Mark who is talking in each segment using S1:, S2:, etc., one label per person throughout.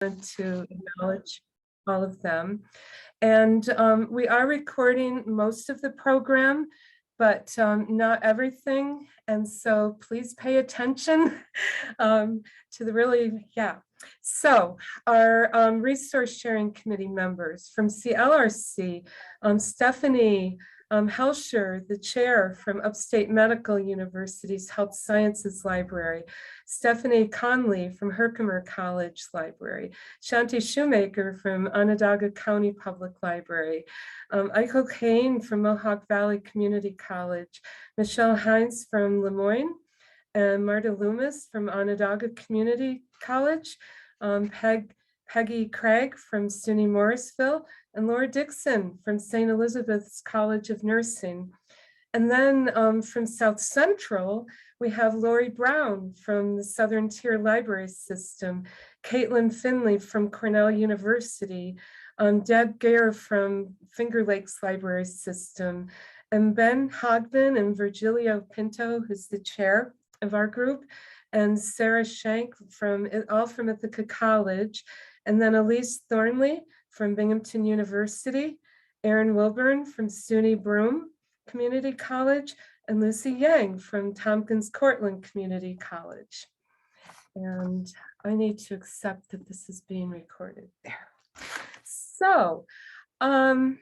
S1: to acknowledge all of them. And we are recording most of the program, but not everything. And so please pay attention to the really, yeah. So our resource sharing committee members from CLRC, Stephanie Helscher, the chair from Upstate Medical University's Health Sciences Library, Stephanie Conley from Herkimer College Library, Shanti Shoemaker from Onondaga County Public Library, Aiko Kane from Mohawk Valley Community College, Michelle Hines from Lemoyne, and Marta Loomis from Onondaga Community College, Peggy Craig from SUNY Morrisville, and Laura Dixon from St. Elizabeth's College of Nursing. And then from South Central, we have Lori Brown from the Southern Tier Library System, Caitlin Finley from Cornell University, Deb Gare from Finger Lakes Library System, and Ben Hogben and Virgilio Pinto, who's the chair of our group, and Sarah Shank all from Ithaca College, and then Elise Thornley from Binghamton University, Erin Wilburn from SUNY Broome Community College, and Lucy Yang from Tompkins Cortland Community College. And I need to accept that this is being recorded there. So, Anna,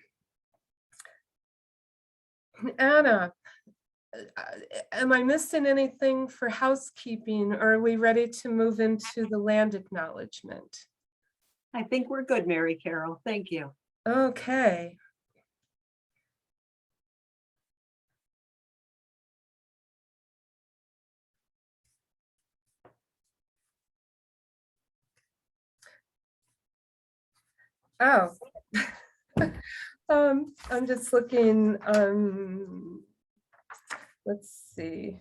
S1: am I missing anything for housekeeping, or are we ready to move into the land acknowledgement?
S2: I think we're good, Mary Carol. Thank you.
S1: Okay. Oh, I'm just looking, let's see.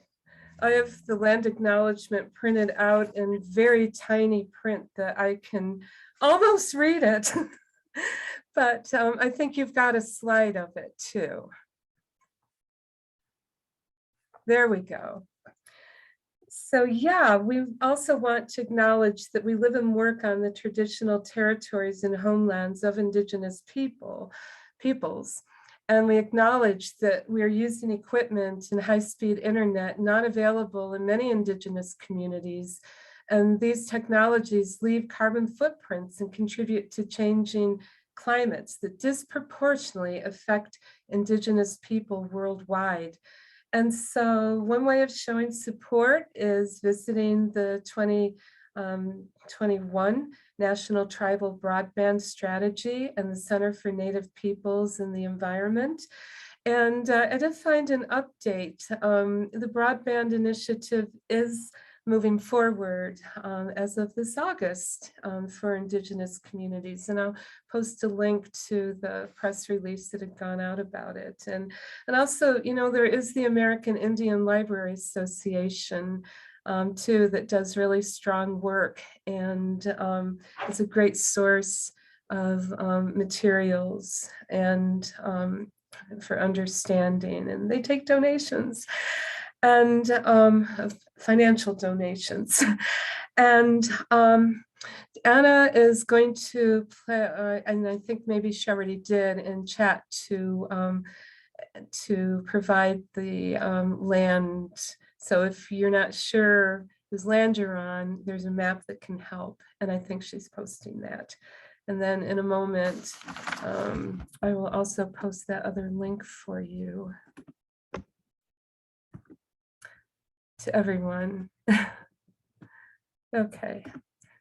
S1: I have the land acknowledgement printed out in very tiny print that I can almost read it, but I think you've got a slide of it too. There we go. So yeah, we also want to acknowledge that we live and work on the traditional territories and homelands of Indigenous peoples. And we acknowledge that we are using equipment and high-speed internet not available in many Indigenous communities. And these technologies leave carbon footprints and contribute to changing climates that disproportionately affect Indigenous people worldwide. And so one way of showing support is visiting the 2021 National Tribal Broadband Strategy and the Center for Native Peoples and the Environment. And I did find an update. The broadband initiative is moving forward as of this August for Indigenous communities. And I'll post a link to the press release that had gone out about it. And also, you know, there is the American Indian Library Association too, that does really strong work. And it's a great source of materials and for understanding, and they take donations and financial donations. And Anna is going to play, and I think maybe she already did in chat, to provide the land. So if you're not sure whose land you're on, there's a map that can help. And I think she's posting that. And then in a moment, I will also post that other link for you. To everyone. Okay,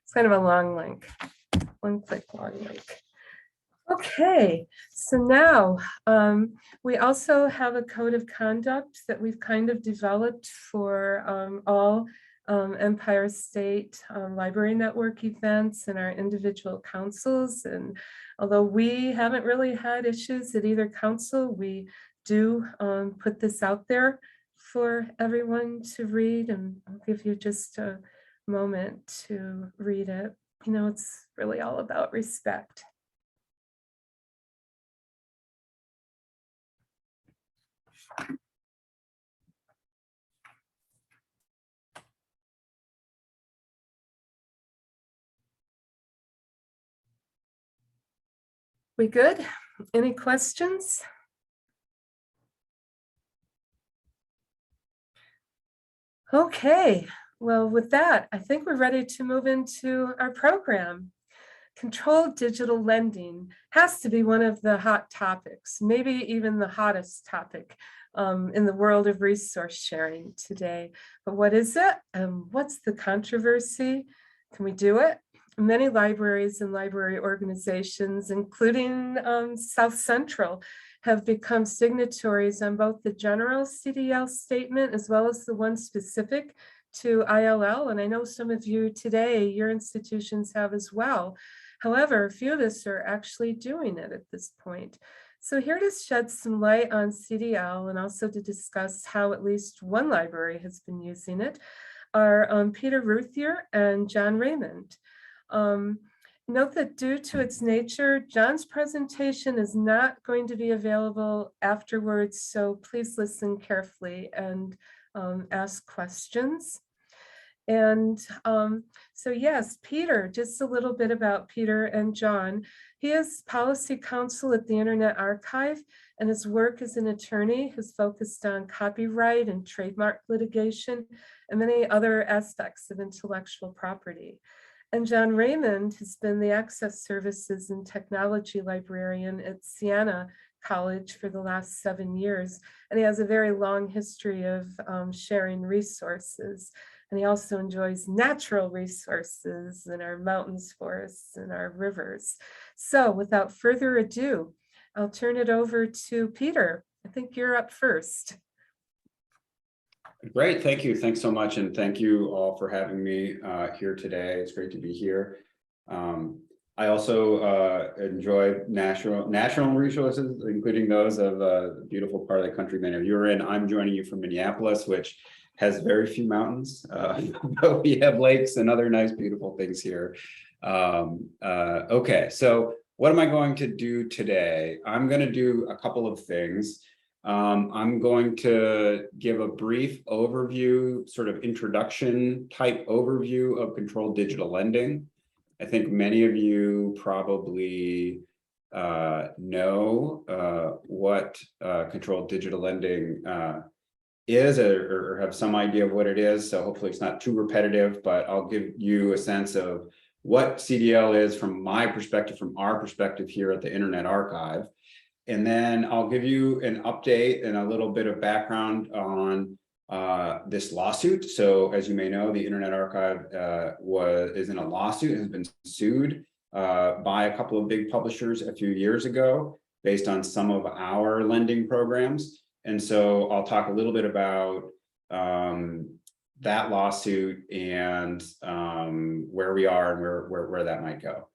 S1: it's kind of a long link, one click long link. Okay, so now we also have a code of conduct that we've kind of developed for all Empire State Library Network events and our individual councils. And although we haven't really had issues at either council, we do put this out there for everyone to read, and I'll give you just a moment to read it. You know, it's really all about respect. We good? Any questions? Okay, well, with that, I think we're ready to move into our program. Controlled digital lending has to be one of the hot topics, maybe even the hottest topic in the world of resource sharing today. But what is it? What's the controversy? Can we do it? Many libraries and library organizations, including South Central, have become signatories on both the general CDL statement as well as the one specific to ILL. And I know some of you today, your institutions have as well. However, a few of us are actually doing it at this point. So here to shed some light on CDL and also to discuss how at least one library has been using it are Peter Routhier and John Raymond. Note that due to its nature, John's presentation is not going to be available afterwards, so please listen carefully and ask questions. And so yes, Peter, just a little bit about Peter and John. He is policy counsel at the Internet Archive, and his work as an attorney has focused on copyright and trademark litigation and many other aspects of intellectual property. And John Raymond has been the Access Services and Technology Librarian at Siena College for the last 7 years. And he has a very long history of sharing resources. And he also enjoys natural resources in our mountains, forests, and our rivers. So without further ado, I'll turn it over to Peter. I think you're up first.
S3: Great, thank you. Thanks so much. And thank you all for having me here today. It's great to be here. I also enjoy natural resources, including those of the beautiful part of the country many of you are in. I'm joining you from Minneapolis, which has very few mountains, but we have lakes and other nice, beautiful things here. Okay, so what am I going to do today? I'm going to do a couple of things. I'm going to give a brief overview, sort of introduction type overview of controlled digital lending. I think many of you probably know what controlled digital lending is or have some idea of what it is. So hopefully it's not too repetitive, but I'll give you a sense of what CDL is from my perspective, from our perspective here at the Internet Archive. And then I'll give you an update and a little bit of background on this lawsuit. So as you may know, the Internet Archive is in a lawsuit, has been sued by a couple of big publishers a few years ago based on some of our lending programs. And so I'll talk a little bit about that lawsuit and where we are and where that might go.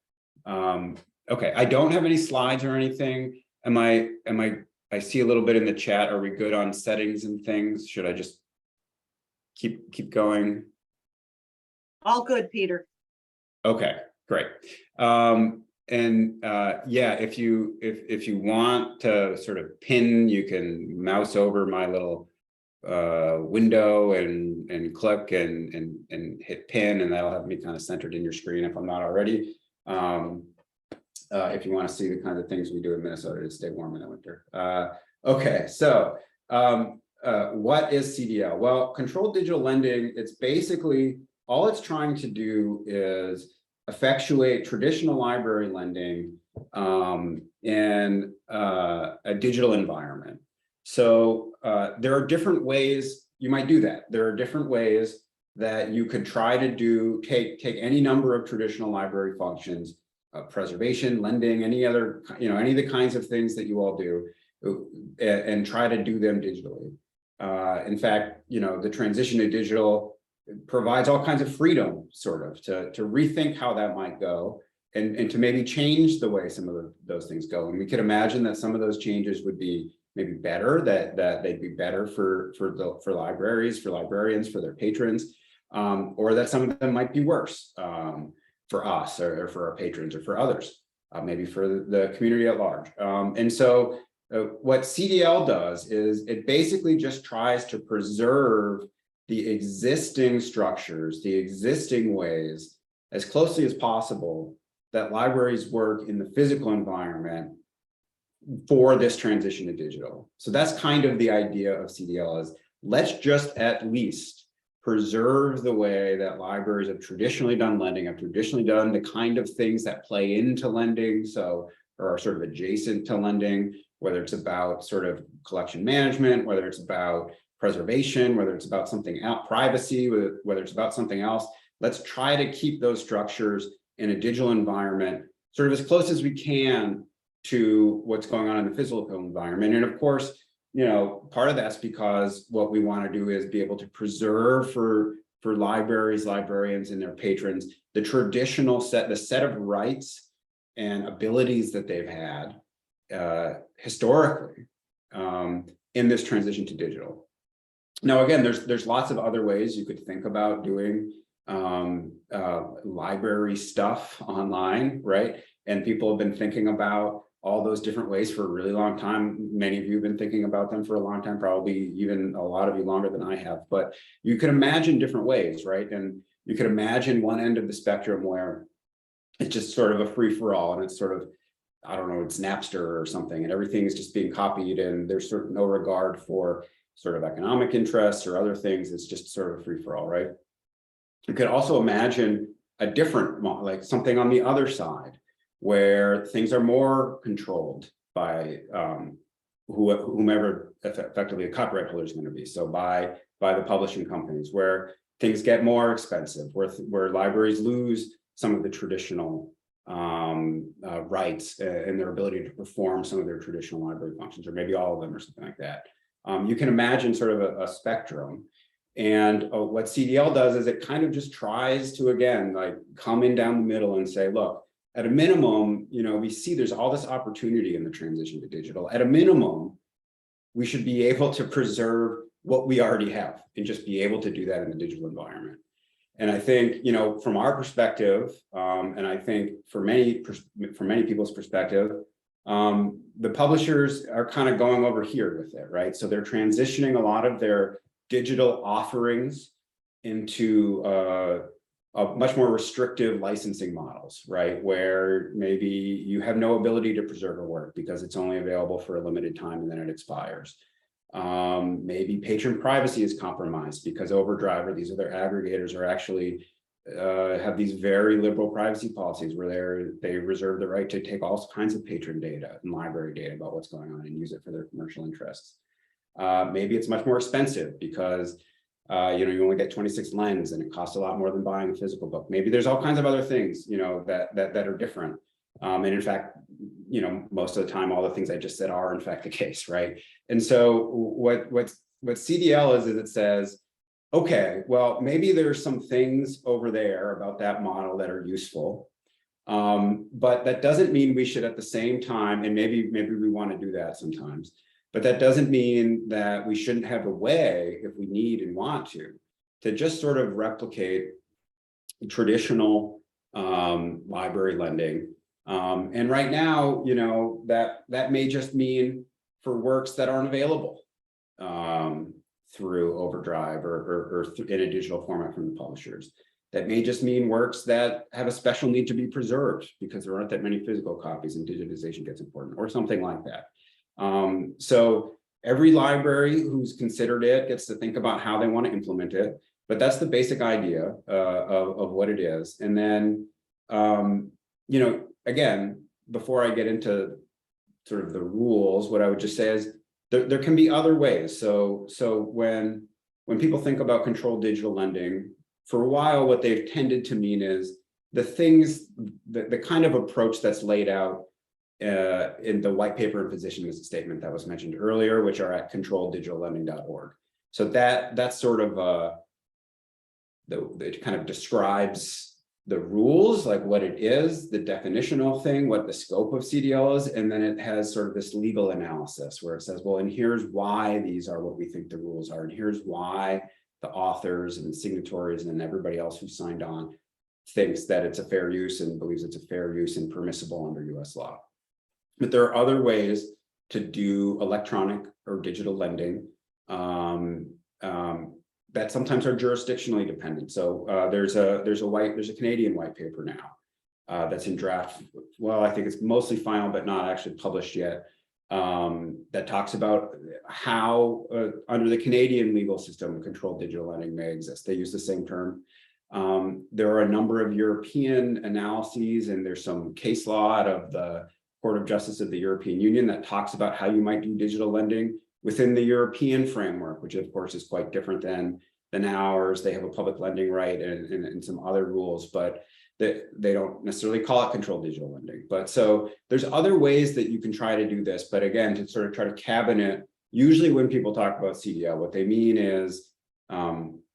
S3: Okay, I don't have any slides or anything. I see a little bit in the chat. Are we good on settings and things? Should I just keep going?
S2: All good, Peter.
S3: Okay, great. Yeah, if you want to sort of pin, you can mouse over my little window and click and hit pin, and that'll have me kind of centered in your screen if I'm not already. If you want to see the kind of things we do in Minnesota to stay warm in the winter. Okay, so what is CDL? Well, controlled digital lending, it's basically, all it's trying to do is effectuate traditional library lending in a digital environment. So there are different ways you might do that. There are different ways that you could try to take any number of traditional library functions, preservation, lending, any other, any of the kinds of things that you all do, and try to do them digitally. In fact, the transition to digital provides all kinds of freedom, sort of, to rethink how that might go, and to maybe change the way some of those things go. And we could imagine that some of those changes would be maybe better, that they'd be better for libraries, for librarians, for their patrons, or that some of them might be worse for us or for our patrons or for others, maybe for the community at large. And so what CDL does is it basically just tries to preserve the existing structures, the existing ways, as closely as possible that libraries work in the physical environment for this transition to digital. So that's kind of the idea of CDL, is let's just at least preserve the way that libraries have traditionally done lending, have traditionally done the kind of things that play into lending, so, or are sort of adjacent to lending, whether it's about sort of collection management, whether it's about preservation, whether it's about something else, privacy, whether it's about something else. Let's try to keep those structures in a digital environment sort of as close as we can to what's going on in the physical environment. And of course, you know, part of that's because what we want to do is be able to preserve for libraries, librarians, and their patrons, the traditional set, the set of rights and abilities that they've had historically in this transition to digital. Now, again, there's lots of other ways you could think about doing library stuff online, right? And people have been thinking about all those different ways for a really long time. Many of you have been thinking about them for a long time, probably even a lot of you longer than I have, but you can imagine different ways, right? And you could imagine one end of the spectrum where it's just sort of a free-for-all, and it's sort of, I don't know, it's Napster or something, and everything is just being copied, and there's sort of no regard for sort of economic interests or other things. It's just sort of a free-for-all, right? You could also imagine a different, like something on the other side, where things are more controlled by whomever effectively a copyright holder is going to be. So by the publishing companies, where things get more expensive, where libraries lose some of the traditional rights and their ability to perform some of their traditional library functions, or maybe all of them or something like that. You can imagine sort of a spectrum. And what CDL does is it kind of just tries to, again, like come in down the middle and say, look, at a minimum, you know, we see there's all this opportunity in the transition to digital. At a minimum, we should be able to preserve what we already have and just be able to do that in the digital environment. And I think, you know, from our perspective, and I think for many people's perspective, the publishers are kind of going over here with it, right? So they're transitioning a lot of their digital offerings into much more restrictive licensing models, right? Where maybe you have no ability to preserve a work because it's only available for a limited time and then it expires. Maybe patron privacy is compromised because Overdrive or these other aggregators are actually have these very liberal privacy policies where they reserve the right to take all kinds of patron data and library data about what's going on and use it for their commercial interests. Maybe it's much more expensive because you know, you only get 26 lens and it costs a lot more than buying a physical book. Maybe there's all kinds of other things, you know, that are different. And in fact, you know, most of the time, all the things I just said are in fact the case, right? And so what CDL is it says, okay, well, maybe there's some things over there about that model that are useful. But that doesn't mean we should at the same time, and maybe we want to do that sometimes, but that doesn't mean that we shouldn't have a way, if we need and want to just sort of replicate traditional library lending. And right now, you know, that may just mean for works that aren't available through Overdrive or in a digital format from the publishers. That may just mean works that have a special need to be preserved because there aren't that many physical copies and digitization gets important, or something like that. So every library who's considered it gets to think about how they want to implement it, but that's the basic idea of what it is. And then, you know, again, before I get into sort of the rules, what I would just say is there can be other ways. So when people think about controlled digital lending, for a while, what they've tended to mean is the things, the kind of approach that's laid out in the white paper and position statement that was mentioned earlier, which are at controlleddigitallending.org. So that's sort of it kind of describes the rules, like what it is, the definitional thing, what the scope of CDL is, and then it has sort of this legal analysis where it says, well, and here's why these are what we think the rules are, and here's why the authors and the signatories and everybody else who signed on thinks that it's a fair use and believes it's a fair use and permissible under US law. But there are other ways to do electronic or digital lending that sometimes are jurisdictionally dependent. So there's a Canadian white paper now that's in draft. Well, I think it's mostly final, but not actually published yet. That talks about how under the Canadian legal system, controlled digital lending may exist. They use the same term. There are a number of European analyses, and there's some case law out of the Court of Justice of the European Union that talks about how you might do digital lending within the European framework, which of course is quite different than ours. They have a public lending right and some other rules, but they don't necessarily call it controlled digital lending. But so there's other ways that you can try to do this. But again, to sort of try to cabinet, usually when people talk about CDL, what they mean is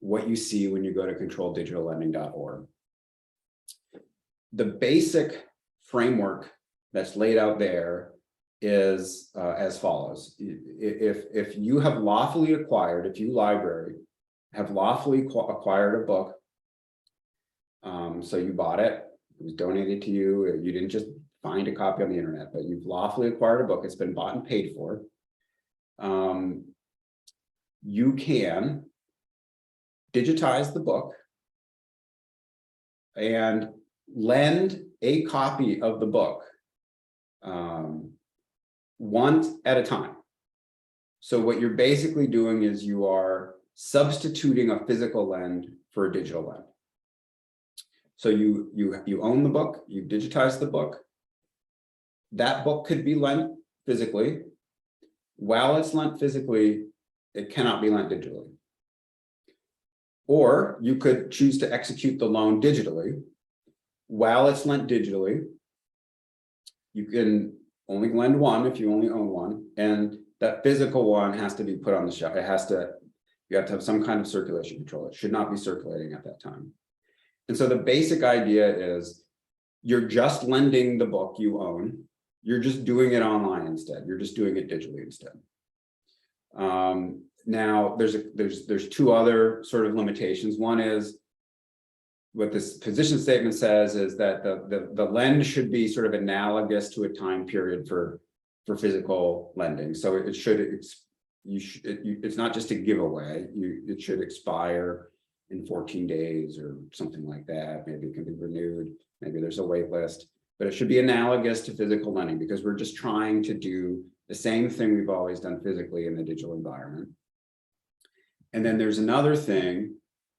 S3: what you see when you go to controlleddigitallending.org. The basic framework that's laid out there is as follows. If you have lawfully acquired, if you library have lawfully acquired a book, so you bought it, it was donated to you, you didn't just find a copy on the internet, but you've lawfully acquired a book, it's been bought and paid for, you can digitize the book and lend a copy of the book once at a time. So what you're basically doing is you are substituting a physical lend for a digital lend. So you own the book, you digitize the book. That book could be lent physically. While it's lent physically, it cannot be lent digitally. Or you could choose to execute the loan digitally. While it's lent digitally, you can only lend one if you only own one, and that physical one has to be put on the shelf. You have to have some kind of circulation control. It should not be circulating at that time. And so the basic idea is you're just lending the book you own. You're just doing it online instead. You're just doing it digitally instead. Now there's two other sort of limitations. One is what this position statement says is that the lend should be sort of analogous to a time period for physical lending. So it's not just a giveaway. It should expire in 14 days or something like that. Maybe it can be renewed. Maybe there's a wait list, but it should be analogous to physical lending because we're just trying to do the same thing we've always done physically in the digital environment. And then there's another thing,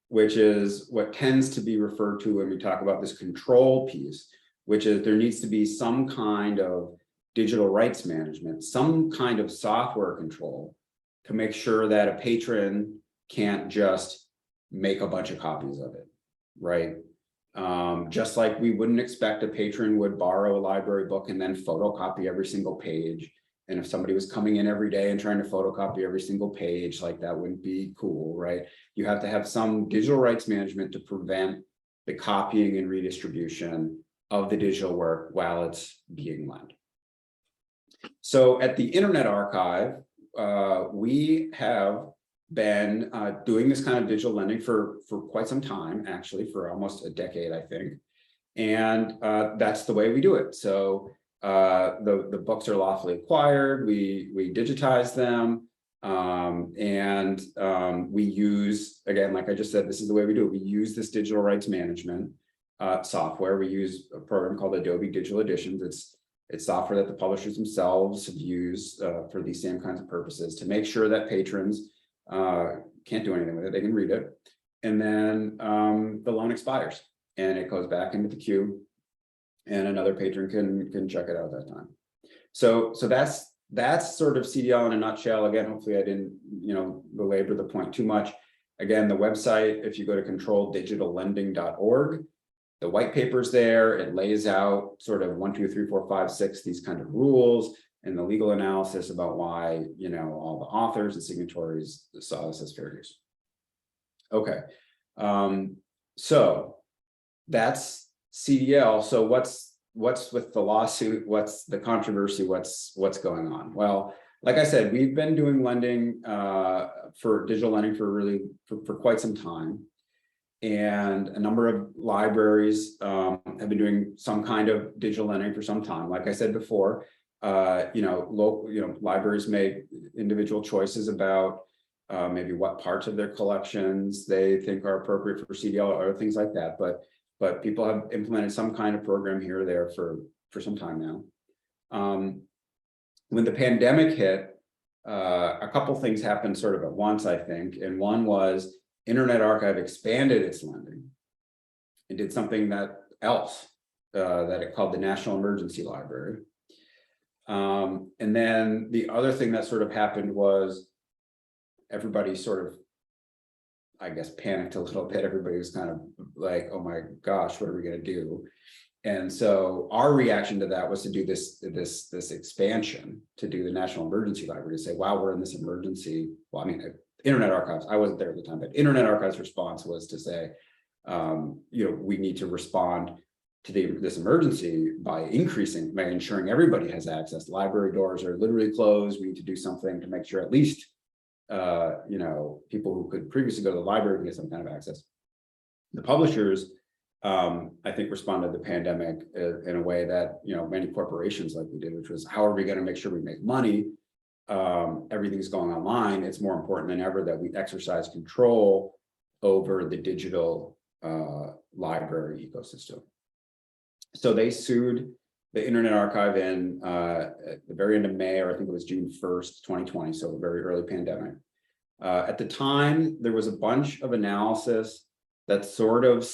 S3: which is what tends to be referred to when we talk about this control piece, which is there needs to be some kind of digital rights management, some kind of software control to make sure that a patron can't just make a bunch of copies of it, right? Just like we wouldn't expect a patron would borrow a library book and then photocopy every single page. And if somebody was coming in every day and trying to photocopy every single page, like that wouldn't be cool, right? You have to have some digital rights management to prevent the copying and redistribution of the digital work while it's being lent. So at the Internet Archive, we have been doing this kind of digital lending for quite some time, actually, for almost a decade, I think. And that's the way we do it. So the books are lawfully acquired, we digitize them, and we use, again, like I just said, this is the way we do it. We use this digital rights management software. We use a program called Adobe Digital Editions. It's software that the publishers themselves have used for these same kinds of purposes to make sure that patrons can't do anything with it. They can read it. And then the loan expires and it goes back into the queue and another patron can check it out at that time. So that's sort of CDL in a nutshell. Again, hopefully I didn't, belabor the point too much. Again, the website, if you go to controlleddigitallending.org, the white paper's there. It lays out sort of 1, 2, 3, 4, 5, 6, these kind of rules and the legal analysis about why, all the authors and signatories saw this as fair use. Okay. So that's CDL. So what's with the lawsuit? What's the controversy? What's going on? Well, like I said, we've been doing lending for digital lending for quite some time. And a number of libraries have been doing some kind of digital lending for some time. Like I said before, libraries make individual choices about maybe what parts of their collections they think are appropriate for CDL or other things like that. But but people have implemented some kind of program here or there for some time now. When the pandemic hit, a couple things happened sort of at once, I think, and one was Internet Archive expanded its lending. It did something else that it called the National Emergency Library. And then the other thing that sort of happened was everybody sort of, I guess, panicked a little bit. Everybody was kind of like, oh my gosh, what are we going to do? And so our reaction to that was to do this expansion, to do the National Emergency Library, to say, wow, we're in this emergency. Well, I mean, Internet Archives, I wasn't there at the time, but Internet Archives' response was to say, we need to respond to this emergency by ensuring everybody has access. Library doors are literally closed. We need to do something to make sure at least, people who could previously go to the library can get some kind of access. The publishers, I think, responded to the pandemic in a way that, many corporations like we did, which was, how are we going to make sure we make money? Everything's going online. It's more important than ever that we exercise control over the digital library ecosystem. So they sued the Internet Archive in at the very end of May, or I think it was June 1st, 2020, so a very early pandemic. At the time, there was a bunch of analysis that sort of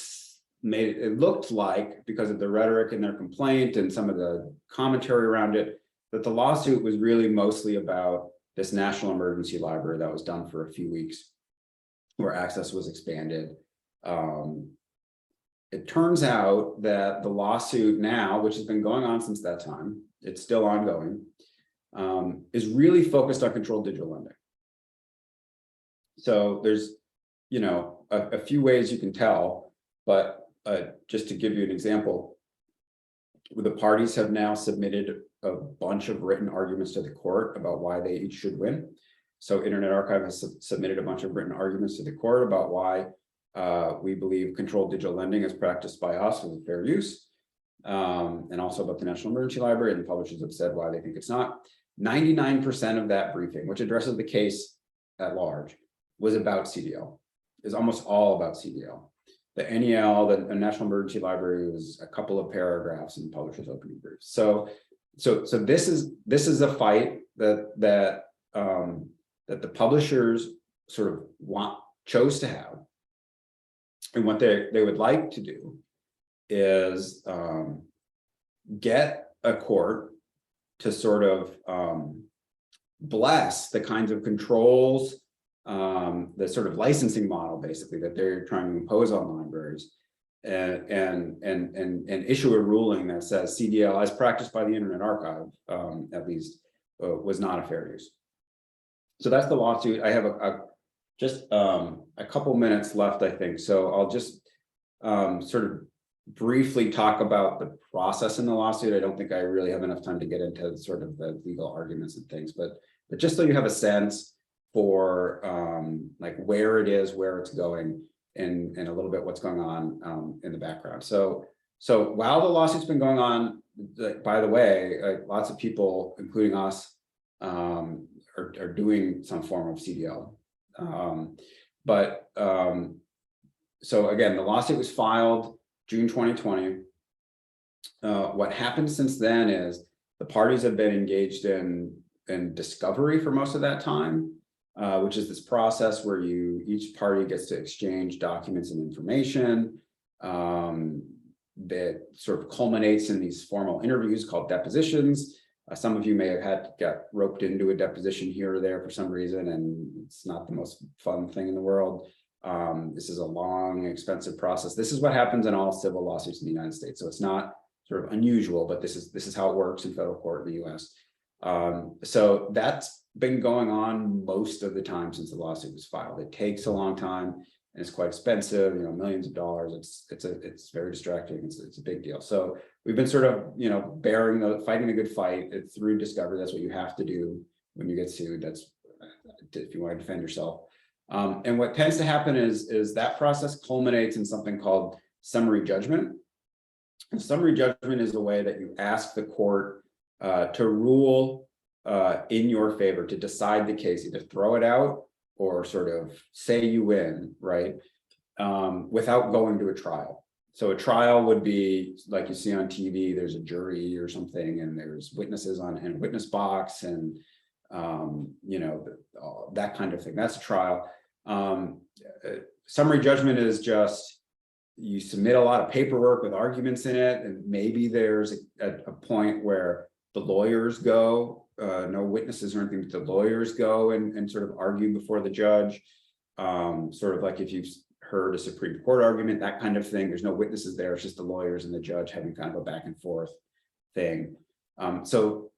S3: made it looked like, because of the rhetoric in their complaint and some of the commentary around it, that the lawsuit was really mostly about this National Emergency Library that was done for a few weeks, where access was expanded. It turns out that the lawsuit now, which has been going on since that time, it's still ongoing, is really focused on controlled digital lending. So there's, a few ways you can tell, but just to give you an example, the parties have now submitted a bunch of written arguments to the court about why they each should win. So Internet Archive has submitted a bunch of written arguments to the court about why we believe controlled digital lending as practiced by us is a fair use, and also about the National Emergency Library, and the publishers have said why they think it's not. 99% of that briefing, which addresses the case at large, was about CDL. Is almost all about CDL. The NEL, the National Emergency Library, was a couple of paragraphs in the publisher's opening brief. So this is a fight that the publishers sort of chose to have. And what they would like to do is get a court to sort of bless the kinds of controls, the sort of licensing model, basically, that they're trying to impose on libraries, and issue a ruling that says CDL, as practiced by the Internet Archive, at least, was not a fair use. So that's the lawsuit. I have just a couple minutes left, I think. So I'll just sort of briefly talk about the process in the lawsuit. I don't think I really have enough time to get into sort of the legal arguments and things, but just so you have a sense for like where it is, where it's going, and a little bit what's going on in the background. So while the lawsuit's been going on, by the way, lots of people, including us, are doing some form of CDL. So again, the lawsuit was filed June 2020. What happened since then is the parties have been engaged in discovery for most of that time, which is this process where each party gets to exchange documents and information that sort of culminates in these formal interviews called depositions. Some of you may have got roped into a deposition here or there for some reason, and it's not the most fun thing in the world. This is a long, expensive process. This is what happens in all civil lawsuits in the United States. So it's not sort of unusual, but this is how it works in federal court in the US. So that's been going on most of the time since the lawsuit was filed. It takes a long time and it's quite expensive, millions of dollars. It's very distracting. It's a big deal. So we've been sort of, fighting the good fight. It's through discovery. That's what you have to do when you get sued. That's if you want to defend yourself. And what tends to happen is that process culminates in something called summary judgment. And summary judgment is a way that you ask the court to rule in your favor, to decide the case, either throw it out or sort of say you win, right? Without going to a trial. So a trial would be like you see on TV, there's a jury or something, and there's witnesses on in a witness box, and you know, that kind of thing. That's a trial. Summary judgment is just you submit a lot of paperwork with arguments in it, and maybe there's a point where the lawyers go, no witnesses or anything, but the lawyers go and sort of argue before the judge. Sort of like if you've heard a Supreme Court argument, that kind of thing. There's no witnesses there. It's just the lawyers and the judge having kind of a back and forth thing. So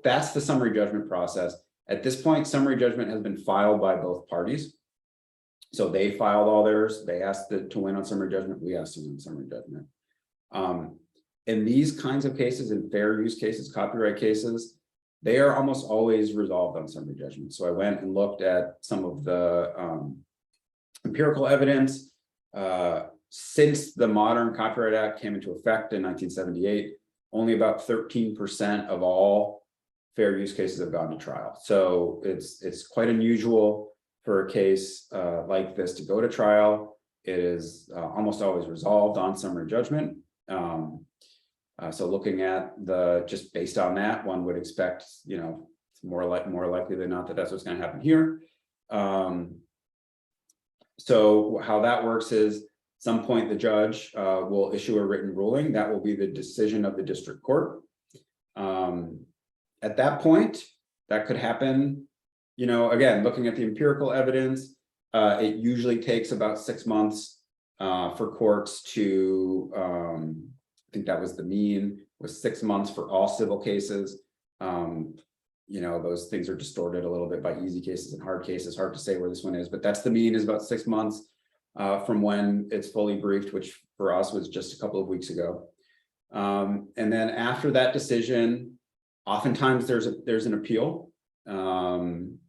S3: that's the summary judgment process. At this point, summary judgment has been filed by both parties. So they filed all theirs. They asked to win on summary judgment. We asked to win on summary judgment. In these kinds of cases, in fair use cases, copyright cases, they are almost always resolved on summary judgment. So I went and looked at some of the empirical evidence. Since the modern Copyright Act came into effect in 1978, only about 13% of all fair use cases have gone to trial. So it's quite unusual for a case like this to go to trial. It is almost always resolved on summary judgment. So looking at just based on that, one would expect, you know, more likely than not that that's what's going to happen here. So how that works is some point the judge will issue a written ruling. That will be the decision of the district court. At that point, that could happen, you know, again, looking at the empirical evidence, it usually takes about 6 months for courts to, I think that was the mean, was 6 months for all civil cases. You know, those things are distorted a little bit by easy cases and hard cases. Hard to say where this one is, but that's the mean, is about 6 months from when it's fully briefed, which for us was just a couple of weeks ago. And then after that decision, oftentimes there's an appeal. One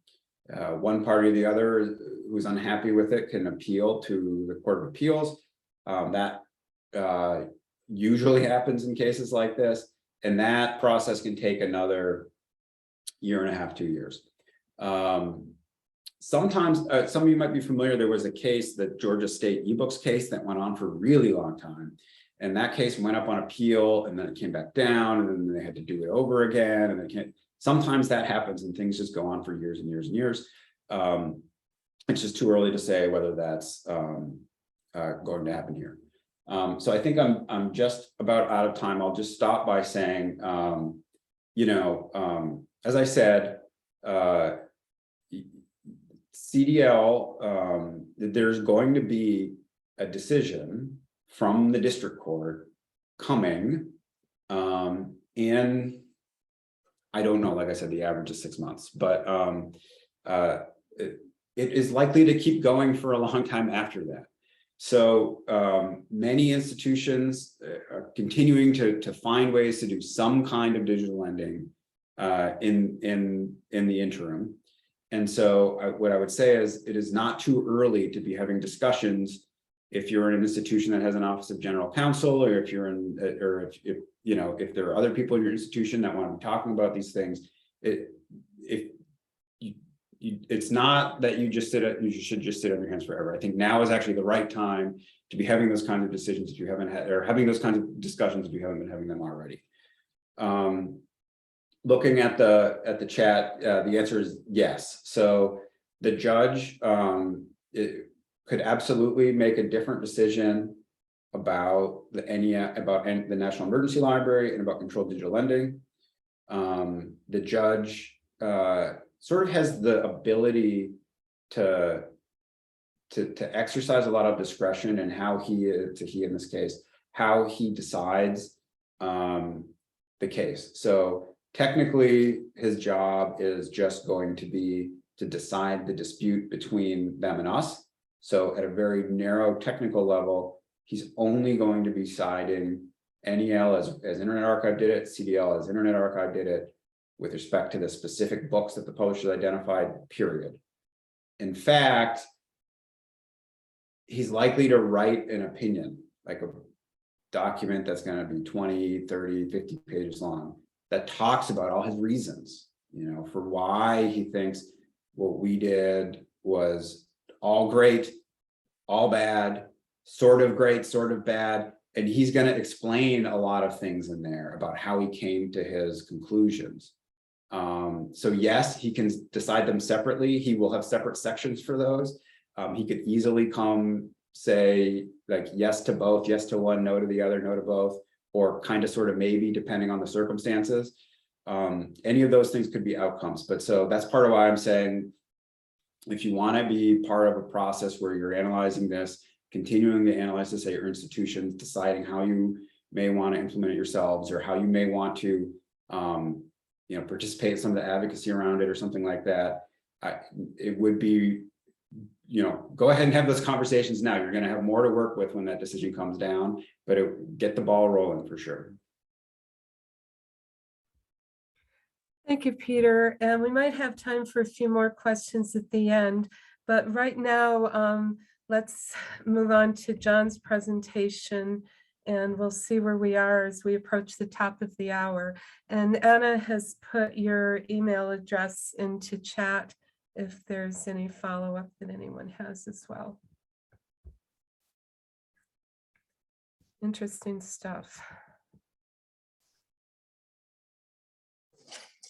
S3: party or the other who's unhappy with it can appeal to the Court of Appeals. That usually happens in cases like this, and that process can take another 1.5 to 2 years. Sometimes some of you might be familiar, there was a case, the Georgia State eBooks case, that went on for a really long time. And that case went up on appeal, and then it came back down, and then they had to do it over again. And they can't. Sometimes that happens, and things just go on for years and years and years. It's just too early to say whether that's going to happen here. So I think I'm just about out of time. I'll just stop by saying, you know, as I said, CDL, there's going to be a decision from the district court coming in, I don't know, like I said, the average is 6 months, but it is likely to keep going for a long time after that. So many institutions are continuing to find ways to do some kind of digital lending in the interim. And so what I would say is it is not too early to be having discussions if you're in an institution that has an office of general counsel, or if you're in, or if you know, if there are other people in your institution that want to be talking about these things. It's not that you should just sit on your hands forever. I think now is actually the right time to be having those kinds of decisions if you haven't had, or having those kinds of discussions if you haven't been having them already. Looking at the chat, the answer is yes. So the judge could absolutely make a different decision about the National Emergency Library and about controlled digital lending. The judge sort of has the ability to exercise a lot of discretion in how he in this case, how he decides the case. So technically, his job is just going to be to decide the dispute between them and us. So at a very narrow technical level, he's only going to be siding NEL as Internet Archive did it, CDL as Internet Archive did it, with respect to the specific books that the publisher identified, period. In fact, he's likely to write an opinion, like a document that's going to be 20, 30, 50 pages long, that talks about all his reasons, you know, for why he thinks what we did was all great, all bad, sort of great, sort of bad. And he's going to explain a lot of things in there about how he came to his conclusions. So yes, he can decide them separately. He will have separate sections for those. He could easily come say like yes to both, yes to one, no to the other, no to both, or kind of sort of maybe depending on the circumstances. Any of those things could be outcomes. But so that's part of why I'm saying, if you want to be part of a process where you're analyzing this, continuing to analyze this at your institutions, deciding how you may want to implement it yourselves, or how you may want to participate in some of the advocacy around it or something like that, it would be, go ahead and have those conversations now. You're going to have more to work with when that decision comes down, but get the ball rolling for sure.
S1: Thank you, Peter. And we might have time for a few more questions at the end, but right now, let's move on to John's presentation, and we'll see where we are as we approach the top of the hour. And Anna has put your email address into chat if there's any follow-up that anyone has as well. Interesting stuff.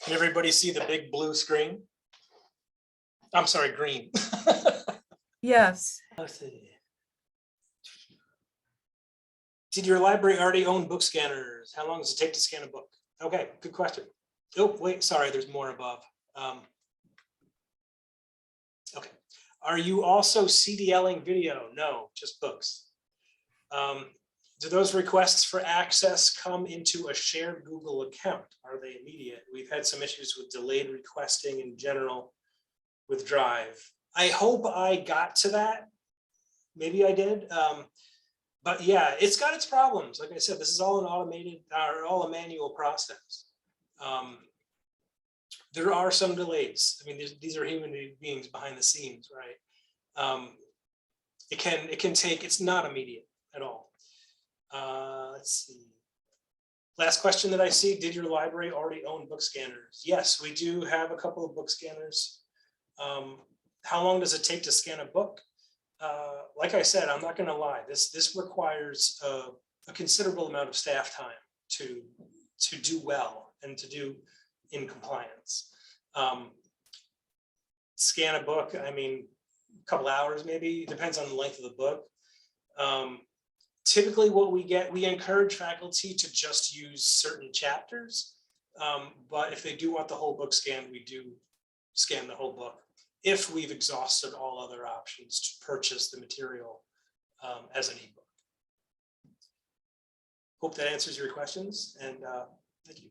S4: Can everybody see the big blue screen? I'm sorry, green.
S1: Yes.
S4: Let's see. Did your library already own book scanners? How long does it take to scan a book? Okay, good question. Oh, wait, sorry, there's more above. Okay. Are you also CDLing video? No, just books. Do those requests for access come into a shared Google account? Are they immediate? We've had some issues with delayed requesting in general with Drive. I hope I got to that. Maybe I did. But yeah, it's got its problems. Like I said, this is all an automated or all a manual process. There are some delays. I mean, these are human beings behind the scenes, right? It can take, it's not immediate at all. Let's see. Last question that I see, did your library already own book scanners? Yes, we do have a couple of book scanners. How long does it take to scan a book? Like I said, I'm not going to lie. This requires a considerable amount of staff time to do well and to do in compliance. Scan a book, I mean, a couple hours maybe, depends on the length of the book. Typically what we get, we encourage faculty to just use certain chapters. But if they do want the whole book scanned, we do scan the whole book if we've exhausted all other options to purchase the material as an ebook. Hope that answers your questions, and thank you.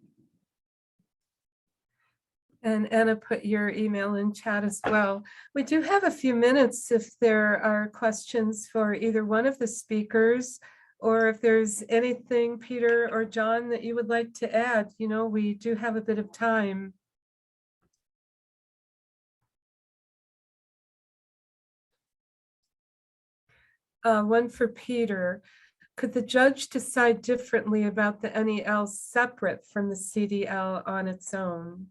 S1: And Anna put your email in chat as well. We do have a few minutes if there are questions for either one of the speakers, or if there's anything, Peter or John, that you would like to add. We do have a bit of time. One for Peter. Could the judge decide differently about the NEL separate from the CDL on its own?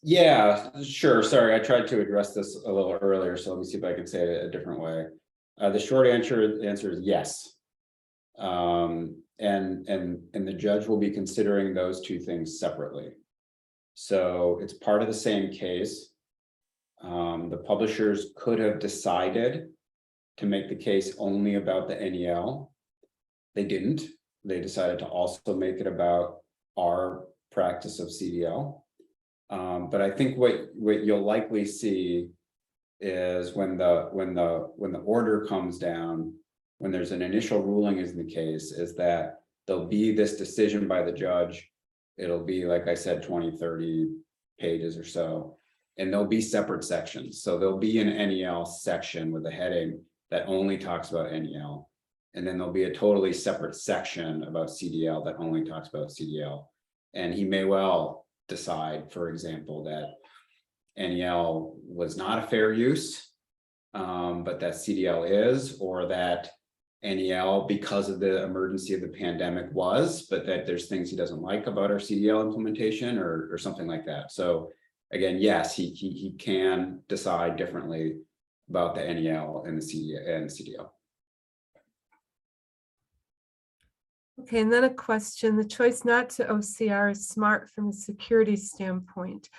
S3: Yeah, sure. Sorry, I tried to address this a little earlier, so let me see if I can say it a different way. The short answer is yes. And the judge will be considering those two things separately. So it's part of the same case. The publishers could have decided to make the case only about the NEL. They didn't. They decided to also make it about our practice of CDL. But I think what you'll likely see is when the order comes down, when there's an initial ruling in the case, is that there'll be this decision by the judge. It'll be, like I said, 20, 30 pages or so, and there'll be separate sections. So there'll be an NEL section with a heading that only talks about NEL. And then there'll be a totally separate section about CDL that only talks about CDL. And he may well decide, for example, that NEL was not a fair use, but that CDL is, or that NEL, because of the emergency of the pandemic, was, but that there's things he doesn't like about our CDL implementation or something like that. So again, yes, he can decide differently, about the NEL and the CDL.
S1: Okay, and then a question, the choice not to OCR is smart from a security standpoint.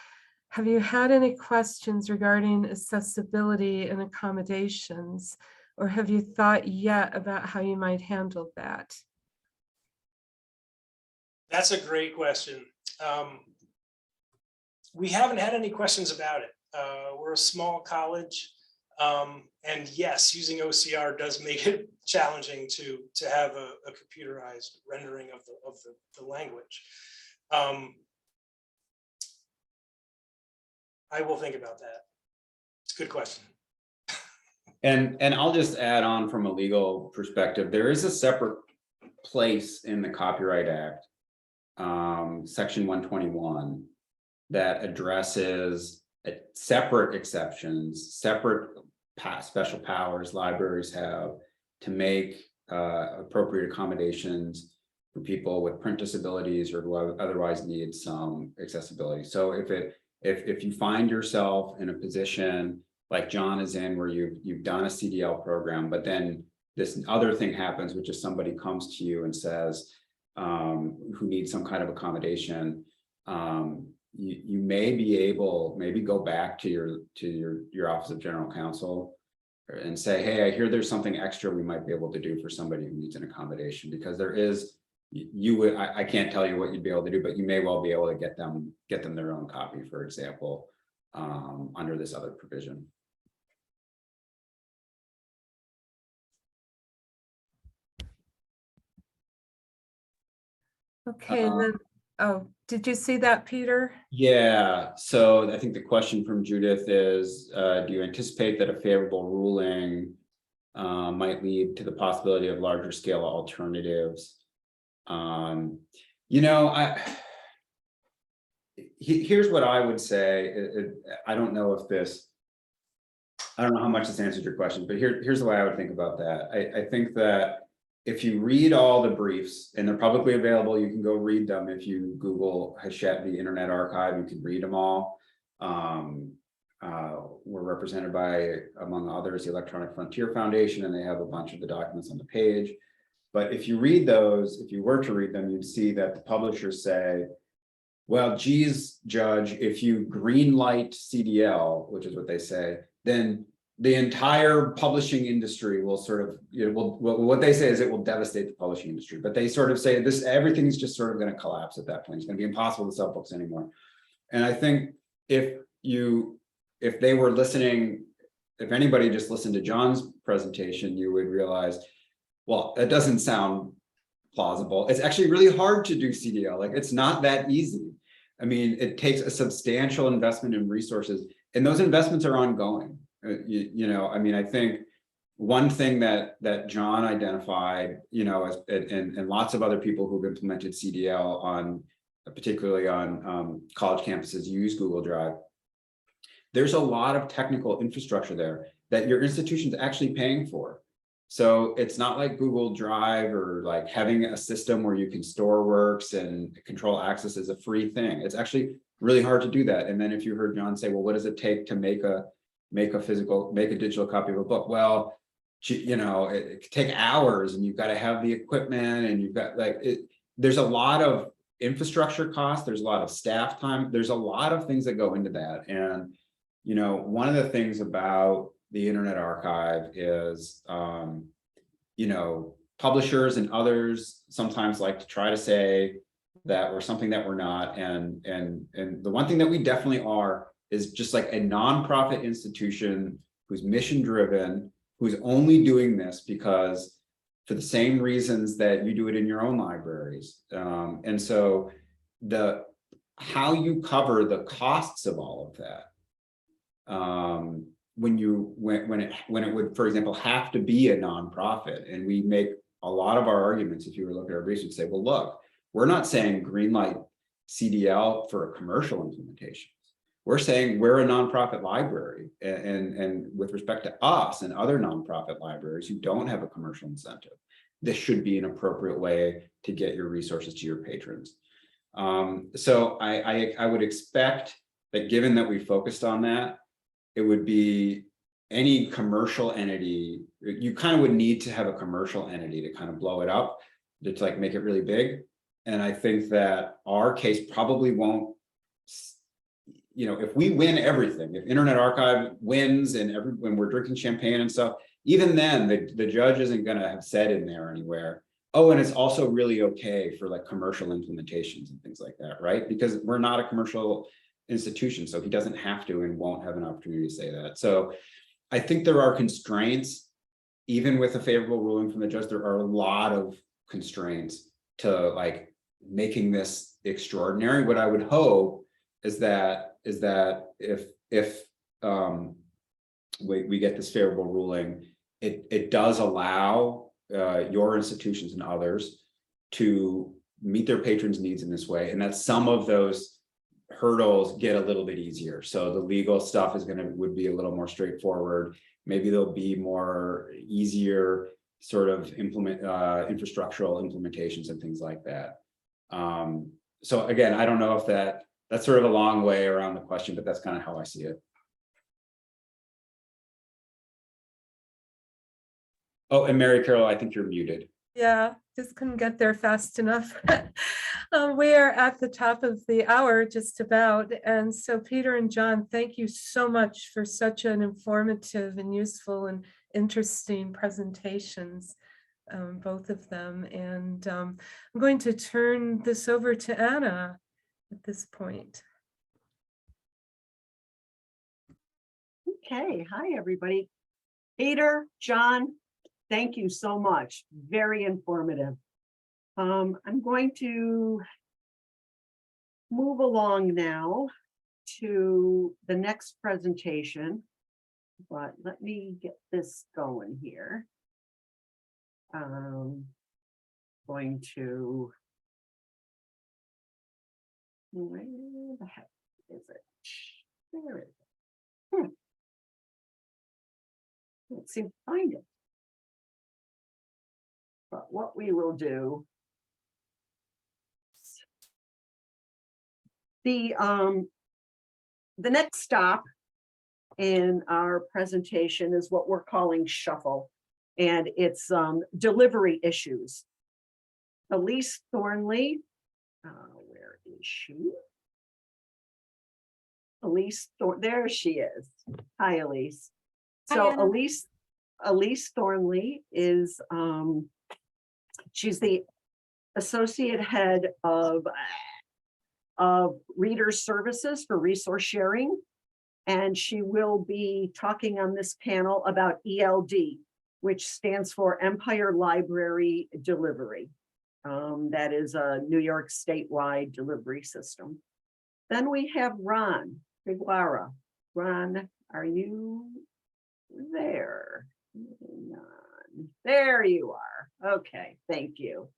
S1: Have you had any questions regarding accessibility and accommodations, or have you thought yet about how you might handle that?
S4: That's a great question. We haven't had any questions about it. We're a small college. And yes, using OCR does make it challenging to have a computerized rendering of the language. I will think about that. It's a good question.
S3: And I'll just add on from a legal perspective, there is a separate place in the Copyright Act, Section 121, that addresses separate exceptions, separate special powers libraries have to make appropriate accommodations for people with print disabilities or who otherwise need some accessibility. So if you find yourself in a position like John is in, where you've done a CDL program, but then this other thing happens, which is somebody comes to you and says, who needs some kind of accommodation, you may be able, maybe go back to your Office of General Counsel and say, hey, I hear there's something extra we might be able to do for somebody who needs an accommodation, because there is, I can't tell you what you'd be able to do, but you may well be able to get them their own copy, for example, under this other provision.
S1: Okay, and then, oh, did you see that, Peter?
S3: Yeah, so I think the question from Judith is, do you anticipate that a favorable ruling might lead to the possibility of larger scale alternatives? You know, here's what I would say. I don't know if this, I don't know how much this answers your question, but here's the way I would think about that. I think that if you read all the briefs, and they're publicly available, you can go read them. If you Google Hachette, the Internet Archive, you can read them all. We're represented by, among others, the Electronic Frontier Foundation, and they have a bunch of the documents on the page. But if you read those, if you were to read them, you'd see that the publishers say, well, geez, Judge, if you green light CDL, which is what they say, then the entire publishing industry will sort of, what they say is it will devastate the publishing industry. But they sort of say this, everything's just sort of going to collapse at that point. It's going to be impossible to sell books anymore. And I think if they were listening, if anybody just listened to John's presentation, you would realize, well, it doesn't sound plausible. It's actually really hard to do CDL. Like, it's not that easy. I mean, it takes a substantial investment in resources, and those investments are ongoing. You know, I mean, I think one thing that John identified, you know, and lots of other people who've implemented CDL on, particularly on college campuses, use Google Drive. There's a lot of technical infrastructure there that your institution's actually paying for. So it's not like Google Drive or like having a system where you can store works and control access is a free thing. It's actually really hard to do that. And then if you heard John say, well, what does it take to make a digital copy of a book? Well, you know, it could take hours, and you've got to have the equipment, and you've got there's a lot of infrastructure costs. There's a lot of staff time. There's a lot of things that go into that. And, you know, one of the things about the Internet Archive is, you know, publishers and others sometimes like to try to say that we're something that we're not. And the one thing that we definitely are is just like a nonprofit institution who's mission driven, who's only doing this because for the same reasons that you do it in your own libraries. And so how you cover the costs of all of that, when it would, for example, have to be a nonprofit, and we make a lot of our arguments, if you were looking at our briefs, would say, well, look, we're not saying greenlight CDL for a commercial implementation. We're saying we're a nonprofit library, and with respect to us and other nonprofit libraries who don't have a commercial incentive, this should be an appropriate way to get your resources to your patrons. So I would expect that, given that we focused on that, it would be any commercial entity, you kind of would need to have a commercial entity to kind of blow it up, to like make it really big. And I think that our case probably won't, you know, if we win everything, if Internet Archive wins and when we're drinking champagne and stuff, even then the judge isn't going to have said in there anywhere, oh, and it's also really okay for like commercial implementations and things like that, right? Because we're not a commercial institution, so he doesn't have to and won't have an opportunity to say that. So I think there are constraints, even with a favorable ruling from the judge, there are a lot of constraints to like making this extraordinary. What I would hope is that if we get this favorable ruling, it does allow your institutions and others to meet their patrons' needs in this way, and that some of those hurdles get a little bit easier. So the legal stuff would be a little more straightforward. Maybe there'll be more easier sort of infrastructural implementations and things like that. So again, I don't know if that's sort of a long way around the question, but that's kind of how I see it. Oh, and Mary Carol, I think you're muted.
S1: Yeah, just couldn't get there fast enough. We are at the top of the hour, just about. And so Peter and John, thank you so much for such an informative and useful and interesting presentations, both of them. And I'm going to turn this over to Anna at this point.
S2: Okay, hi, everybody. Peter, John, thank you so much. Very informative. I'm going to move along now to the next presentation, but let me get this going here. Going to, where the heck is it? There it is. Can't seem to find it. But what we will do, the next stop in our presentation is what we're calling shuffle, and it's delivery issues. Elise Thornley, where is she? Elise, there she is. Hi, Elise. So Elise Thornley is she's the associate head of reader services for resource sharing, and she will be talking on this panel about ELD, which stands for Empire Library Delivery. That is a New York statewide delivery system. Then we have Ron Figuero. Ron, are you there? There you are. Okay, thank you.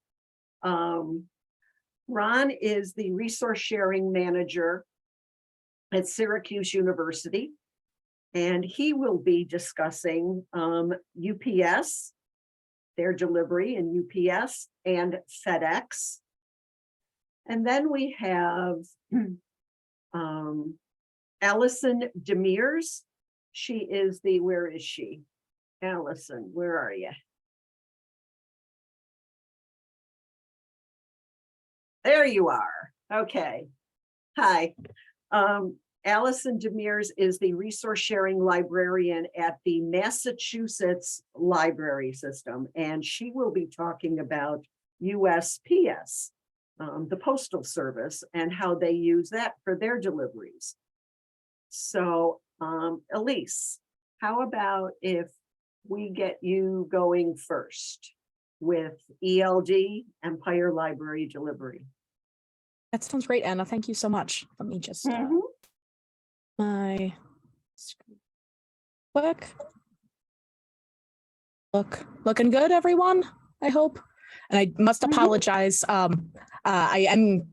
S2: Ron is the resource sharing manager at Syracuse University, and he will be discussing UPS, their delivery in UPS, and FedEx. And then we have Alison DeMers. She is the, where is she? Alison, where are you? There you are. Okay. Hi. Alison DeMers is the resource sharing librarian at the Massachusetts Library System, and she will be talking about USPS, the Postal Service, and how they use that for their deliveries. So, Elise, how about if we get you going first with ELD, Empire Library Delivery?
S5: That sounds great, Anna. Thank you so much. Let me just my screen quick. Looking good, everyone, I hope. And I must apologize. I am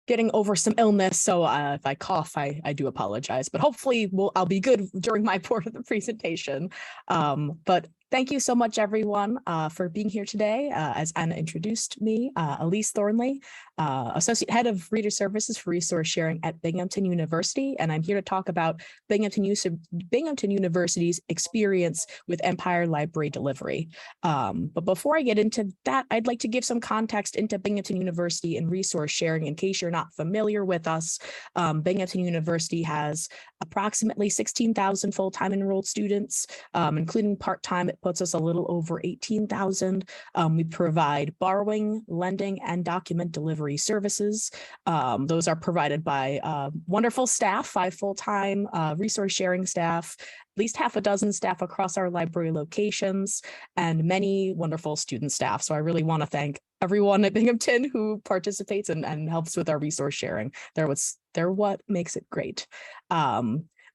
S5: getting over some illness, so if I cough, I do apologize. But hopefully I'll be good during my part of the presentation. But thank you so much, everyone, for being here today. As Anna introduced me, Elise Thornley. Associate Head of Reader Services for Resource Sharing at Binghamton University, and I'm here to talk about Binghamton University's experience with Empire Library Delivery. But before I get into that, I'd like to give some context into Binghamton University and resource sharing in case you're not familiar with us. Binghamton University has approximately 16,000 full-time enrolled students, including part-time. It puts us a little over 18,000. We provide borrowing, lending, and document delivery services. Those are provided by wonderful staff, 5 full-time resource sharing staff, at least half a dozen staff across our library locations, and many wonderful student staff. So I really want to thank everyone at Binghamton who participates and helps with our resource sharing. They're what makes it great.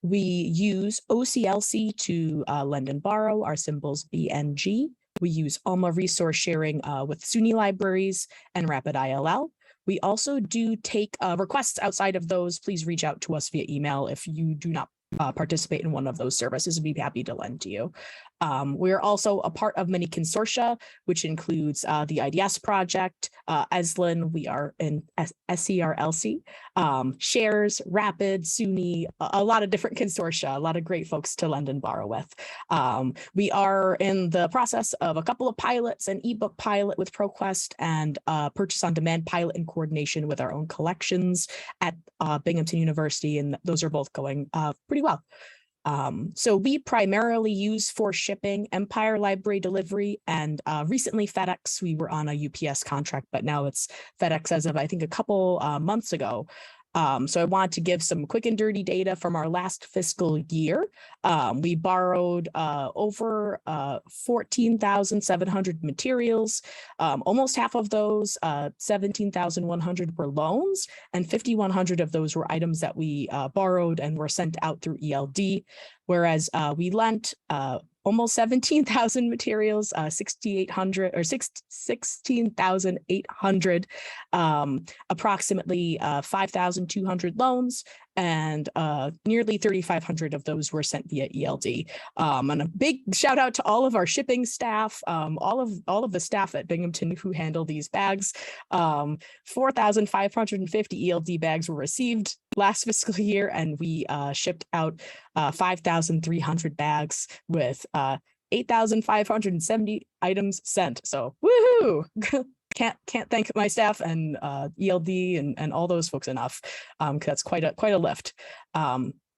S5: We use OCLC to lend and borrow, our symbols BNG. We use Alma resource sharing with SUNY libraries and Rapid ILL. We also do take requests outside of those. Please reach out to us via email if you do not participate in one of those services. We'd be happy to lend to you. We're also a part of many consortia, which includes the IDS project, ESLIN, we are in SCRLC, Shares, Rapid, SUNY, a lot of different consortia, a lot of great folks to lend and borrow with. We are in the process of a couple of pilots, an ebook pilot with ProQuest and purchase on demand pilot in coordination with our own collections at Binghamton University, and those are both going pretty well. So we primarily use for shipping Empire Library Delivery and recently FedEx. We were on a UPS contract, but now it's FedEx as of, I think, a couple months ago. So I wanted to give some quick and dirty data from our last fiscal year. We borrowed over 14,700 materials. Almost half of those, 17,100 were loans, and 5,100 of those were items that we borrowed and were sent out through ELD, whereas we lent almost 17,000 materials, 6,800 or 16,800, approximately 5,200 loans, and nearly 3,500 of those were sent via ELD. And a big shout out to all of our shipping staff, all of the staff at Binghamton who handle these bags. 4,550 ELD bags were received last fiscal year, and we shipped out 5,300 bags with 8,570 items sent. So woohoo! Can't thank my staff and ELD and all those folks enough. That's quite a lift.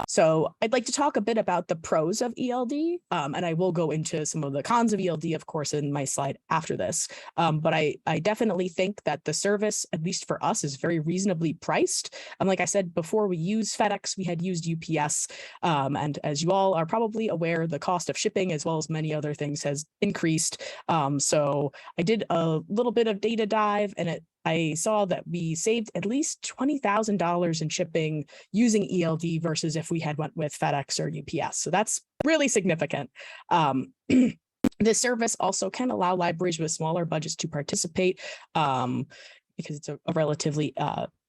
S5: So I'd like to talk a bit about the pros of ELD, and I will go into some of the cons of ELD, of course, in my slide after this. But I definitely think that the service, at least for us, is very reasonably priced. And like I said, before we used FedEx, we had used UPS. And as you all are probably aware, the cost of shipping, as well as many other things, has increased. So I did a little bit of data dive, and I saw that we saved at least $20,000 in shipping using ELD versus if we had went with FedEx or UPS. So that's really significant. This service also can allow libraries with smaller budgets to participate because it's a relatively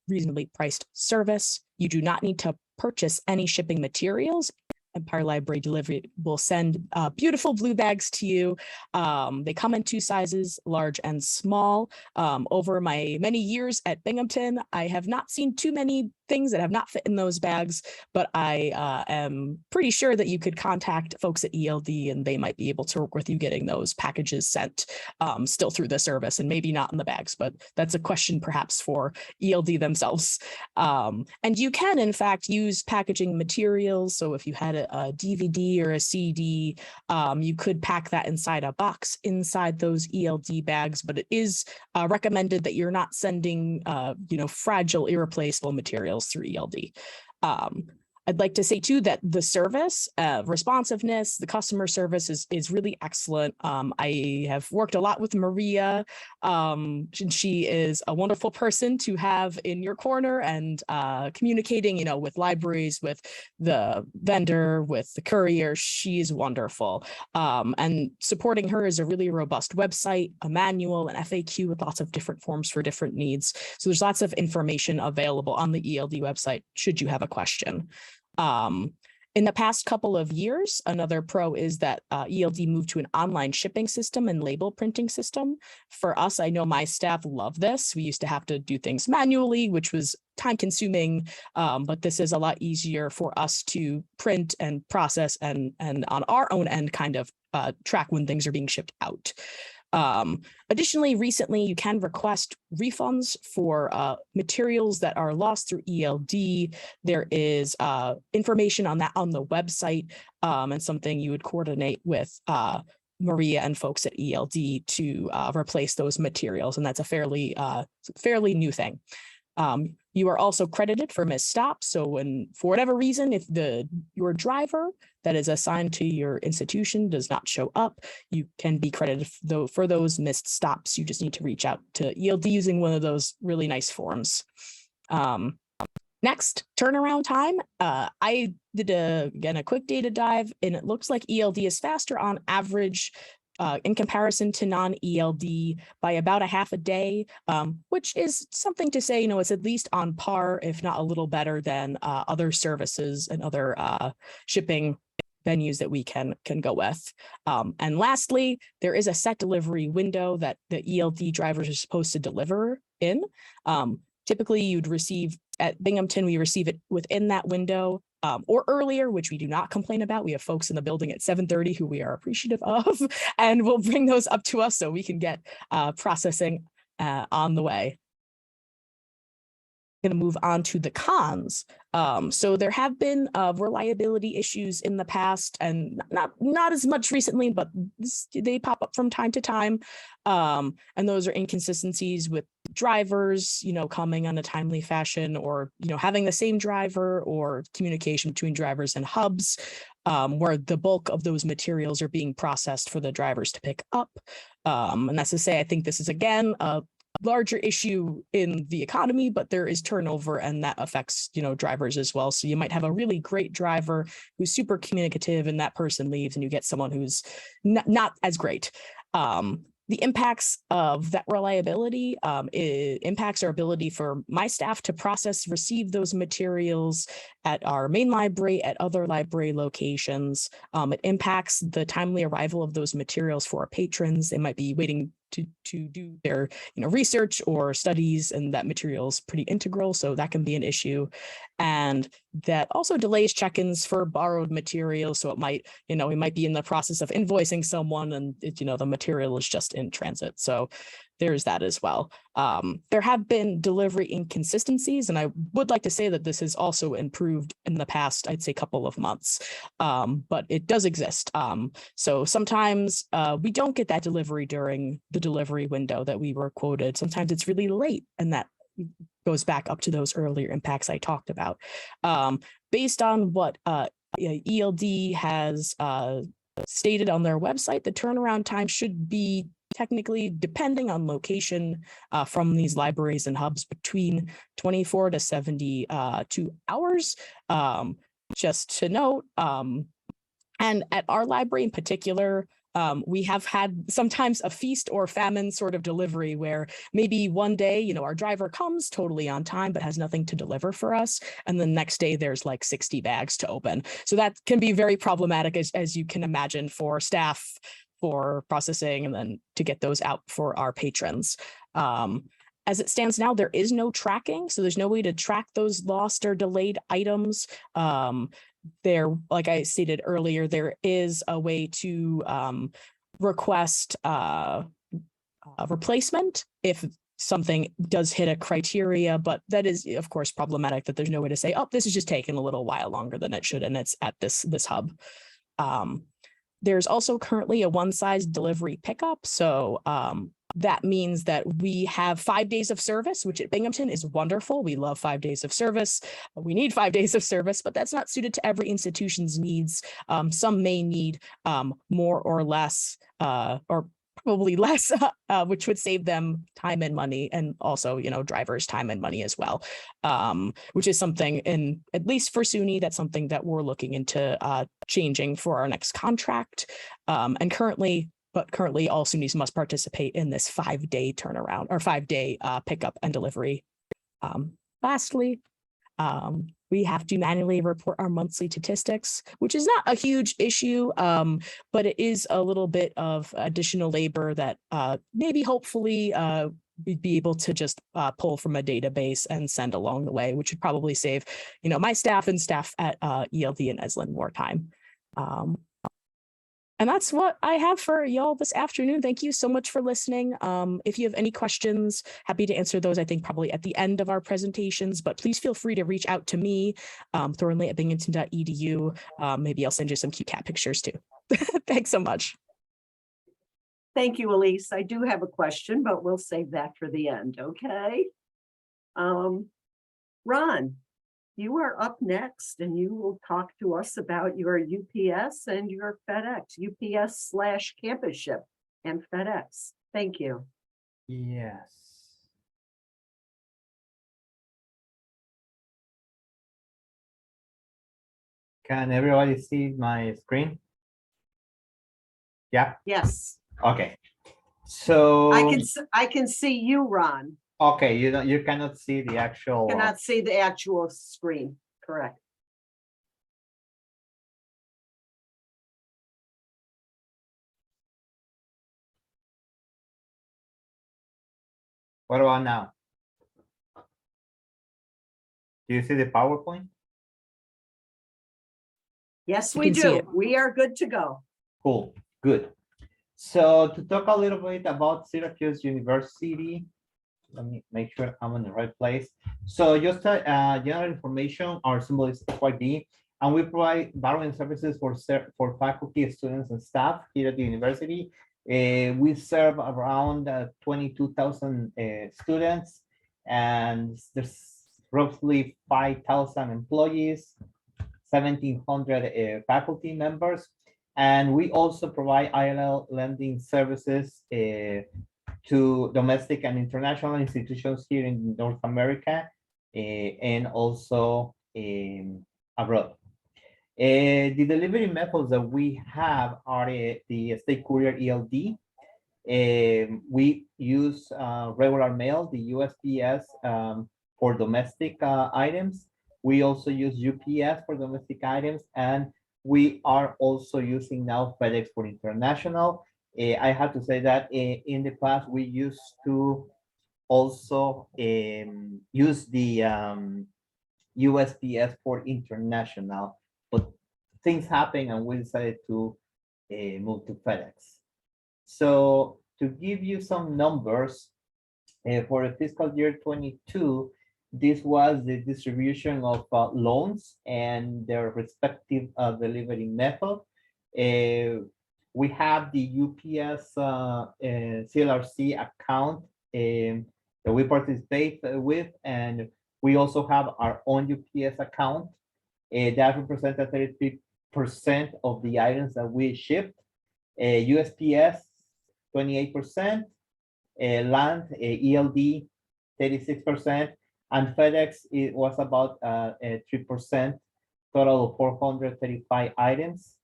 S5: reasonably priced service. You do not need to purchase any shipping materials. Empire Library Delivery will send beautiful blue bags to you. They come in 2 sizes, large and small. Over my many years at Binghamton, I have not seen too many things that have not fit in those bags, but I am pretty sure that you could contact folks at ELD and they might be able to work with you getting those packages sent still through the service, and maybe not in the bags, but that's a question perhaps for ELD themselves. And you can, in fact, use packaging materials. So if you had a DVD or a CD, you could pack that inside a box inside those ELD bags, but it is recommended that you're not sending, fragile, irreplaceable materials through ELD. I'd like to say too that the service, responsiveness, the customer service is really excellent. I have worked a lot with Maria. She is a wonderful person to have in your corner and communicating, with libraries, with the vendor, with the courier. She's wonderful. And supporting her is a really robust website, a manual, an FAQ with lots of different forms for different needs. So there's lots of information available on the ELD website should you have a question. In the past couple of years, another pro is that ELD moved to an online shipping system and label printing system. For us, I know my staff love this. We used to have to do things manually, which was time consuming, but this is a lot easier for us to print and process and on our own end kind of track when things are being shipped out. Additionally, recently you can request refunds for materials that are lost through ELD. There is information on that on the website, and something you would coordinate with Maria and folks at ELD to replace those materials, and that's a fairly new thing. You are also credited for missed stops. So when, for whatever reason, if your driver that is assigned to your institution does not show up, you can be credited for those missed stops. You just need to reach out to ELD using one of those really nice forms. Next, turnaround time. I did a quick data dive, and it looks like ELD is faster on average in comparison to non-ELD by about a half a day, which is something to say, it's at least on par, if not a little better than other services and other shipping venues that we can go with. And lastly, there is a set delivery window that the ELD drivers are supposed to deliver in. Typically, you'd receive at Binghamton, we receive it within that window or earlier, which we do not complain about. We have folks in the building at 7:30 who we are appreciative of, and will bring those up to us so we can get processing on the way. Going to move on to the cons. So there have been reliability issues in the past, and not as much recently, but they pop up from time to time. And those are inconsistencies with drivers, coming on a timely fashion, or, having the same driver, or communication between drivers and hubs, where the bulk of those materials are being processed for the drivers to pick up. And that's to say, I think this is, again, a larger issue in the economy, but there is turnover, and that affects, drivers as well. So you might have a really great driver who's super communicative, and that person leaves, and you get someone who's not as great. The impacts of that reliability, it impacts our ability for my staff to receive those materials at our main library, at other library locations. It impacts the timely arrival of those materials for our patrons. They might be waiting to do their research or studies, and that material is pretty integral, so that can be an issue. And that also delays check-ins for borrowed material. So it might, we might be in the process of invoicing someone, and the material is just in transit. So there's that as well. There have been delivery inconsistencies, and I would like to say that this has also improved in the past, I'd say, couple of months, but it does exist. So sometimes we don't get that delivery during the delivery window that we were quoted. Sometimes it's really late, and that goes back up to those earlier impacts I talked about. Based on what ELD has stated on their website, the turnaround time should be, technically, depending on location from these libraries and hubs, between 24 to 72 hours. Just to note, and at our library in particular, we have had sometimes a feast or famine sort of delivery, where maybe one day, our driver comes totally on time but has nothing to deliver for us, and the next day there's like 60 bags to open. So that can be very problematic, as you can imagine, for staff, for processing, and then to get those out for our patrons. As it stands now, there is no tracking, so there's no way to track those lost or delayed items. There, like I stated earlier, there is a way to request a replacement if something does hit a criteria, but that is, of course, problematic, that there's no way to say, oh, this is just taking a little while longer than it should, and it's at this hub. There's also currently a one-size delivery pickup. So that means that we have 5 days of service, which at Binghamton is wonderful. We love 5 days of service. We need 5 days of service, but that's not suited to every institution's needs. Some may need more or less, or probably less, which would save them time and money, and also, drivers' time and money as well, which is something, at least for SUNY, that's something that we're looking into changing for our next contract. And currently, all SUNYs must participate in this 5-day turnaround, or 5-day pickup and delivery. Lastly, we have to manually report our monthly statistics, which is not a huge issue, but it is a little bit of additional labor that maybe hopefully we'd be able to just pull from a database and send along the way, which would probably save, my staff and staff at ELD and Eslin more time. And that's what I have for y'all this afternoon. Thank you so much for listening. If you have any questions, happy to answer those, I think probably at the end of our presentations, but please feel free to reach out to me, Thornley at binghamton.edu. Maybe I'll send you some cute cat pictures too. Thanks so much.
S2: Thank you, Elise. I do have a question, but we'll save that for the end, okay? Ron, you are up next and you will talk to us about your UPS and your FedEx, UPS/campus ship and FedEx. Thank you.
S6: Yes. Can everybody see my screen? Yeah,
S2: Yes,
S6: okay. So,
S2: I can see you, Ron.
S6: okay, you cannot see the actual.
S2: Cannot see the actual screen, correct?
S6: What about now? Do you see the PowerPoint?
S2: Yes,
S5: You
S2: we
S5: can see
S2: do.
S5: it.
S2: We are good to go.
S6: Cool, good. So to talk a little bit about Syracuse University, let me make sure I'm in the right place. So just general information, our symbol is FYD, and we provide borrowing services for faculty, students, and staff here at the university. We serve around 22,000 students, and there's roughly 5,000 employees, 1,700 faculty members. And we also provide ILL lending services to domestic and international institutions here in North America and also abroad. The delivery methods that we have are the state courier ELD. We use regular mail, the USPS for domestic items. We also use UPS for domestic items, and we are also using now FedEx for international. I have to say that in the past, we used to also use the USPS for international, but things happen and we decided to move to FedEx. So to give you some numbers, for the fiscal year 22, this was the distribution of loans and their respective delivery method. We have the UPS CLRC account that we participate with, and we also have our own UPS account that represents 33% of the items that we shipped. USPS 28%, land ELD 36%, and FedEx, it was about 3%, total of 435 items.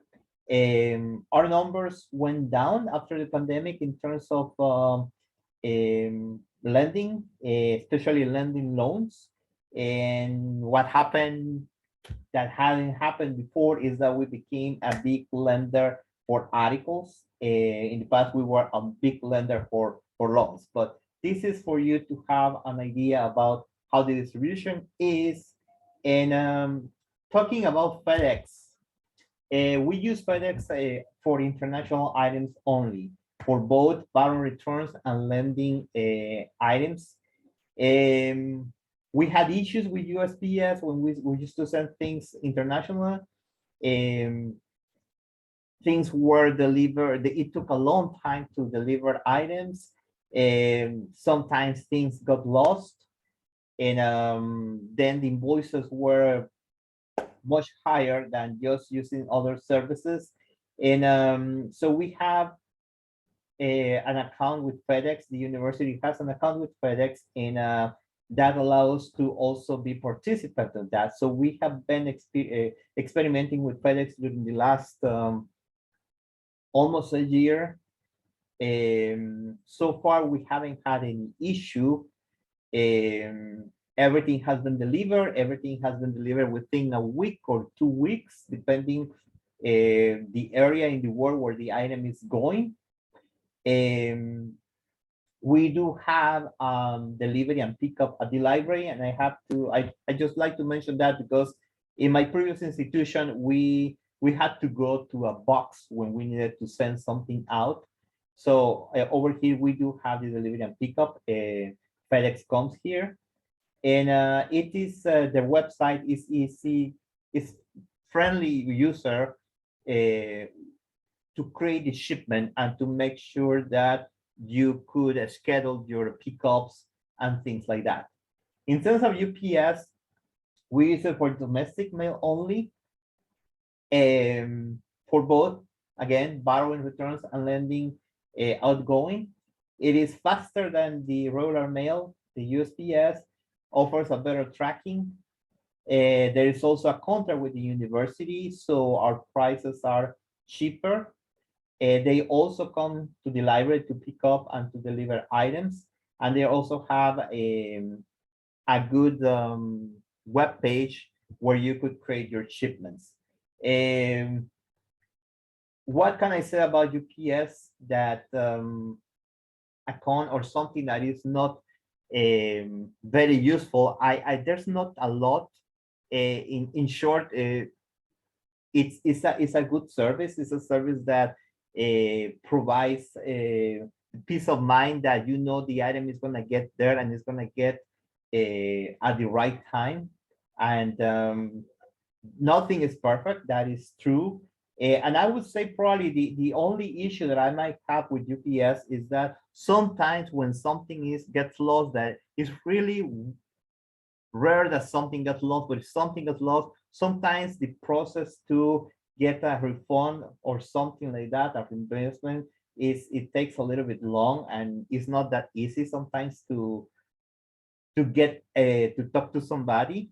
S6: Our numbers went down after the pandemic in terms of lending, especially lending loans. And what happened that hadn't happened before is that we became a big lender for articles. In the past, we were a big lender for loans, but this is for you to have an idea about how the distribution is. And talking about FedEx, we use FedEx for international items only, for both borrow returns and lending items. We had issues with USPS when we used to send things international. Things were delivered, it took a long time to deliver items. Sometimes things got lost. And then the invoices were much higher than just using other services. And so we have an account with FedEx. The university has an account with FedEx, and that allows to also be participant of that. So we have been experimenting with FedEx during the last almost a year. So far, we haven't had any issue. everything has been delivered. Everything has been delivered within a week or 2 weeks, depending the area in the world where the item is going. We do have delivery and pickup at the library, and I just like to mention that because in my previous institution, we had to go to a box when we needed to send something out. So over here, we do have the delivery and pickup. FedEx comes here, and it is their website is easy, it's friendly user to create the shipment and to make sure that you could schedule your pickups and things like that. In terms of UPS, we use it for domestic mail only. For both, again, borrowing returns and lending outgoing. It is faster than the regular mail. The USPS offers a better tracking. There is also a contract with the university, so our prices are cheaper. They also come to the library to pick up and to deliver items. And they also have a good web page where you could create your shipments. What can I say about UPS that a con or something that is not very useful? There's not a lot. In short, it's a good service. It's a service that provides peace of mind that you know the item is going to get there and it's going to get at the right time. And nothing is perfect, that is true. And I would say probably the only issue that I might have with UPS is that sometimes when something gets lost, that it's really rare that something gets lost, but if something gets lost, sometimes the process to get a refund or something like that, a reimbursement, it takes a little bit long, and it's not that easy sometimes to get to talk to somebody.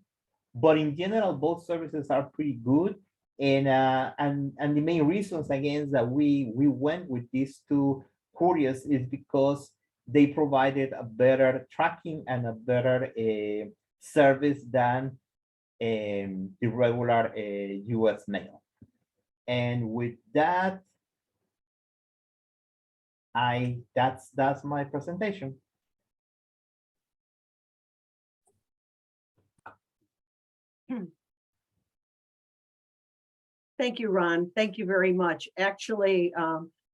S6: But in general, both services are pretty good. And the main reasons again that we went with these two couriers is because they provided a better tracking and a better service than the regular US mail. And with that, that's my presentation.
S2: Thank you, Ron. Thank you very much. Actually,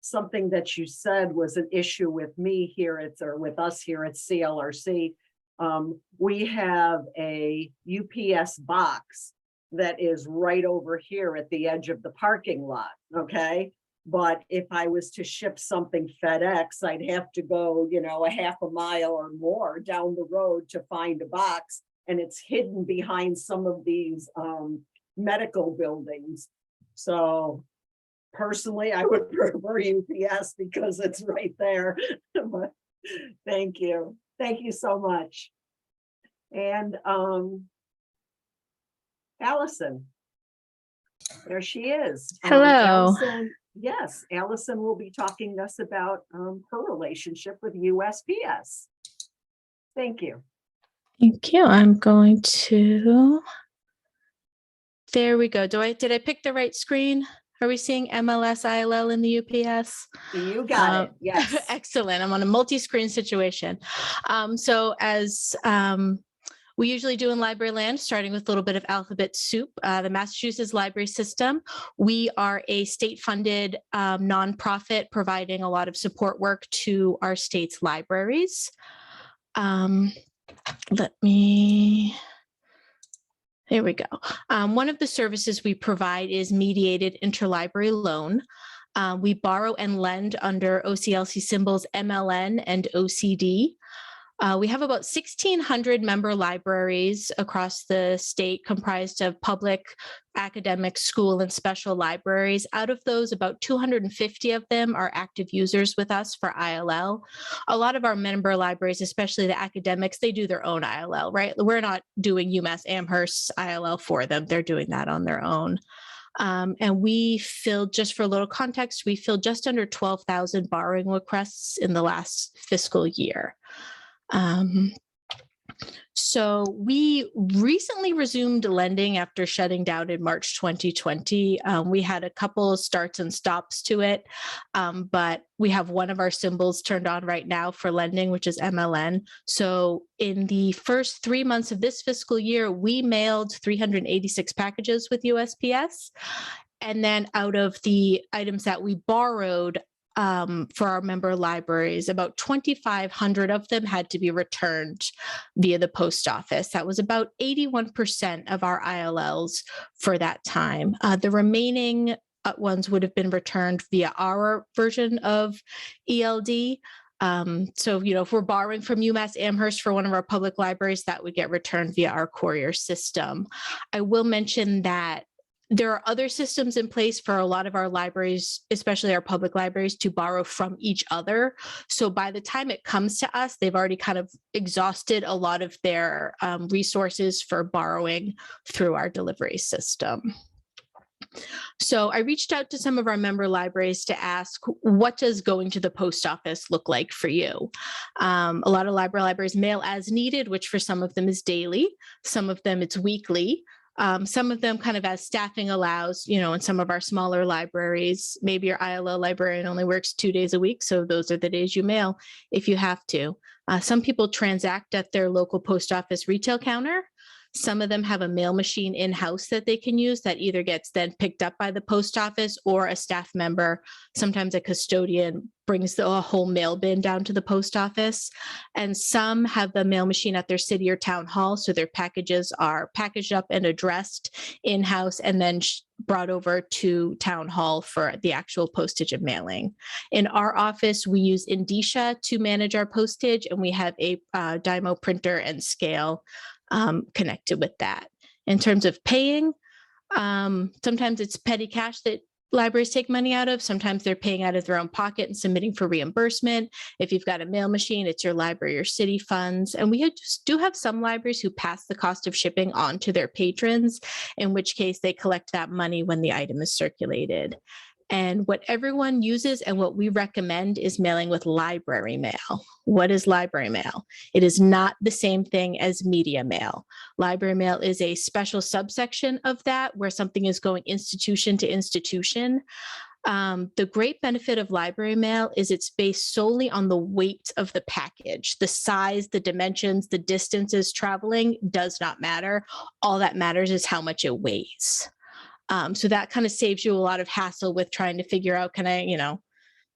S2: something that you said was an issue with me here or with us here at CLRC. We have a UPS box that is right over here at the edge of the parking lot, okay? But if I was to ship something FedEx, I'd have to go, a half a mile or more down the road to find a box, and it's hidden behind some of these medical buildings. So personally, I would prefer UPS because it's right there. But thank you. Thank you so much. And Alison, there she is.
S7: Hello.
S2: Alison, yes, Alison will be talking to us about her relationship with USPS. Thank you.
S7: Thank you. I'm going to, there we go. Did I pick the right screen? Are we seeing MLS ILL in the UPS?
S2: You got it. Yes.
S7: Excellent. I'm on a multi-screen situation. So as we usually do in Library Land, starting with a little bit of alphabet soup, the Massachusetts Library System, we are a state-funded nonprofit providing a lot of support work to our state's libraries. Here we go. One of the services we provide is mediated interlibrary loan. We borrow and lend under OCLC symbols MLN and OCD. We have about 1,600 member libraries across the state comprised of public, academic, school, and special libraries. Out of those, about 250 of them are active users with us for ILL. A lot of our member libraries, especially the academics, they do their own ILL, right? We're not doing UMass Amherst's ILL for them. They're doing that on their own. And we filled, just for a little context, we filled just under 12,000 borrowing requests in the last fiscal year. So we recently resumed lending after shutting down in March 2020. We had a couple starts and stops to it, but we have one of our symbols turned on right now for lending, which is MLN. So in the first 3 months of this fiscal year, we mailed 386 packages with USPS. And then out of the items that we borrowed, for our member libraries, about 2,500 of them had to be returned via the post office. That was about 81% of our ILLs for that time. The remaining ones would have been returned via our version of ELD. So, if we're borrowing from UMass Amherst for one of our public libraries, that would get returned via our courier system. I will mention that there are other systems in place for a lot of our libraries, especially our public libraries, to borrow from each other. So by the time it comes to us, they've already kind of exhausted a lot of their resources for borrowing through our delivery system. So I reached out to some of our member libraries to ask, what does going to the post office look like for you? A lot of libraries mail as needed, which for some of them is daily. Some of them it's weekly. Some of them kind of as staffing allows, in some of our smaller libraries, maybe your ILL librarian only works 2 days a week. So those are the days you mail if you have to. Some people transact at their local post office retail counter. Some of them have a mail machine in-house that they can use that either gets then picked up by the post office or a staff member, sometimes a custodian, brings the whole mail bin down to the post office. And some have the mail machine at their city or town hall, so their packages are packaged up and addressed in-house and then brought over to town hall for the actual postage and mailing. In our office, we use Indicia to manage our postage, and we have a Dymo printer and scale connected with that. In terms of paying, sometimes it's petty cash that libraries take money out of. Sometimes they're paying out of their own pocket and submitting for reimbursement. If you've got a mail machine, it's your library or city funds. And we do have some libraries who pass the cost of shipping on to their patrons, in which case they collect that money when the item is circulated. And what everyone uses and what we recommend is mailing with library mail. What is library mail? It is not the same thing as media mail. Library mail is a special subsection of that, where something is going institution to institution. The great benefit of library mail is it's based solely on the weight of the package. The size, the dimensions, the distances traveling does not matter. All that matters is how much it weighs. So that kind of saves you a lot of hassle with trying to figure out, can I,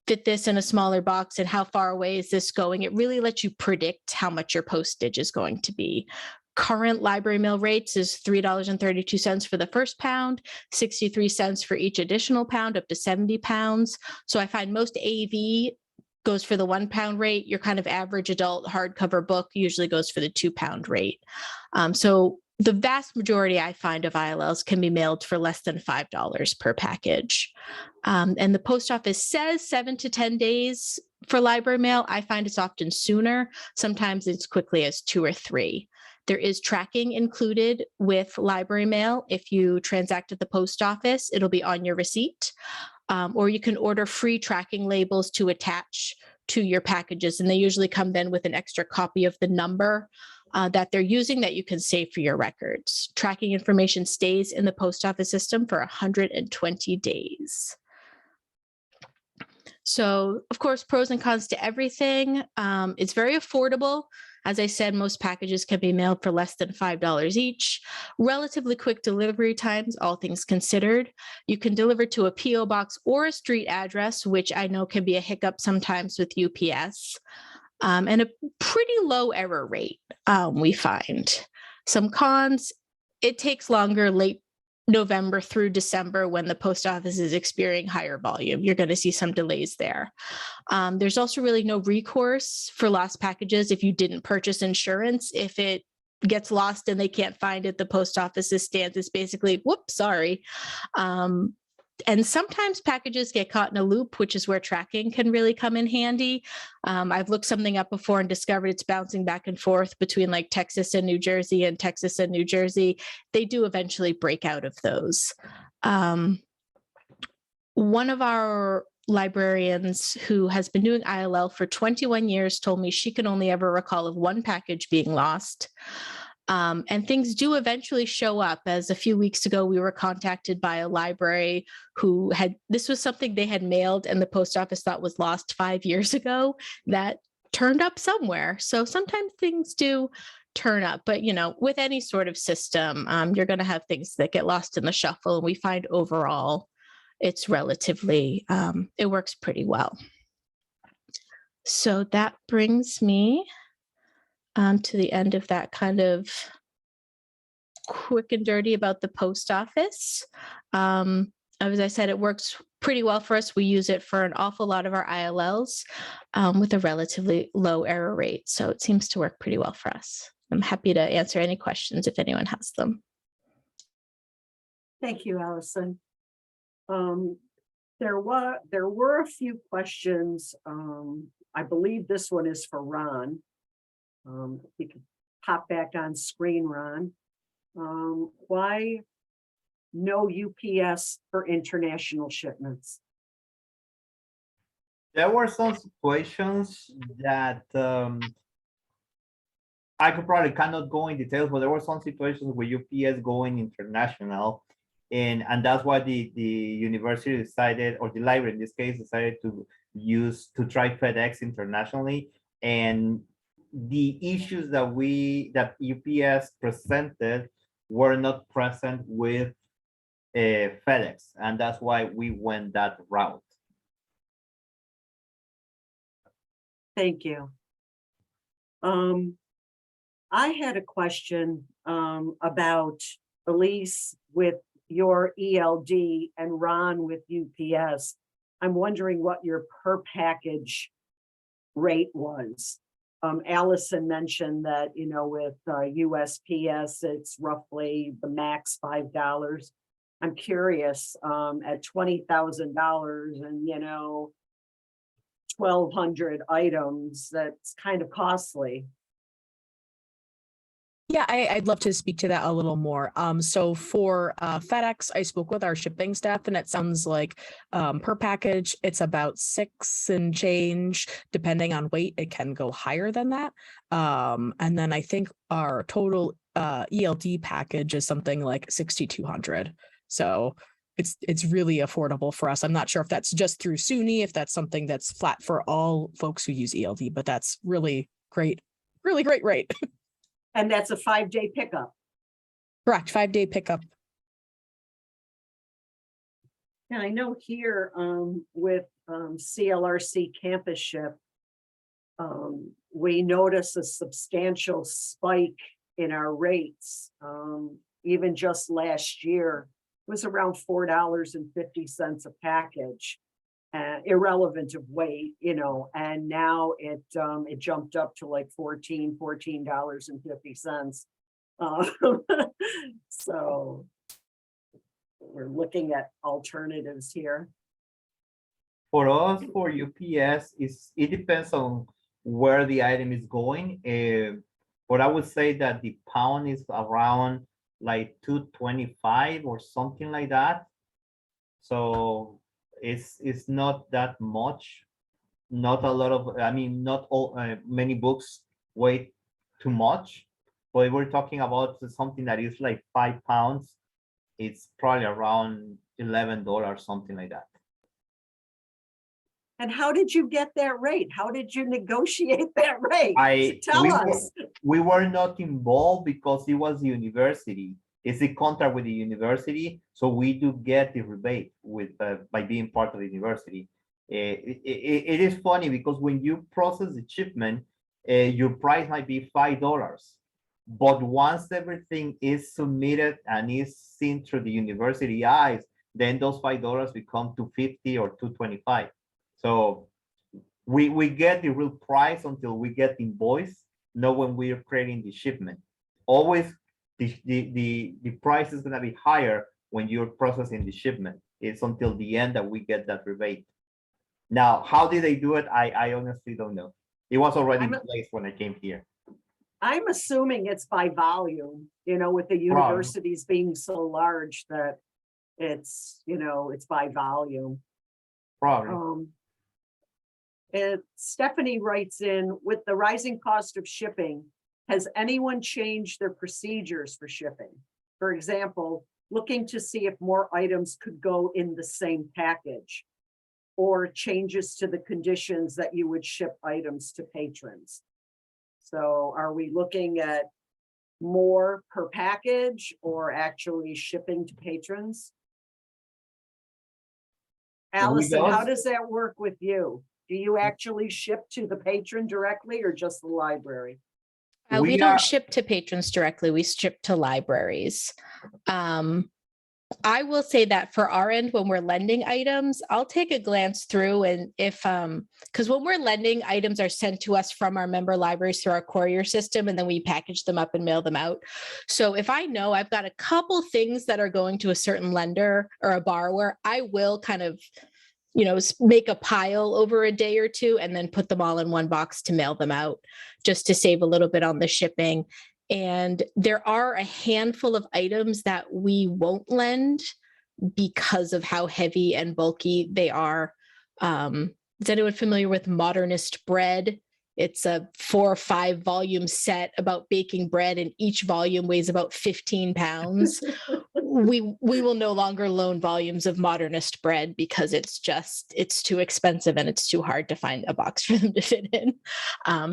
S7: fit this in a smaller box and how far away is this going? It really lets you predict how much your postage is going to be. Current library mail rates is $3.32 for the first pound, 63 cents for each additional pound, up to 70 pounds. So I find most AV goes for the 1 pound rate. Your kind of average adult hardcover book usually goes for the 2 pound rate. So the vast majority I find of ILLs can be mailed for less than $5 per package. And the post office says 7 to 10 days for library mail. I find it's often sooner. Sometimes it's quickly as 2 or 3. There is tracking included with library mail. If you transact at the post office, it'll be on your receipt. Or you can order free tracking labels to attach to your packages. And they usually come then with an extra copy of the number that they're using that you can save for your records. Tracking information stays in the post office system for 120 days. So, of course, pros and cons to everything. It's very affordable. As I said, most packages can be mailed for less than $5 each. Relatively quick delivery times, all things considered. You can deliver to a PO box or a street address, which I know can be a hiccup sometimes with UPS. And a pretty low error rate, we find. Some cons, it takes longer late November through December when the post office is experiencing higher volume. You're going to see some delays there. There's also really no recourse for lost packages if you didn't purchase insurance. If it gets lost and they can't find it, the post office's stance is basically, whoops, sorry. And sometimes packages get caught in a loop, which is where tracking can really come in handy. I've looked something up before and discovered it's bouncing back and forth between like Texas and New Jersey and Texas and New Jersey. They do eventually break out of those. One of our librarians who has been doing ILL for 21 years told me she can only ever recall of one package being lost. And things do eventually show up. As a few weeks ago, we were contacted by a library who this was something they had mailed and the post office thought was lost 5 years ago that turned up somewhere. So sometimes things do turn up, but with any sort of system, you're going to have things that get lost in the shuffle. And we find overall it's relatively, it works pretty well. So that brings me to the end of that kind of quick and dirty about the post office. As I said, it works pretty well for us. We use it for an awful lot of our ILLs with a relatively low error rate. So it seems to work pretty well for us. I'm happy to answer any questions if anyone has them.
S2: Thank you, Alison. There were a few questions. I believe this one is for Ron. If you could pop back on screen, Ron. Why no UPS for international shipments?
S6: There were some situations that I cannot go in details, but there were some situations where UPS going international, and that's why the university decided, or the library in this case, decided to try FedEx internationally. And the issues that UPS presented were not present with FedEx, and that's why we went that route.
S2: Thank you. I had a question about Elise with your ELD and Ron with UPS. I'm wondering what your per package rate was. Alison mentioned that, with USPS, it's roughly the max $5. I'm curious, at $20,000 and, 1,200 items, that's kind of costly.
S5: Yeah, I'd love to speak to that a little more. So for FedEx, I spoke with our shipping staff, and it sounds like per package, it's about $6 and change. Depending on weight, it can go higher than that. And then I think our total ELD package is something like $6,200. So it's really affordable for us. I'm not sure if that's just through SUNY, if that's something that's flat for all folks who use ELD, but that's really great rate.
S2: And that's a 5-day pickup.
S5: Correct, 5-day pickup.
S2: And I know here with CLRC Campus Ship, we notice a substantial spike in our rates. Even just last year was around $4.50 a package, irrelevant of weight, and now it jumped up to like $14.50. So we're looking at alternatives here.
S6: For us, for UPS, it depends on where the item is going. But I would say that the pound is around like $2.25 or something like that. So it's not that much. Not a lot of, not all many books weigh too much. But if we're talking about something that is like 5 pounds, it's probably around $11, something like that.
S2: And how did you get that rate? How did you negotiate that rate? Tell us.
S6: We were not involved because it was the university. It's a contract with the university, so we do get the rebate by being part of the university. It is funny because when you process the shipment, your price might be $5, but once everything is submitted and is seen through the university eyes, then those $5 become $2.50 or $2.25. So we get the real price until we get invoice, not when we're creating the shipment. Always the price is gonna be higher when you're processing the shipment. It's until the end that we get that rebate. Now, how did they do it? I honestly don't know. It was already in place when I came here.
S2: I'm assuming it's by volume, with the universities being so large that it's by volume.
S6: Probably.
S2: And Stephanie writes in, with the rising cost of shipping, has anyone changed their procedures for shipping? For example, looking to see if more items could go in the same package, or changes to the conditions that you would ship items to patrons. So are we looking at more per package or actually shipping to patrons? Alison, how
S6: don't.
S2: does that work with you? Do you actually ship to the patron directly or just the library?
S7: We
S6: We
S7: don't
S6: are-
S7: ship to patrons directly. We ship to libraries. I will say that for our end, when we're lending items, I'll take a glance through, and if, because when we're lending, items are sent to us from our member libraries through our courier system, and then we package them up and mail them out. So if I know I've got a couple things that are going to a certain lender or a borrower, I will kind of, make a pile over a day or two and then put them all in one box to mail them out, just to save a little bit on the shipping. And there are a handful of items that we won't lend because of how heavy and bulky they are. Is anyone familiar with Modernist bread? It's a 4 or 5 volume set about baking bread, and each volume weighs about 15 pounds. We will no longer loan volumes of Modernist bread because it's too expensive and it's too hard to find a box for them to fit in.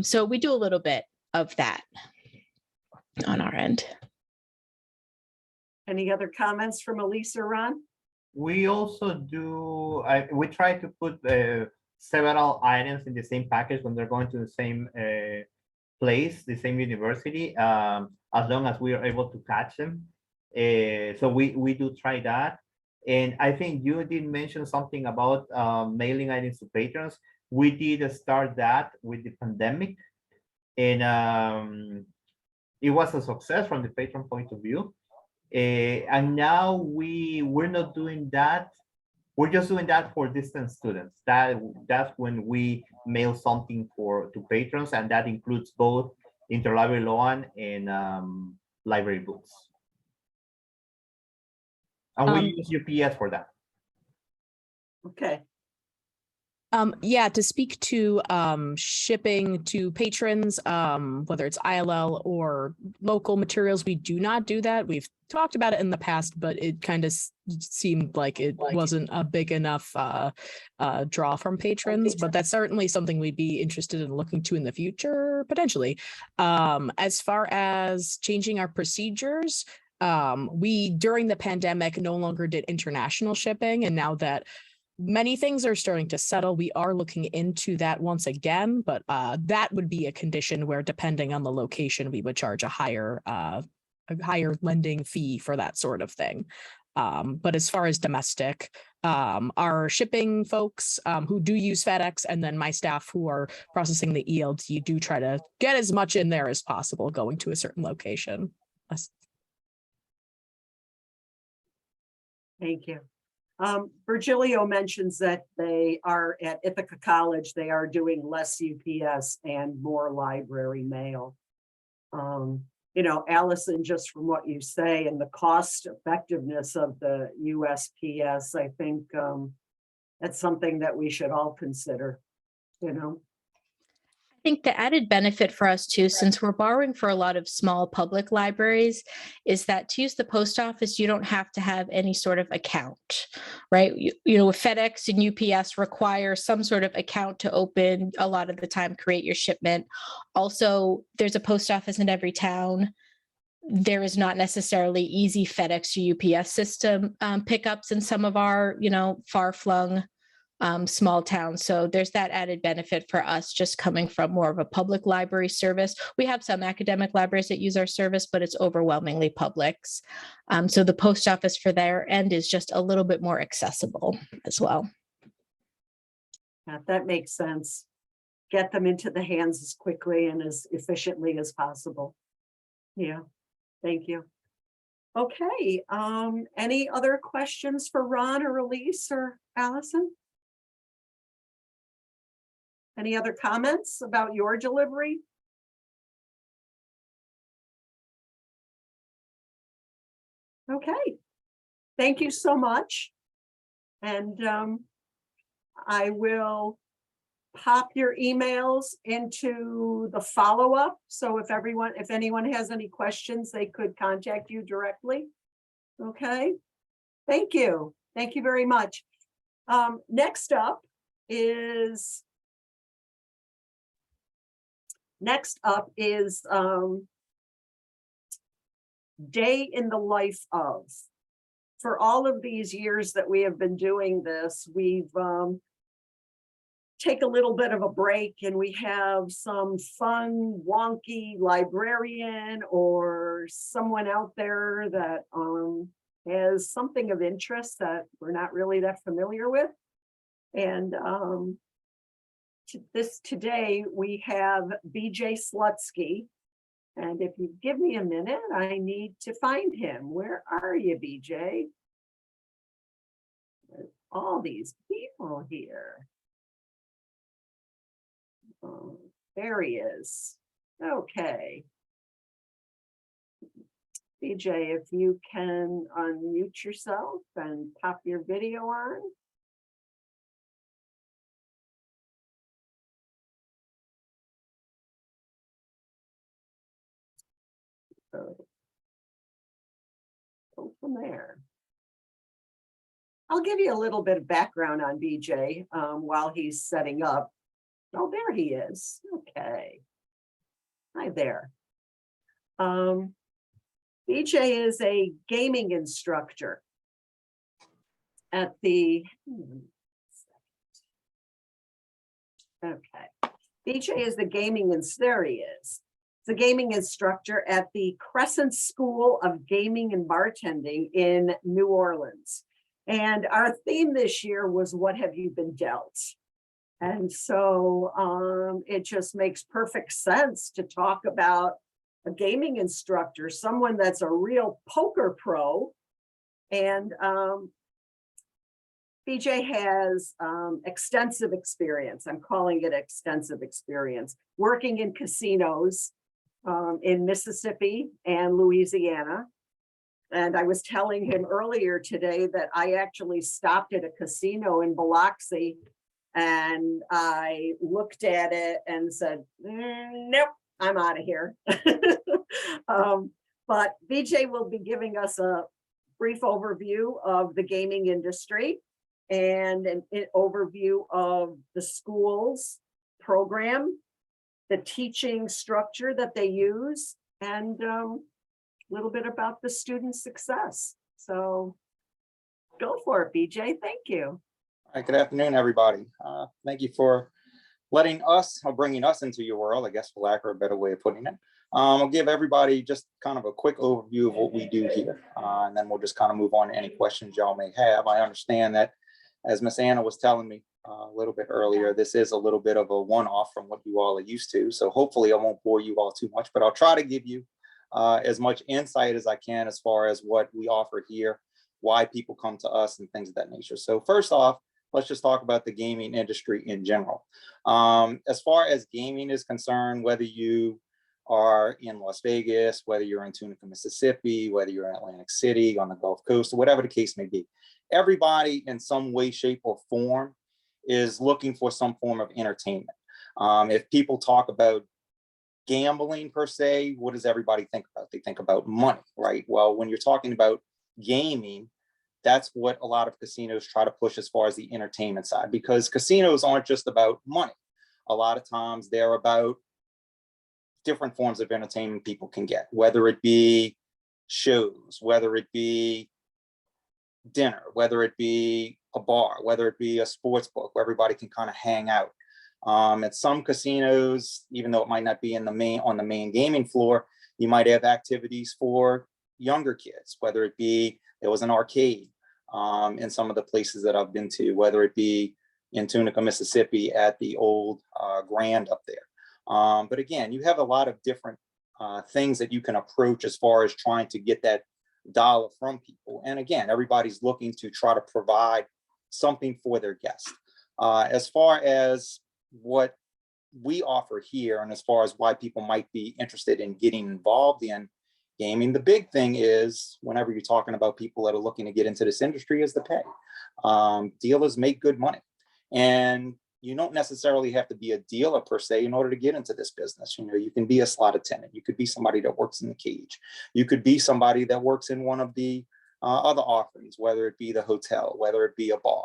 S7: So we do a little bit of that on our end.
S2: Any other comments from Elise or Ron?
S6: We also do, we try to put several items in the same package when they're going to the same place, the same university, as long as we are able to catch them. So we do try that. And I think you did mention something about mailing items to patrons. We did start that with the pandemic, and it was a success from the patron point of view. And now we're not doing that. We're just doing that for distance students. That's when we mail something to patrons, and that includes both interlibrary loan and library books. And we use UPS for that.
S2: Okay.
S5: Yeah, to speak to shipping to patrons, whether it's ILL or local materials, we do not do that. We've talked about it in the past, but it kind of seemed like it wasn't a big enough draw from patrons, but that's certainly something we'd be interested in looking to in the future, potentially. As far as changing our procedures, we, during the pandemic, no longer did international shipping, and now that many things are starting to settle, we are looking into that once again, but that would be a condition where, depending on the location, we would charge a higher lending fee for that sort of thing. But as far as domestic, our shipping folks who do use FedEx, and then my staff who are processing the ELD, do try to get as much in there as possible going to a certain location.
S2: Thank you. Virgilio mentions that they are at Ithaca College, they are doing less UPS and more library mail. Alison, just from what you say and the cost effectiveness of the USPS, I think that's something that we should all consider,
S7: I think the added benefit for us too, since we're borrowing for a lot of small public libraries, is that to use the post office, you don't have to have any sort of account, right? FedEx and UPS require some sort of account to open, a lot of the time create your shipment. Also, there's a post office in every town. There is not necessarily easy FedEx or UPS system pickups in some of our, far-flung small towns. So there's that added benefit for us just coming from more of a public library service. We have some academic libraries that use our service, but it's overwhelmingly publics. So the post office for their end is just a little bit more accessible as well.
S2: Yeah, that makes sense. Get them into the hands as quickly and as efficiently as possible. Yeah, thank you. Okay, any other questions for Ron or Elise or Alison? Any other comments about your delivery? Okay, thank you so much. And I will pop your emails into the follow-up. So if anyone has any questions, they could contact you directly. Okay, thank you. Thank you very much. Next up is day in the life of. For all of these years that we have been doing this, we've take a little bit of a break and we have some fun, wonky librarian or someone out there that has something of interest that we're not really that familiar with. And today we have BJ Slutsky. And if you give me a minute, I need to find him. Where are you, BJ? There's all these people here. Oh, there he is. Okay. BJ, if you can unmute yourself and pop your video on. So, go from there. I'll give you a little bit of background on BJ while he's setting up. Oh, there he is. Okay. Hi there. BJ is a gaming instructor at the, okay. BJ is the there he is. The gaming instructor at the Crescent School of Gaming and Bartending in New Orleans. And our theme this year was, what have you been dealt? And so it just makes perfect sense to talk about a gaming instructor, someone that's a real poker pro. And BJ has extensive experience. I'm calling it extensive experience, working in casinos in Mississippi and Louisiana. And I was telling him earlier today that I actually stopped at a casino in Biloxi and I looked at it and said, nope, I'm out of here. But BJ will be giving us a brief overview of the gaming industry and an overview of the school's program, the teaching structure that they use, and a little bit about the student success. So go for it, BJ. Thank you.
S8: All right, good afternoon, everybody. Thank you for letting us, or bringing us into your world, I guess, for lack of a better way of putting it. I'll give everybody just kind of a quick overview of what we do here, and then we'll just kind of move on to any questions y'all may have. I understand that, as Miss Anna was telling me a little bit earlier, this is a little bit of a one-off from what you all are used to. So hopefully I won't bore you all too much, but I'll try to give you as much insight as I can as far as what we offer here, why people come to us, and things of that nature. So first off, let's just talk about the gaming industry in general. As far as gaming is concerned, whether you are in Las Vegas, whether you're in Tunica, Mississippi, whether you're in Atlantic City, on the Gulf Coast, or whatever the case may be, everybody in some way, shape, or form is looking for some form of entertainment. If people talk about gambling per se, what does everybody think about? They think about money, right? Well, when you're talking about gaming, that's what a lot of casinos try to push as far as the entertainment side, because casinos aren't just about money. A lot of times they're about different forms of entertainment people can get, whether it be shows, whether it be dinner, whether it be a bar, whether it be a sports book where everybody can kind of hang out. At some casinos, even though it might not be on the main gaming floor, you might have activities for younger kids, whether it be, there was an arcade in some of the places that I've been to, whether it be in Tunica, Mississippi at the old Grand up there. But again, you have a lot of different things that you can approach as far as trying to get that dollar from people. And again, everybody's looking to try to provide something for their guests. As far as what we offer here, and as far as why people might be interested in getting involved in gaming, the big thing is, whenever you're talking about people that are looking to get into this industry, is the pay. Dealers make good money. And you don't necessarily have to be a dealer per se in order to get into this business. You know, you can be a slot attendant. You could be somebody that works in the cage. You could be somebody that works in one of the other offerings, whether it be the hotel, whether it be a bar,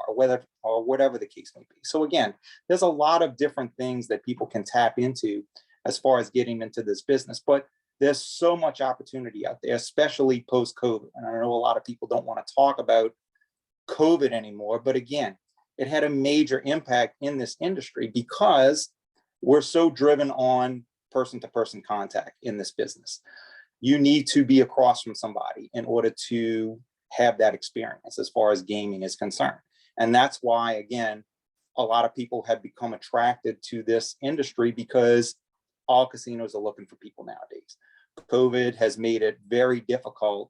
S8: or whatever the case may be. So again, there's a lot of different things that people can tap into as far as getting into this business. But there's so much opportunity out there, especially post-COVID. And I know a lot of people don't want to talk about COVID anymore, but again, it had a major impact in this industry because we're so driven on person-to-person contact in this business. You need to be across from somebody in order to have that experience as far as gaming is concerned. And that's why, again, a lot of people have become attracted to this industry because all casinos are looking for people nowadays. COVID has made it very difficult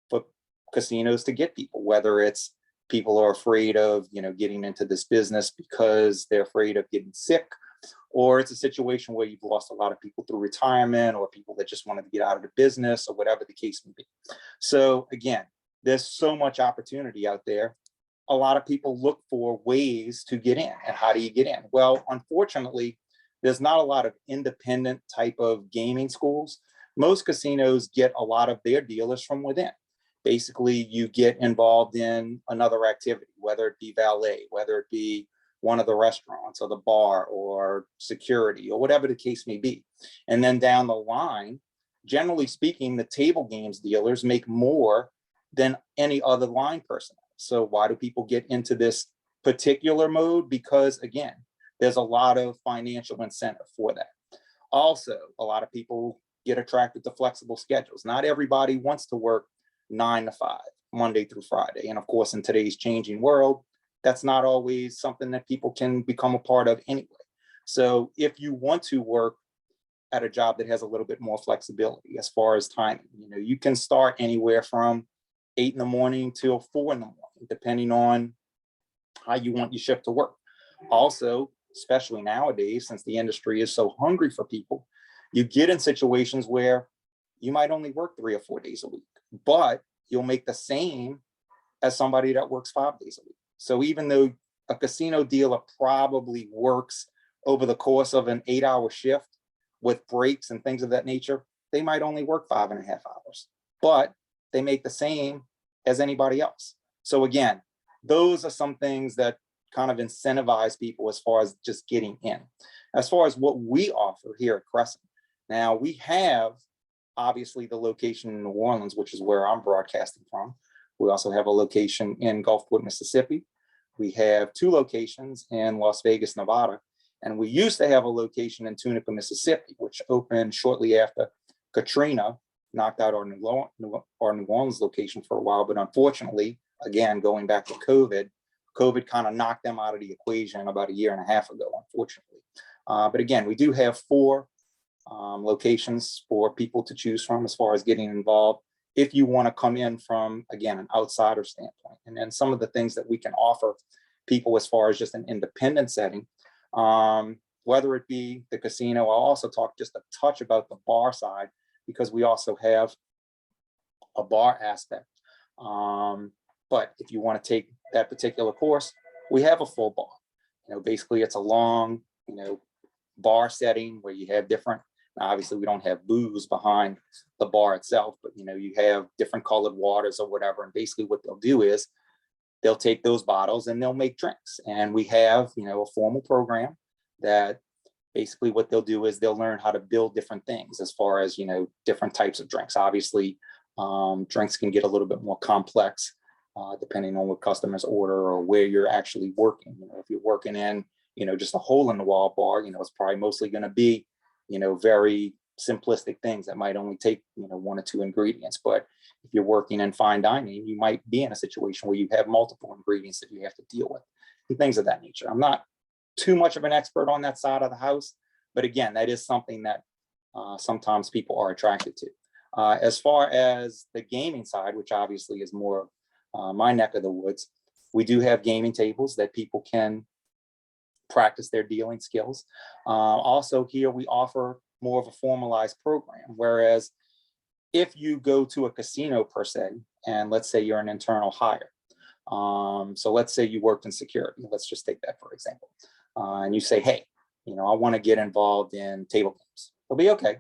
S8: for casinos to get people, whether it's people are afraid of, getting into this business because they're afraid of getting sick, or it's a situation where you've lost a lot of people through retirement, or people that just wanted to get out of the business, or whatever the case may be. So again, there's so much opportunity out there. A lot of people look for ways to get in. And how do you get in? Well, unfortunately, there's not a lot of independent type of gaming schools. Most casinos get a lot of their dealers from within. Basically, you get involved in another activity, whether it be valet, whether it be one of the restaurants or the bar or security or whatever the case may be. And then down the line, generally speaking, the table games dealers make more than any other line personnel. So why do people get into this particular mode? Because again, there's a lot of financial incentive for that. Also, a lot of people get attracted to flexible schedules. Not everybody wants to work 9 to 5, Monday through Friday. And of course, in today's changing world, that's not always something that people can become a part of anyway. So if you want to work at a job that has a little bit more flexibility as far as timing, you can start anywhere from 8 in the morning till 4 in the morning, depending on how you want your shift to work. Also, especially nowadays, since the industry is so hungry for people, you get in situations where you might only work 3 or 4 days a week, but you'll make the same as somebody that works 5 days a week. So even though a casino dealer probably works over the course of an 8-hour shift with breaks and things of that nature, they might only work 5.5 hours, but they make the same as anybody else. So again, those are some things that kind of incentivize people as far as just getting in. As far as what we offer here at Crescent, now we have obviously the location in New Orleans, which is where I'm broadcasting from. We also have a location in Gulfport, Mississippi. We have 2 locations in Las Vegas, Nevada. And we used to have a location in Tunica, Mississippi, which opened shortly after Katrina knocked out our New Orleans location for a while. But unfortunately, again, going back to COVID kind of knocked them out of the equation about 1.5 years ago, unfortunately. But again, we do have 4 locations for people to choose from as far as getting involved if you want to come in from, again, an outsider standpoint. And then some of the things that we can offer people as far as just an independent setting, whether it be the casino. I'll also talk just a touch about the bar side, because we also have a bar aspect. But if you want to take that particular course, we have a full bar. Basically it's a long, bar setting where you have different, obviously we don't have booze behind the bar itself, but you have different colored waters or whatever. And basically what they'll do is they'll take those bottles and they'll make drinks. And we have, a formal program that basically what they'll do is they'll learn how to build different things as far as, different types of drinks. Obviously, drinks can get a little bit more complex depending on what customers order or where you're actually working. If you're working in, just a hole in the wall bar, it's probably mostly going to be, very simplistic things that might only take, 1 or 2 ingredients. But if you're working in fine dining, you might be in a situation where you have multiple ingredients that you have to deal with and things of that nature. I'm not too much of an expert on that side of the house, but again, that is something that sometimes people are attracted to. As far as the gaming side, which obviously is more my neck of the woods, we do have gaming tables that people can practice their dealing skills. Also here we offer more of a formalized program, whereas if you go to a casino per se, and let's say you're an internal hire, So let's say you worked in security. Let's just take that for example. And you say, hey, I want to get involved in table games. It'll be okay.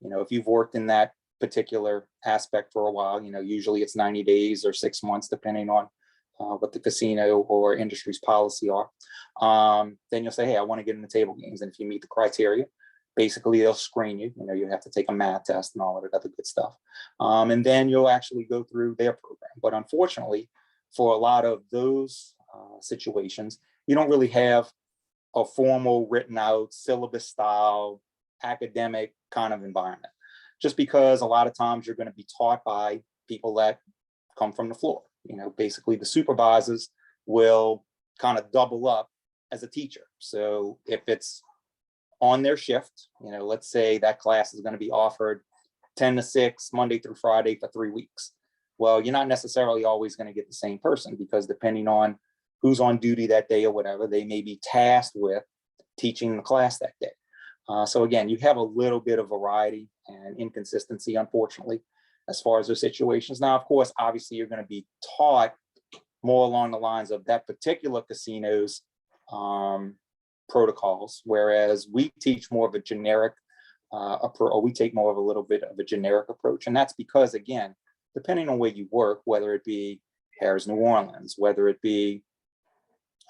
S8: If you've worked in that particular aspect for a while, usually it's 90 days or 6 months, depending on what the casino or industry's policy are. Then you'll say, hey, I want to get into table games. And if you meet the criteria, basically they'll screen you. You have to take a math test and all of that other good stuff. And then you'll actually go through their program. But unfortunately, for a lot of those situations, you don't really have a formal written out syllabus style academic kind of environment, just because a lot of times you're going to be taught by people that come from the floor. Basically the supervisors will kind of double up as a teacher. So if it's on their shift, let's say that class is going to be offered 10 to 6, Monday through Friday for 3 weeks. Well, you're not necessarily always going to get the same person, because depending on who's on duty that day or whatever, they may be tasked with teaching the class that day. So again, you have a little bit of variety and inconsistency, unfortunately, as far as the situations. Now, of course, obviously, you're going to be taught more along the lines of that particular casino's protocols, whereas we teach more of a generic or we take more of a little bit of a generic approach. And that's because, again, depending on where you work, whether it be Harrah's, New Orleans, whether it be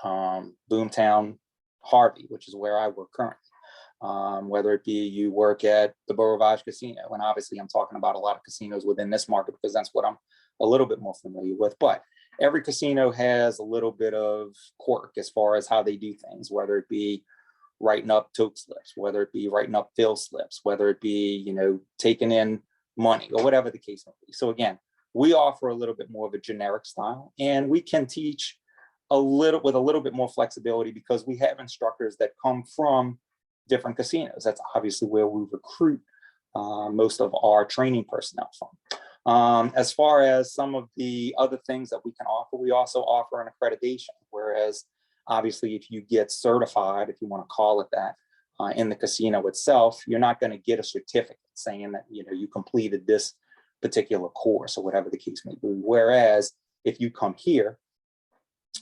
S8: Boomtown, Harvey, which is where I work currently, whether it be you work at the Beau Rivage Casino, and obviously I'm talking about a lot of casinos within this market because that's what I'm a little bit more familiar with, but every casino has a little bit of quirk as far as how they do things, whether it be writing up tote slips, whether it be writing up fill slips, whether it be, taking in money or whatever the case may be. So again, we offer a little bit more of a generic style, and we can teach with a little bit more flexibility because we have instructors that come from different casinos. That's obviously where we recruit most of our training personnel from. As far as some of the other things that we can offer, we also offer an accreditation, whereas obviously if you get certified, if you want to call it that, in the casino itself, you're not going to get a certificate saying that you completed this particular course or whatever the case may be. Whereas if you come here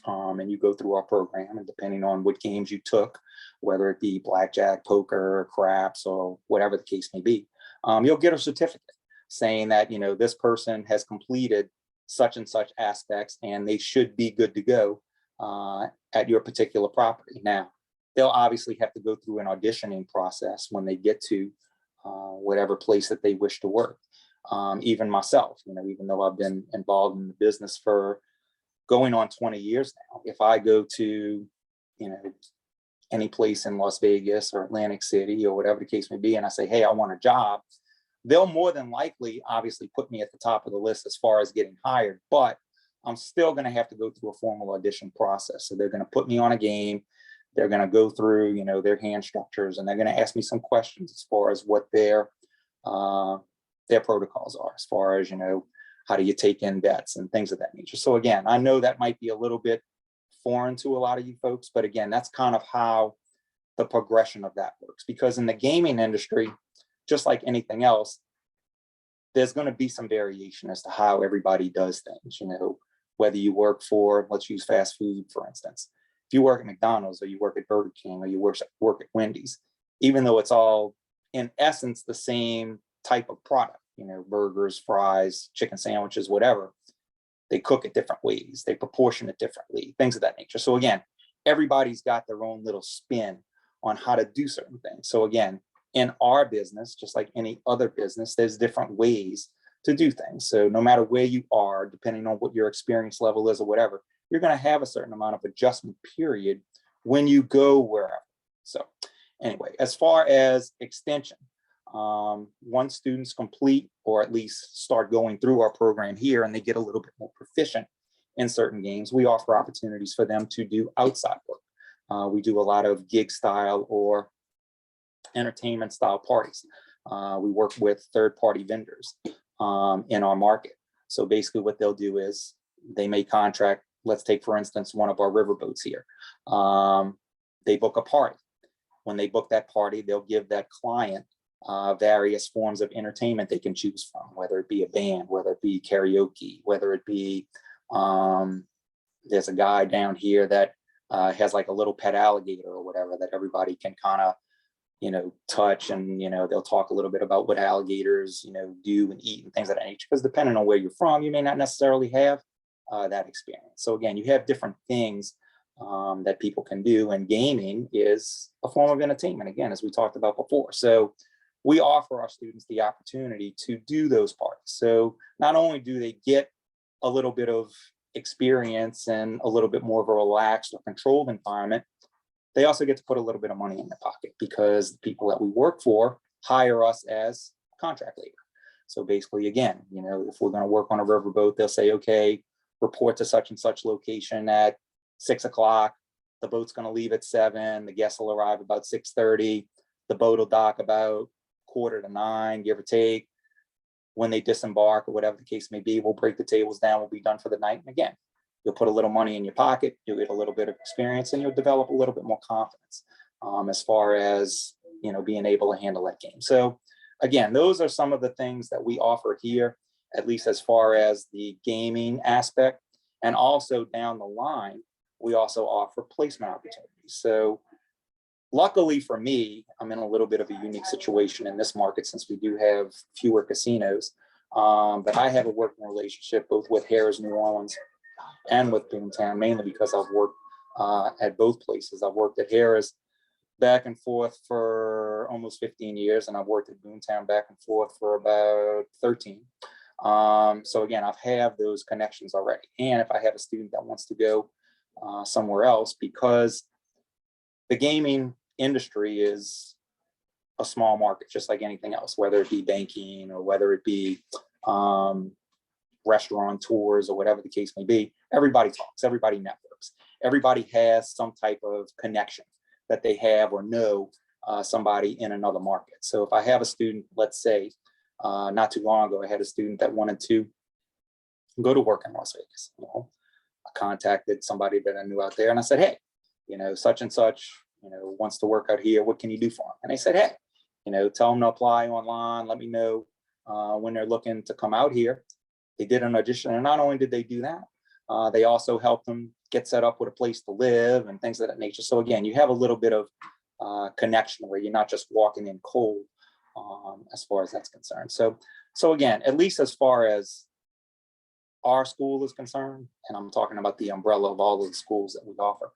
S8: and you go through our program, and depending on what games you took, whether it be blackjack, poker, craps, or whatever the case may be, you'll get a certificate saying that this person has completed such and such aspects and they should be good to go at your particular property. Now, they'll obviously have to go through an auditioning process when they get to whatever place that they wish to work. Even myself, even though I've been involved in the business for going on 20 years now, if I go to, any place in Las Vegas or Atlantic City or whatever the case may be, and I say, hey, I want a job, they'll more than likely obviously put me at the top of the list as far as getting hired, but I'm still going to have to go through a formal audition process. So they're going to put me on a game. They're going to go through, their hand structures, and they're going to ask me some questions as far as what their protocols are, as far as, how do you take in bets and things of that nature. So again, I know that might be a little bit foreign to a lot of you folks, but again, that's kind of how the progression of that works. Because in the gaming industry, just like anything else, there's going to be some variation as to how everybody does things, whether you work for, let's use fast food, for instance. If you work at McDonald's or you work at Burger King or you work at Wendy's, even though it's all in essence the same type of product, burgers, fries, chicken sandwiches, whatever, they cook it different ways, they proportion it differently, things of that nature. So again, everybody's got their own little spin on how to do certain things. So again, in our business, just like any other business, there's different ways to do things. So no matter where you are, depending on what your experience level is or whatever, you're going to have a certain amount of adjustment period when you go wherever. So anyway, as far as extension, once students complete or at least start going through our program here and they get a little bit more proficient in certain games, we offer opportunities for them to do outside work. We do a lot of gig style or entertainment style parties. We work with third-party vendors in our market. So basically what they'll do is they may contract, let's take for instance, one of our riverboats here. They book a party. When they book that party, they'll give that client various forms of entertainment they can choose from, whether it be a band, whether it be karaoke, whether it be There's a guy down here that has like a little pet alligator or whatever that everybody can kind of, touch, and, they'll talk a little bit about what alligators, do and eat and things of that nature. Because depending on where you're from, you may not necessarily have that experience. So again, you have different things that people can do, and gaming is a form of entertainment, again, as we talked about before. So we offer our students the opportunity to do those parts. So not only do they get a little bit of experience and a little bit more of a relaxed or controlled environment, they also get to put a little bit of money in their pocket, because the people that we work for hire us as contract labor. So basically, again, if we're going to work on a riverboat, they'll say, okay, report to such and such location at 6 o'clock. The boat's going to leave at 7. The guests will arrive about 6:30. The boat will dock about 8:45, give or take. When they disembark, or whatever the case may be, we'll break the tables down. We'll be done for the night. And again, you'll put a little money in your pocket, you'll get a little bit of experience, and you'll develop a little bit more confidence as far as, being able to handle that game. So again, those are some of the things that we offer here, at least as far as the gaming aspect. And also down the line, we also offer placement opportunities. So luckily for me, I'm in a little bit of a unique situation in this market, since we do have fewer casinos. But I have a working relationship both with Harrah's New Orleans and with Boomtown, mainly because I've worked at both places. I've worked at Harrah's back and forth for almost 15 years, and I've worked at Boomtown back and forth for about 13. So again, I've had those connections already. And if I have a student that wants to go somewhere else, because the gaming industry is a small market, just like anything else, whether it be banking or whether it be restaurant tours or whatever the case may be, everybody talks, everybody networks, everybody has some type of connection that they have or know somebody in another market. So if I have a student, let's say, not too long ago, I had a student that wanted to go to work in Las Vegas. I contacted somebody that I knew out there, and I said, hey, such and such, wants to work out here. What can you do for him? And they said, hey, tell them to apply online. Let me know when they're looking to come out here. They did an audition, and not only did they do that, they also helped them get set up with a place to live and things of that nature. So again, you have a little bit of connection where you're not just walking in cold as far as that's concerned. So again, at least as far as our school is concerned, and I'm talking about the umbrella of all of the schools that we offer,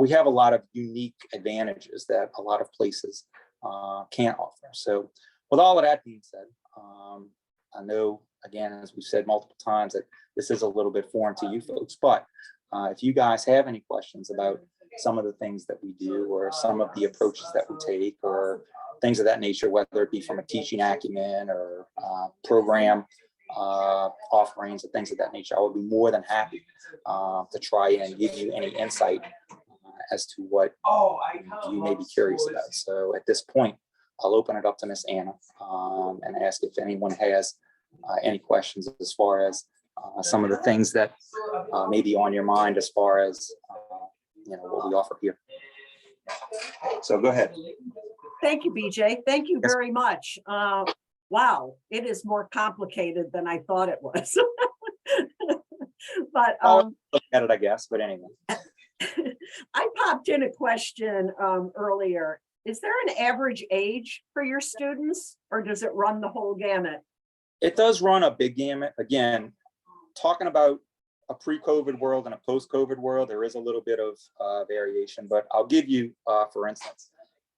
S8: we have a lot of unique advantages that a lot of places can't offer. So with all of that being said, I know, again, as we've said multiple times, that this is a little bit foreign to you folks, but if you guys have any questions about some of the things that we do, or some of the approaches that we take, or things of that nature, whether it be from a teaching acumen or program offerings and things of that nature, I would be more than happy to try and give you any insight as to what you may be curious about. So at this point, I'll open it up to Miss Anna and ask if anyone has any questions as far as some of the things that may be on your mind as far as what we offer here. So go ahead.
S2: Thank you, BJ. Thank you very much. Wow, it is more complicated than I thought it was. But
S8: Look at it, I guess. But anyway,
S2: I popped in a question earlier. Is there an average age for your students, or does it run the whole gamut?
S8: it does run a big gamut. Again, talking about a pre-COVID world and a post-COVID world, there is a little bit of variation, but I'll give you, for instance,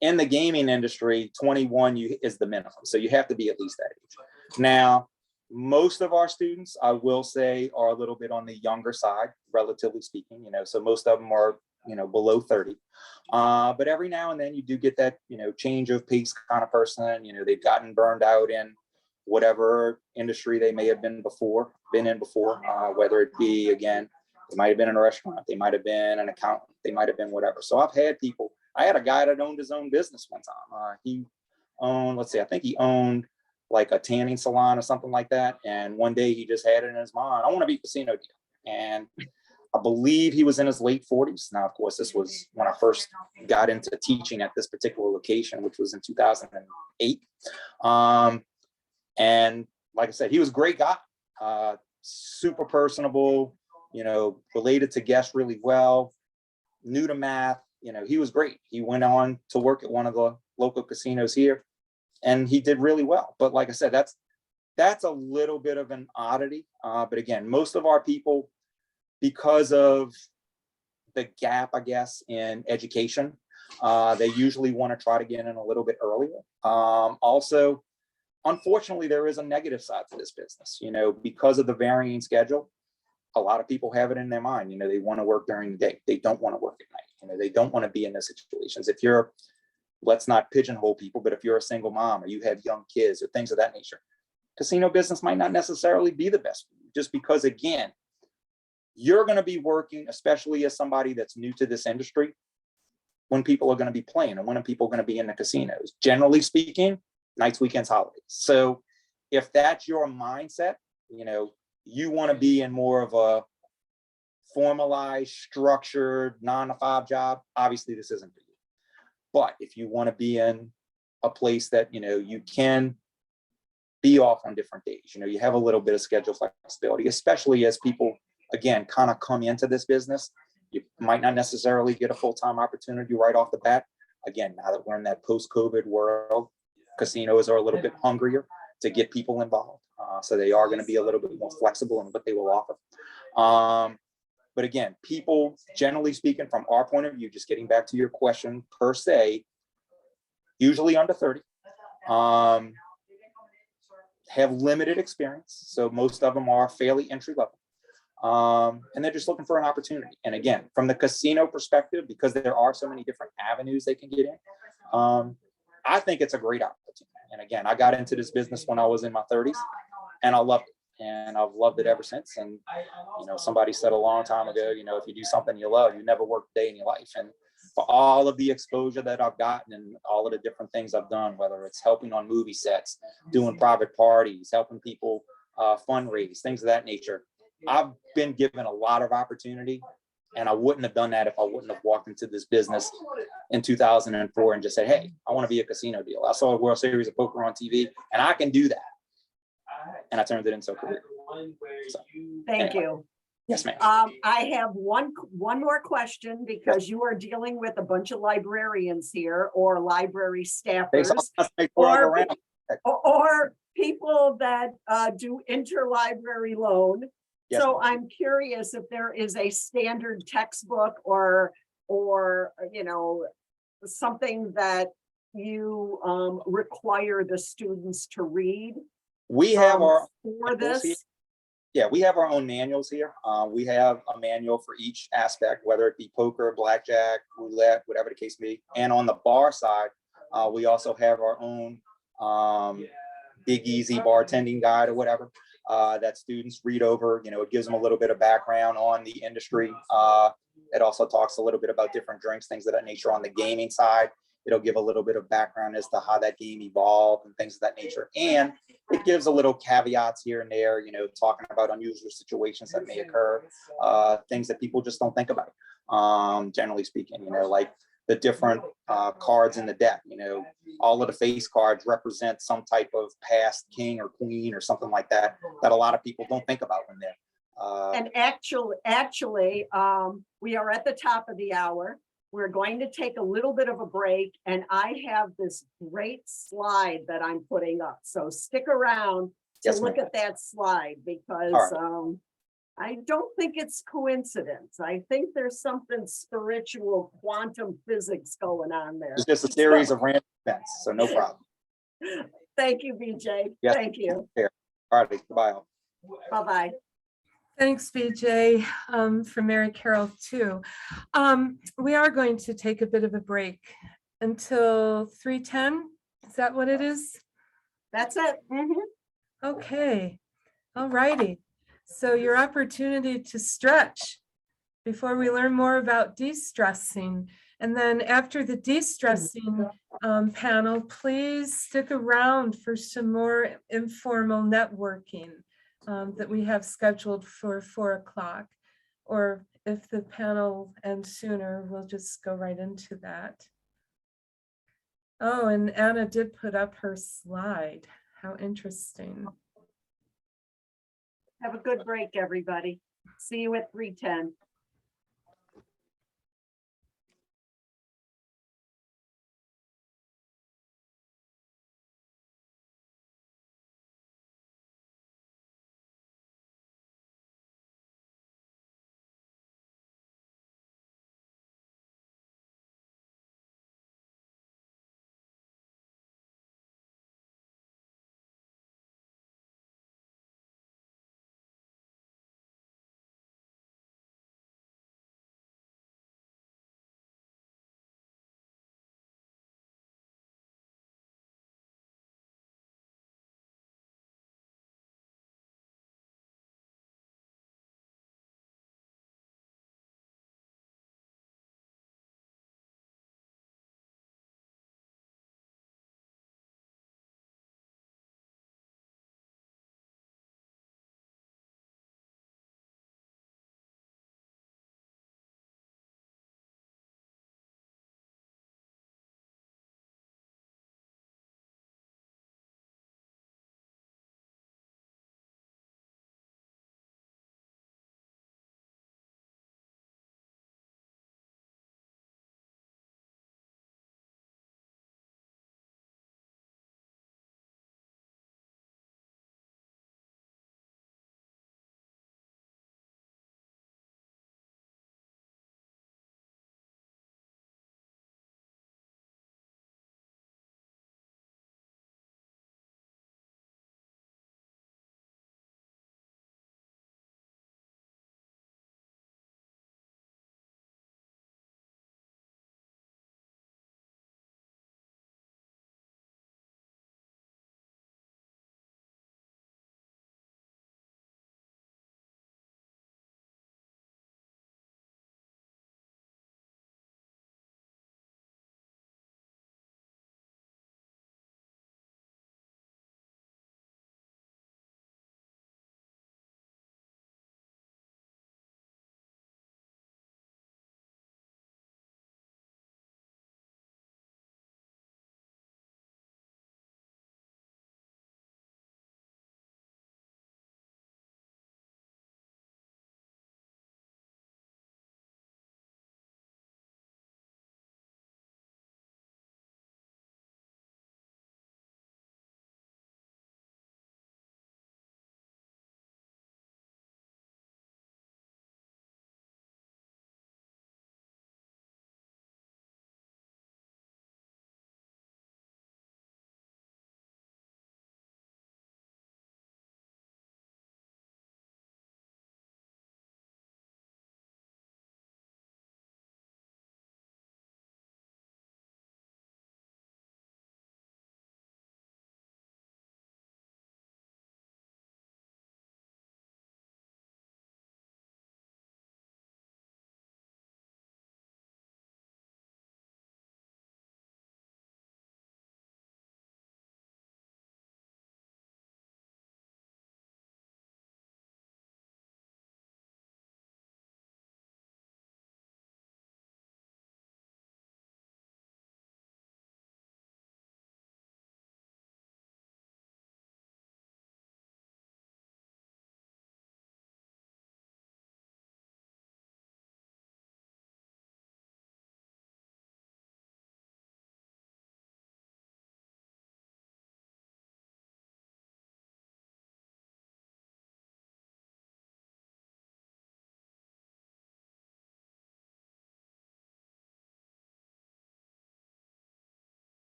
S8: in the gaming industry, 21 is the minimum. So you have to be at least that age. Now, most of our students, I will say, are a little bit on the younger side, relatively speaking, so most of them are, below 30. But every now and then you do get that, change of pace kind of person, they've gotten burned out in whatever industry they may have been in before, whether it be, again, they might have been in a restaurant, they might have been an accountant, they might have been whatever. So I've had people, I had a guy that owned his own business one time. He owned, I think he owned like a tanning salon or something like that. And one day he just had it in his mind, I want to be a casino dealer. And I believe he was in his late 40s. Now, of course, this was when I first got into teaching at this particular location, which was in 2008. And like I said, he was a great guy, super personable, related to guests really well, knew to math. He was great. He went on to work at one of the local casinos here, and he did really well. But like I said, that's a little bit of an oddity. But again, most of our people, because of the gap, I guess, in education, they usually want to try to get in a little bit earlier. Also, unfortunately, there is a negative side to this business, because of the varying schedule. A lot of people have it in their mind, they want to work during the day. They don't want to work at night. They don't want to be in those situations. If you're, let's not pigeonhole people, but if you're a single mom or you have young kids or things of that nature, casino business might not necessarily be the best for you, just because, again, you're going to be working, especially as somebody that's new to this industry, when people are going to be playing and when people are going to be in the casinos. Generally speaking, nights, weekends, holidays. So if that's your mindset, you want to be in more of a formalized, structured 9-to-5 job, obviously this isn't for you. But if you want to be in a place that, you can be off on different days, you have a little bit of schedule flexibility, especially as people, again, kind of come into this business. You might not necessarily get a full-time opportunity right off the bat. Again, now that we're in that post-COVID world, casinos are a little bit hungrier to get people involved. So they are going to be a little bit more flexible in what they will offer. But again, people, generally speaking, from our point of view, just getting back to your question per se, usually under 30, have limited experience. So most of them are fairly entry level. And they're just looking for an opportunity. And again, from the casino perspective, because there are so many different avenues they can get in, I think it's a great opportunity. And again, I got into this business when I was in my 30s, and I loved it. And I've loved it ever since. And, somebody said a long time ago, if you do something you love, you never work a day in your life. And for all of the exposure that I've gotten and all of the different things I've done, whether it's helping on movie sets, doing private parties, helping people fundraise, things of that nature, I've been given a lot of opportunity, and I wouldn't have done that if I wouldn't have walked into this business in 2004 and just said, hey, I want to be a casino dealer. I saw a World Series of Poker on TV, and I can do that. And I turned it into a career. So,
S2: Thank you.
S8: Yes, ma'am.
S2: I have one more question, because you are dealing with a bunch of librarians here, or library staffers, or people that do interlibrary loan.
S8: Yes,
S2: so I'm curious if there is a standard textbook or something that you require the students to read.
S8: We have our
S2: for this.
S8: Yeah, we have our own manuals here. We have a manual for each aspect, whether it be poker, blackjack, roulette, whatever the case may be. And on the bar side, we also have our own Big Easy bartending guide or whatever that students read over. It gives them a little bit of background on the industry. It also talks a little bit about different drinks, things of that nature. On the gaming side, it'll give a little bit of background as to how that game evolved and things of that nature. And it gives a little caveats here and there, talking about unusual situations that may occur, things that people just don't think about, generally speaking, like the different cards in the deck. All of the face cards represent some type of past king or queen or something like that, that a lot of people don't think about when they're.
S2: And actually, we are at the top of the hour. We're going to take a little bit of a break, and I have this great slide that I'm putting up. So stick around to look at that slide, because I don't think it's coincidence. I think there's something spiritual, quantum physics going on there.
S8: It's just a series of random events, so no problem.
S2: Thank you, BJ.
S8: Yes.
S2: Thank you.
S8: All right, goodbye.
S2: Bye-bye.
S1: Thanks, BJ, for Mary Carol too. We are going to take a bit of a break until 3:10. Is that what it is?
S2: That's it.
S1: Okay. All righty. So your opportunity to stretch before we learn more about de-stressing. And then after the de-stressing panel, please stick around for some more informal networking that we have scheduled for 4 o'clock. Or if the panel ends sooner, we'll just go right into that. Oh, and Anna did put up her slide. How interesting.
S2: Have a good break, everybody. See you at 3:10.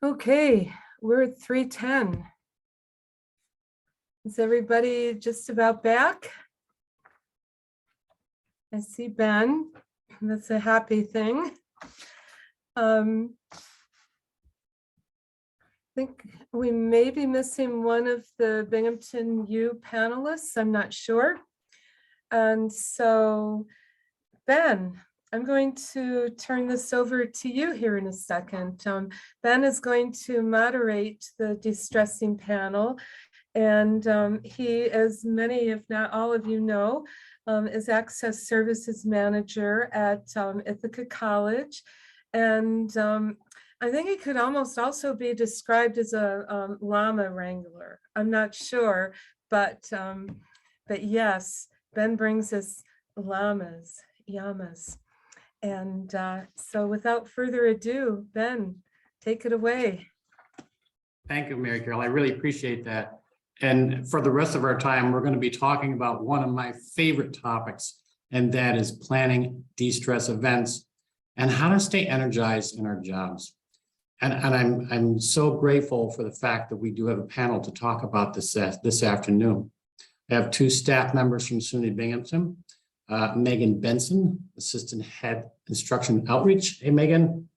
S1: Okay, we're at 3:10. Is everybody just about back? I see Ben. That's a happy thing. I think we may be missing one of the Binghamton U panelists. I'm not sure. And so, Ben, I'm going to turn this over to you here in a second. Ben is going to moderate the de-stressing panel. And he, as many, if not all of you know, is Access Services Manager at Ithaca College. And I think he could almost also be described as a llama wrangler. I'm not sure, but yes, Ben brings us llamas, yamas. And so without further ado, Ben, take it away.
S9: Thank you, Mary Carol. I really appreciate that. And for the rest of our time, we're going to be talking about one of my favorite topics, and that is planning de-stress events and how to stay energized in our jobs. And I'm so grateful for the fact that we do have a panel to talk about this afternoon. I have two staff members from SUNY Binghamton, Megan Benson, Assistant Head Instruction Outreach. Hey, Megan.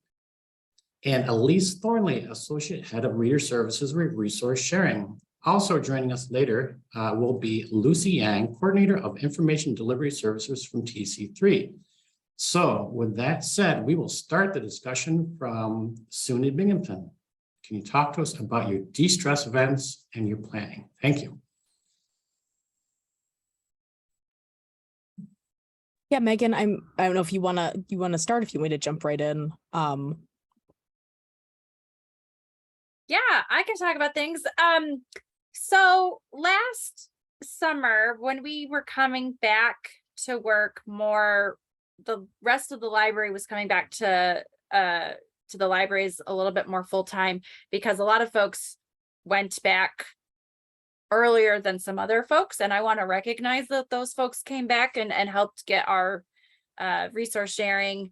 S9: And Elise Thornley, Associate Head of Reader Services Resource Sharing. Also joining us later will be Lucy Yang, Coordinator of Information Delivery Services from TC3. So with that said, we will start the discussion from SUNY Binghamton. Can you talk to us about your de-stress events and your planning? Thank you.
S5: Yeah, Megan, I don't know if you wanna start, if you want me to jump right in.
S10: Yeah, I can talk about things. So last summer, when we were coming back to work more, the rest of the library was coming back to the libraries a little bit more full time, because a lot of folks went back earlier than some other folks. And I want to recognize that those folks came back and helped get our resource sharing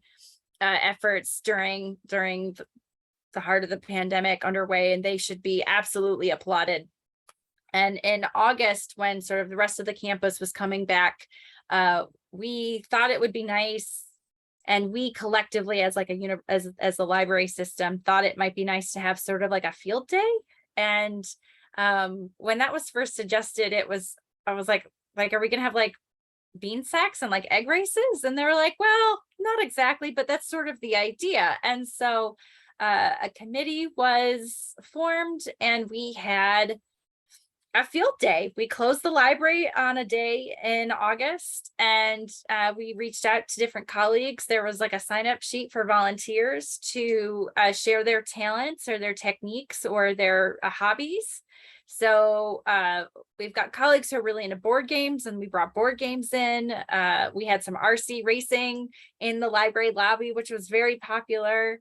S10: efforts during the heart of the pandemic underway, and they should be absolutely applauded. And in August, when sort of the rest of the campus was coming back, we thought it would be nice, and we collectively as like as the library system thought it might be nice to have sort of like a field day. And when that was first suggested, I was like, are we gonna have like bean sacks and like egg races? And they were like, well, not exactly, but that's sort of the idea. And so a committee was formed, and we had a field day. We closed the library on a day in August, and we reached out to different colleagues. There was like a sign-up sheet for volunteers to share their talents or their techniques or their hobbies. So we've got colleagues who are really into board games, and we brought board games in. We had some RC racing in the library lobby, which was very popular.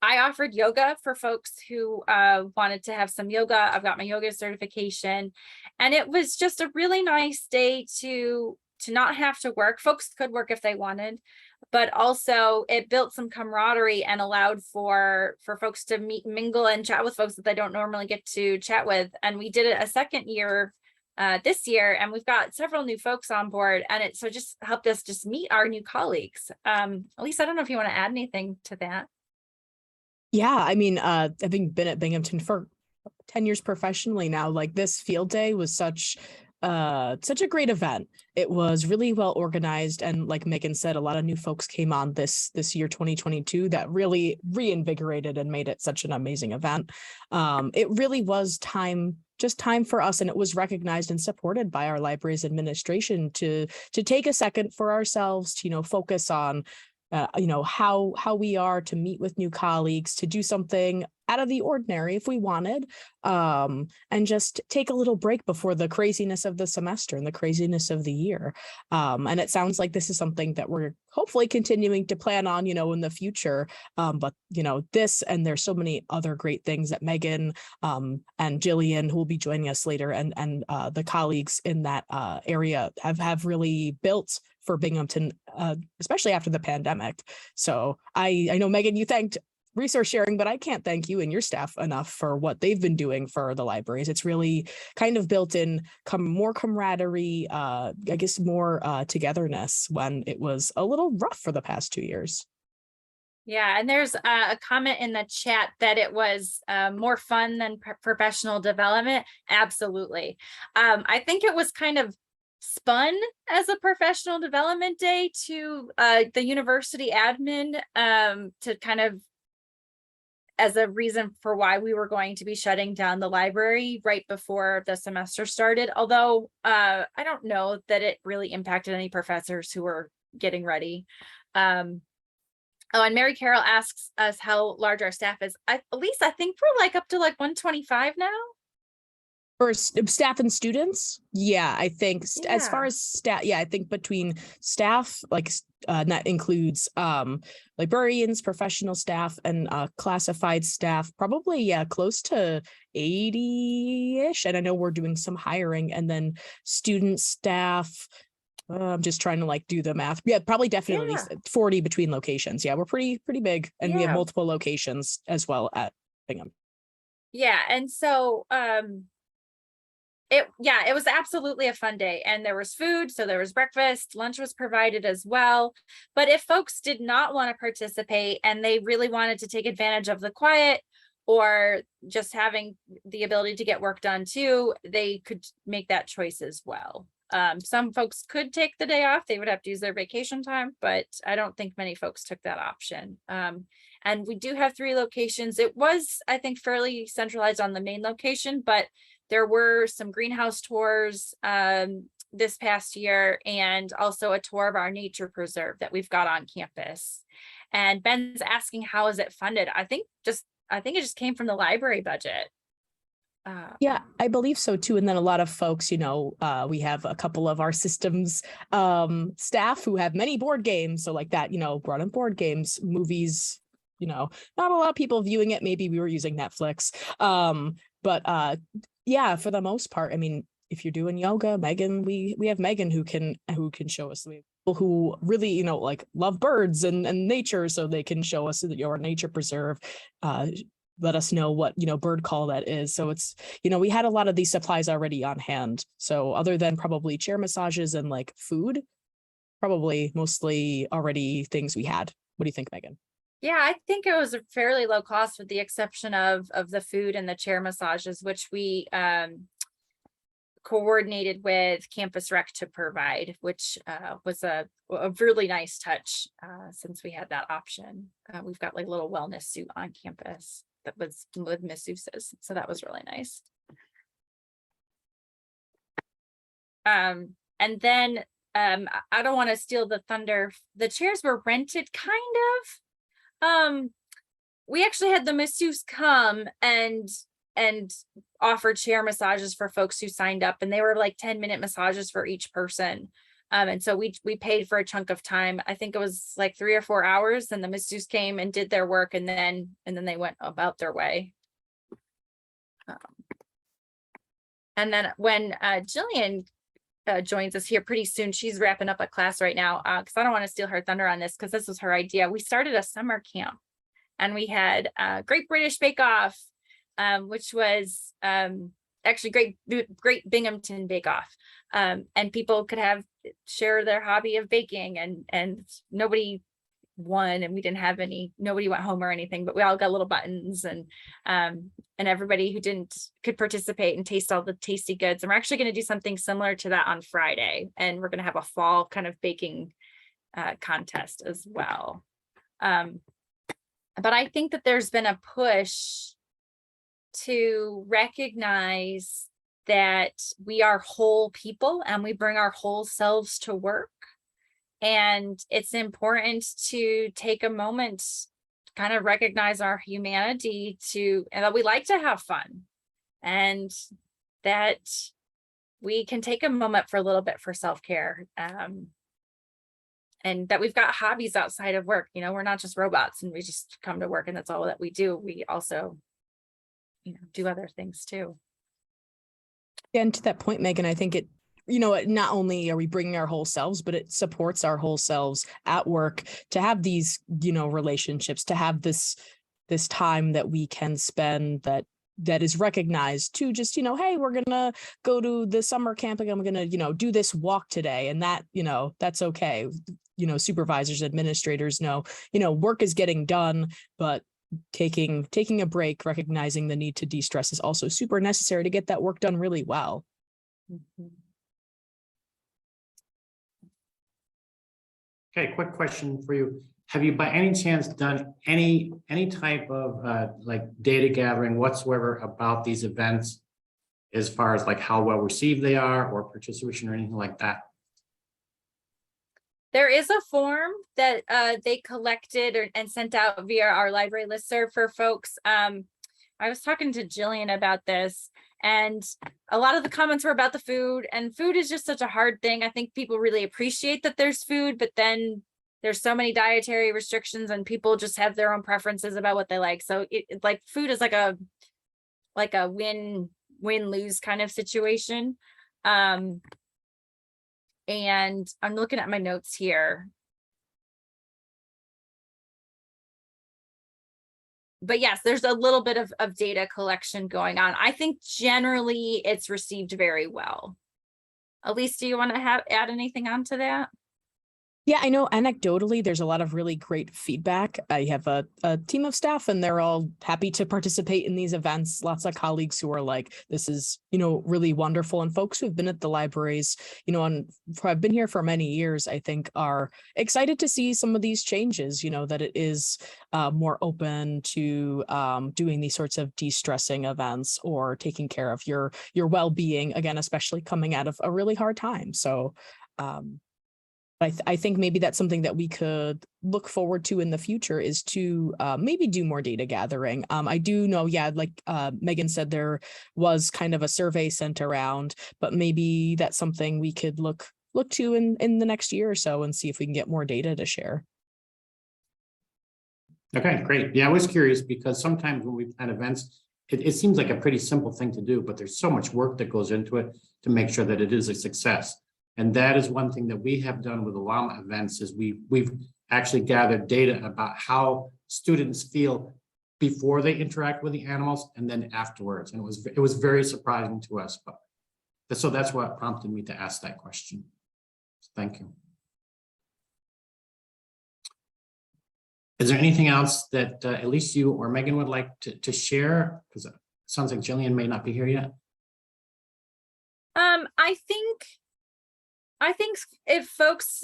S10: I offered yoga for folks who wanted to have some yoga. I've got my yoga certification, and it was just a really nice day to not have to work. Folks could work if they wanted, but also it built some camaraderie and allowed for folks to meet, mingle, and chat with folks that they don't normally get to chat with. And we did it a second year this year, and we've got several new folks on board, and it so just helped us just meet our new colleagues. Elise, I don't know if you want to add anything to that.
S5: Yeah, I mean, having been at Binghamton for 10 years professionally now, like this field day was such a great event. It was really well organized, and like Megan said, a lot of new folks came on this year 2022 that really reinvigorated and made it such an amazing event. It really was time for us, and it was recognized and supported by our library's administration to take a second for ourselves to focus on how we are, to meet with new colleagues, to do something out of the ordinary if we wanted, and just take a little break before the craziness of the semester and the craziness of the year. And it sounds like this is something that we're hopefully continuing to plan on, in the future. But this, and there's so many other great things that Megan and Jillian, who will be joining us later, and the colleagues in that area have really built for Binghamton, especially after the pandemic. So I know, Megan, you thanked resource sharing, but I can't thank you and your staff enough for what they've been doing for the libraries. It's really kind of built in more camaraderie, I guess more togetherness when it was a little rough for the past 2 years.
S10: Yeah, and there's a comment in the chat that it was more fun than professional development. Absolutely. I think it was kind of spun as a professional development day to the university admin to kind of as a reason for why we were going to be shutting down the library right before the semester started. Although I don't know that it really impacted any professors who were getting ready. Oh, and Mary Carol asks us how large our staff is. Elise, I think we're like up to like 125 now.
S5: For staff and students, yeah, I think as far
S10: Yeah.
S5: as staff, yeah, I think between staff, like that includes librarians, professional staff, and classified staff, probably, yeah, close to 80-ish. And I know we're doing some hiring, and then student staff. I'm just trying to like do the math. Yeah, probably definitely
S10: Yeah.
S5: 40 between locations. Yeah, we're pretty big, and we have
S10: Yeah.
S5: multiple locations as well at Bingham.
S10: Yeah, and so it was absolutely a fun day, and there was food, so there was breakfast, lunch was provided as well. But if folks did not want to participate and they really wanted to take advantage of the quiet or just having the ability to get work done too, they could make that choice as well. Some folks could take the day off. They would have to use their vacation time, but I don't think many folks took that option. And we do have 3 locations. It was, I think, fairly centralized on the main location, but there were some greenhouse tours this past year, and also a tour of our nature preserve that we've got on campus. And Ben's asking, how is it funded? I think it just came from the library budget.
S5: Yeah, I believe so too. And then a lot of folks, we have a couple of our systems staff who have many board games. So like that, brought in board games, movies, not a lot of people viewing it. Maybe we were using Netflix. But yeah, for the most part, I mean, if you're doing yoga, Megan, we have Megan who can show us. We have people who really, like love birds and nature, so they can show us your nature preserve. Let us know what, bird call that is. So it's, we had a lot of these supplies already on hand. So other than probably chair massages and like food, probably mostly already things we had. What do you think, Megan?
S10: Yeah, I think it was a fairly low cost with the exception of the food and the chair massages, which we coordinated with Campus Rec to provide, which was a really nice touch since we had that option. We've got like a little wellness suit on campus that was with masseuses, so that was really nice. And then I don't want to steal the thunder. The chairs were rented, kind of. We actually had the masseuse come and offer chair massages for folks who signed up, and they were like 10-minute massages for each person. And so we paid for a chunk of time. I think it was like 3 or 4 hours, and the masseuse came and did their work, and then they went about their way. And then when Jillian joins us here pretty soon, she's wrapping up a class right now, because I don't want to steal her thunder on this, because this was her idea. We started a summer camp, and we had Great British Bake Off, which was actually Great Binghamton Bake Off. And people could share their hobby of baking, and nobody won, and we didn't have nobody went home or anything, but we all got little buttons, and everybody who could participate and taste all the tasty goods. And we're actually going to do something similar to that on Friday, and we're going to have a fall kind of baking contest as well. But I think that there's been a push to recognize that we are whole people and we bring our whole selves to work. And it's important to take a moment to kind of recognize our humanity and that we like to have fun, and that we can take a moment for a little bit for self-care. And that we've got hobbies outside of work. We're not just robots and we just come to work and that's all that we do. We also, do other things too.
S5: And to that point, Megan, I think it, not only are we bringing our whole selves, but it supports our whole selves at work to have these, relationships, to have this time that we can spend that is recognized to just, hey, we're gonna go to the summer camp and I'm gonna, do this walk today, and that, that's okay. Supervisors, administrators know, work is getting done, but taking a break, recognizing the need to de-stress is also super necessary to get that work done really well.
S9: Okay, quick question for you. Have you by any chance done any type of like data gathering whatsoever about these events, as far as like how well received they are or participation or anything like that?
S10: There is a form that they collected and sent out via our library listserv for folks. I was talking to Jillian about this, and a lot of the comments were about the food, and food is just such a hard thing. I think people really appreciate that there's food, but then there's so many dietary restrictions and people just have their own preferences about what they like. So it like food is like a win-lose kind of situation. And I'm looking at my notes here. But yes, there's a little bit of data collection going on. I think generally it's received very well. Elise, do you want to add anything onto that?
S5: Yeah, I know anecdotally, there's a lot of really great feedback. I have a team of staff and they're all happy to participate in these events. Lots of colleagues who are like, this is, really wonderful. And folks who've been at the libraries, and have been here for many years, I think are excited to see some of these changes, that it is more open to doing these sorts of de-stressing events or taking care of your well-being, again, especially coming out of a really hard time. So I think maybe that's something that we could look forward to in the future, is to maybe do more data gathering. I do know, like Megan said, there was kind of a survey sent around, but maybe that's something we could look to in the next year or so and see if we can get more data to share.
S9: Okay, great. Yeah, I was curious because sometimes when we plan events, it seems like a pretty simple thing to do, but there's so much work that goes into it to make sure that it is a success. And that is one thing that we have done with the llama events, is we've actually gathered data about how students feel before they interact with the animals and then afterwards. And it was very surprising to us. But so that's what prompted me to ask that question. Thank you. Is there anything else that Elise, you or Megan would like to share? Because it sounds like Jillian may not be here yet.
S10: I think if folks'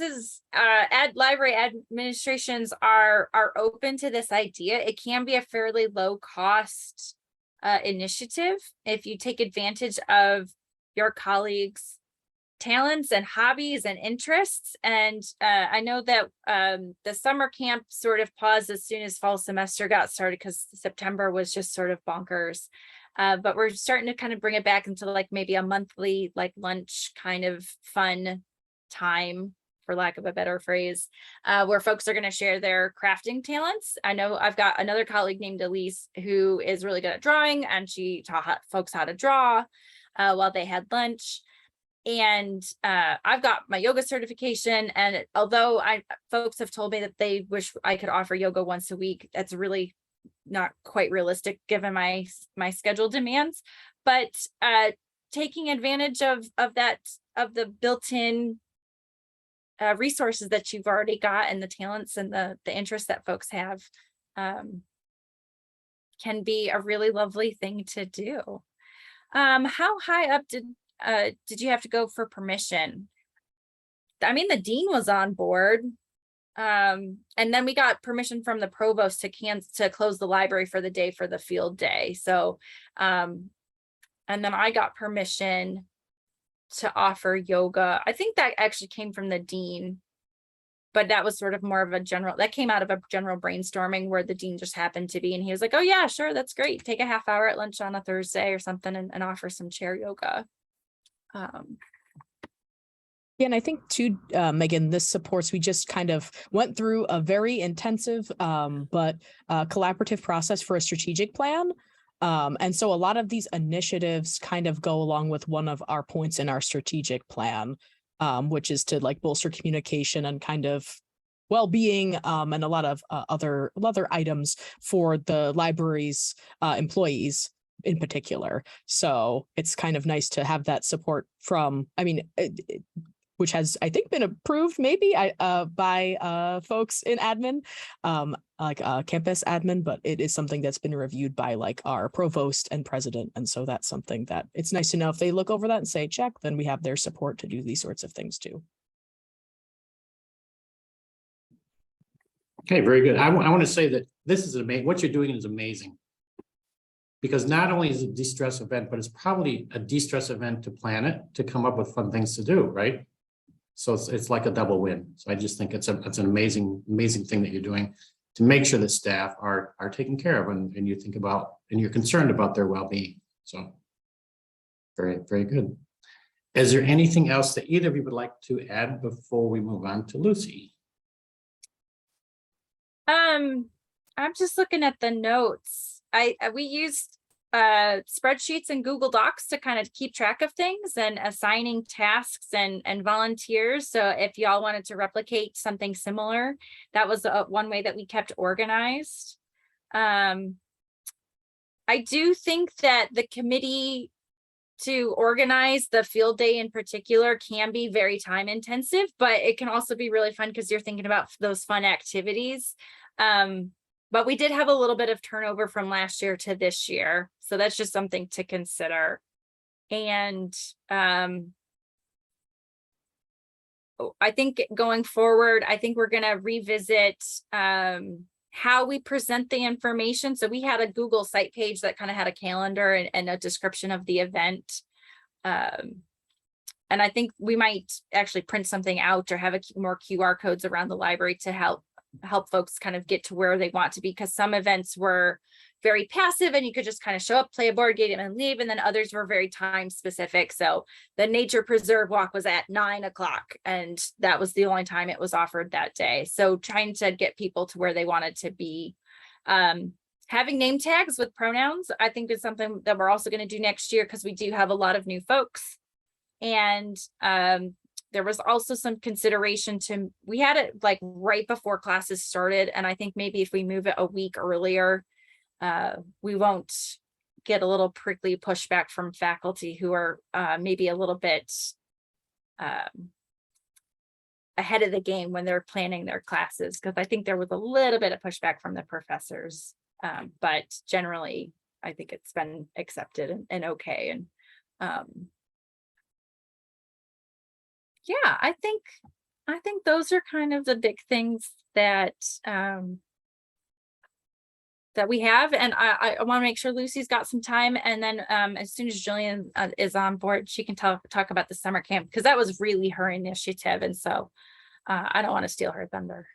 S10: library administrations are open to this idea, it can be a fairly low cost initiative if you take advantage of your colleagues' talents and hobbies and interests. And I know that the summer camp sort of paused as soon as fall semester got started because September was just sort of bonkers. But we're starting to kind of bring it back into like maybe a monthly like lunch kind of fun time, for lack of a better phrase, where folks are going to share their crafting talents. I know I've got another colleague named Elise who is really good at drawing, and she taught folks how to draw while they had lunch. And I've got my yoga certification. And although folks have told me that they wish I could offer yoga once a week, that's really not quite realistic given my schedule demands. But taking advantage of the built-in resources that you've already got and the talents and the interests that folks have can be a really lovely thing to do. How high up did you have to go for permission? I mean, the dean was on board. And then we got permission from the provost to close the library for the day for the field day. So, and then I got permission to offer yoga. I think that actually came from the dean, but that was sort of more of that came out of a general brainstorming where the dean just happened to be, and he was like, oh yeah, sure, that's great. Take a half hour at lunch on a Thursday or something and offer some chair yoga.
S5: Yeah, and I think too, Megan, this supports, we just kind of went through a very intensive but collaborative process for a strategic plan. And so a lot of these initiatives kind of go along with one of our points in our strategic plan, which is to like bolster communication and kind of well-being and a lot of other items for the library's employees in particular. So it's kind of nice to have that support from, I mean, which has, I think, been approved maybe by folks in admin, like campus admin, but it is something that's been reviewed by like our provost and president. And so that's something that it's nice to know if they look over that and say, check, then we have their support to do these sorts of things too.
S9: Okay, very good. I want to say that this is amazing. What you're doing is amazing. Because not only is it a de-stress event, but it's probably a de-stress event to plan it, to come up with fun things to do, right? So it's like a double win. So I just think it's an amazing thing that you're doing to make sure that staff are taken care of and you think about, and you're concerned about their well-being. So very, very good. Is there anything else that either of you would like to add before we move on to Lucy?
S10: I'm just looking at the notes. We used spreadsheets and Google Docs to kind of keep track of things and assigning tasks and volunteers. So if y'all wanted to replicate something similar, that was one way that we kept organized. I do think that the committee to organize the field day in particular can be very time intensive, but it can also be really fun because you're thinking about those fun activities. But we did have a little bit of turnover from last year to this year. So that's just something to consider. And I think going forward, I think we're going to revisit how we present the information. So we had a Google site page that kind of had a calendar and a description of the event. And I think we might actually print something out or have more QR codes around the library to help folks kind of get to where they want to be, because some events were very passive and you could just kind of show up, play a board game and leave, and then others were very time specific. So the nature preserve walk was at 9 o'clock and that was the only time it was offered that day. So trying to get people to where they wanted to be. Having name tags with pronouns, I think is something that we're also going to do next year, because we do have a lot of new folks. And there was also some consideration we had it like right before classes started. And I think maybe if we move it a week earlier, we won't get a little prickly pushback from faculty who are maybe a little bit ahead of the game when they're planning their classes. Because I think there was a little bit of pushback from the professors, but generally I think it's been accepted and okay. And yeah, I think those are kind of the big things that that we have. And I want to make sure Lucy's got some time. And then as soon as Jillian is on board, she can talk about the summer camp, because that was really her initiative. And so I don't want to steal her thunder.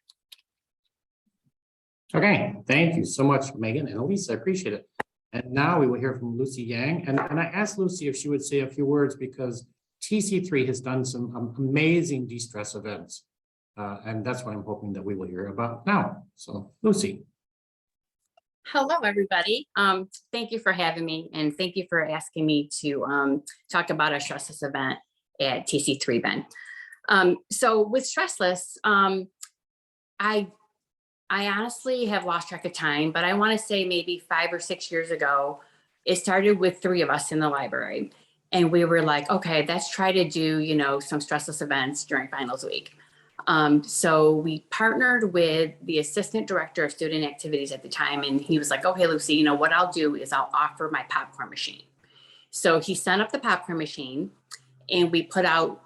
S9: Okay, thank you so much, Megan and Elise. I appreciate it. And now we will hear from Lucy Yang. And I asked Lucy if she would say a few words, because TC3 has done some amazing de-stress events. And that's what I'm hoping that we will hear about now. So Lucy.
S11: Hello, everybody. Thank you for having me, and thank you for asking me to talk about our Stressless event at TC3, Ben. So with Stressless, I honestly have lost track of time, but I want to say maybe 5 or 6 years ago, it started with 3 of us in the library. And we were like, okay, let's try to do, some Stressless events during finals week. So we partnered with the assistant director of student activities at the time. And he was like, okay, Lucy, what I'll do is I'll offer my popcorn machine. So he sent up the popcorn machine and we put out,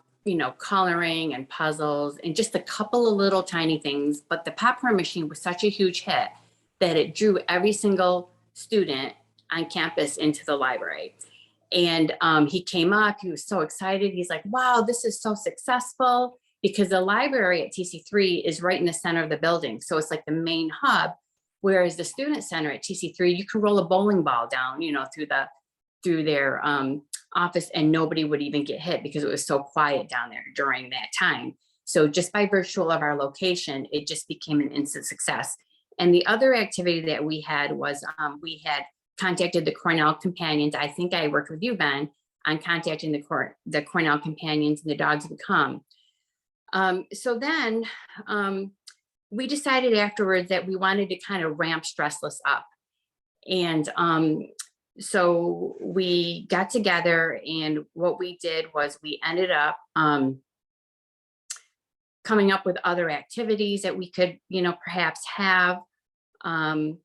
S11: coloring and puzzles and just a couple of little tiny things. But the popcorn machine was such a huge hit that it drew every single student on campus into the library. And he came up, he was so excited. He's like, wow, this is so successful, because the library at TC3 is right in the center of the building. So it's like the main hub, whereas the student center at TC3, you can roll a bowling ball down, through their office and nobody would even get hit because it was so quiet down there during that time. So just by virtue of our location, it just became an instant success. And the other activity that we had was we had contacted the Cornell Companions. I think I worked with you, Ben, on contacting the Cornell Companions, and the dogs would come. So then we decided afterwards that we wanted to kind of ramp Stressless up. And so we got together, and what we did was we ended up coming up with other activities that we could, you know, perhaps have. And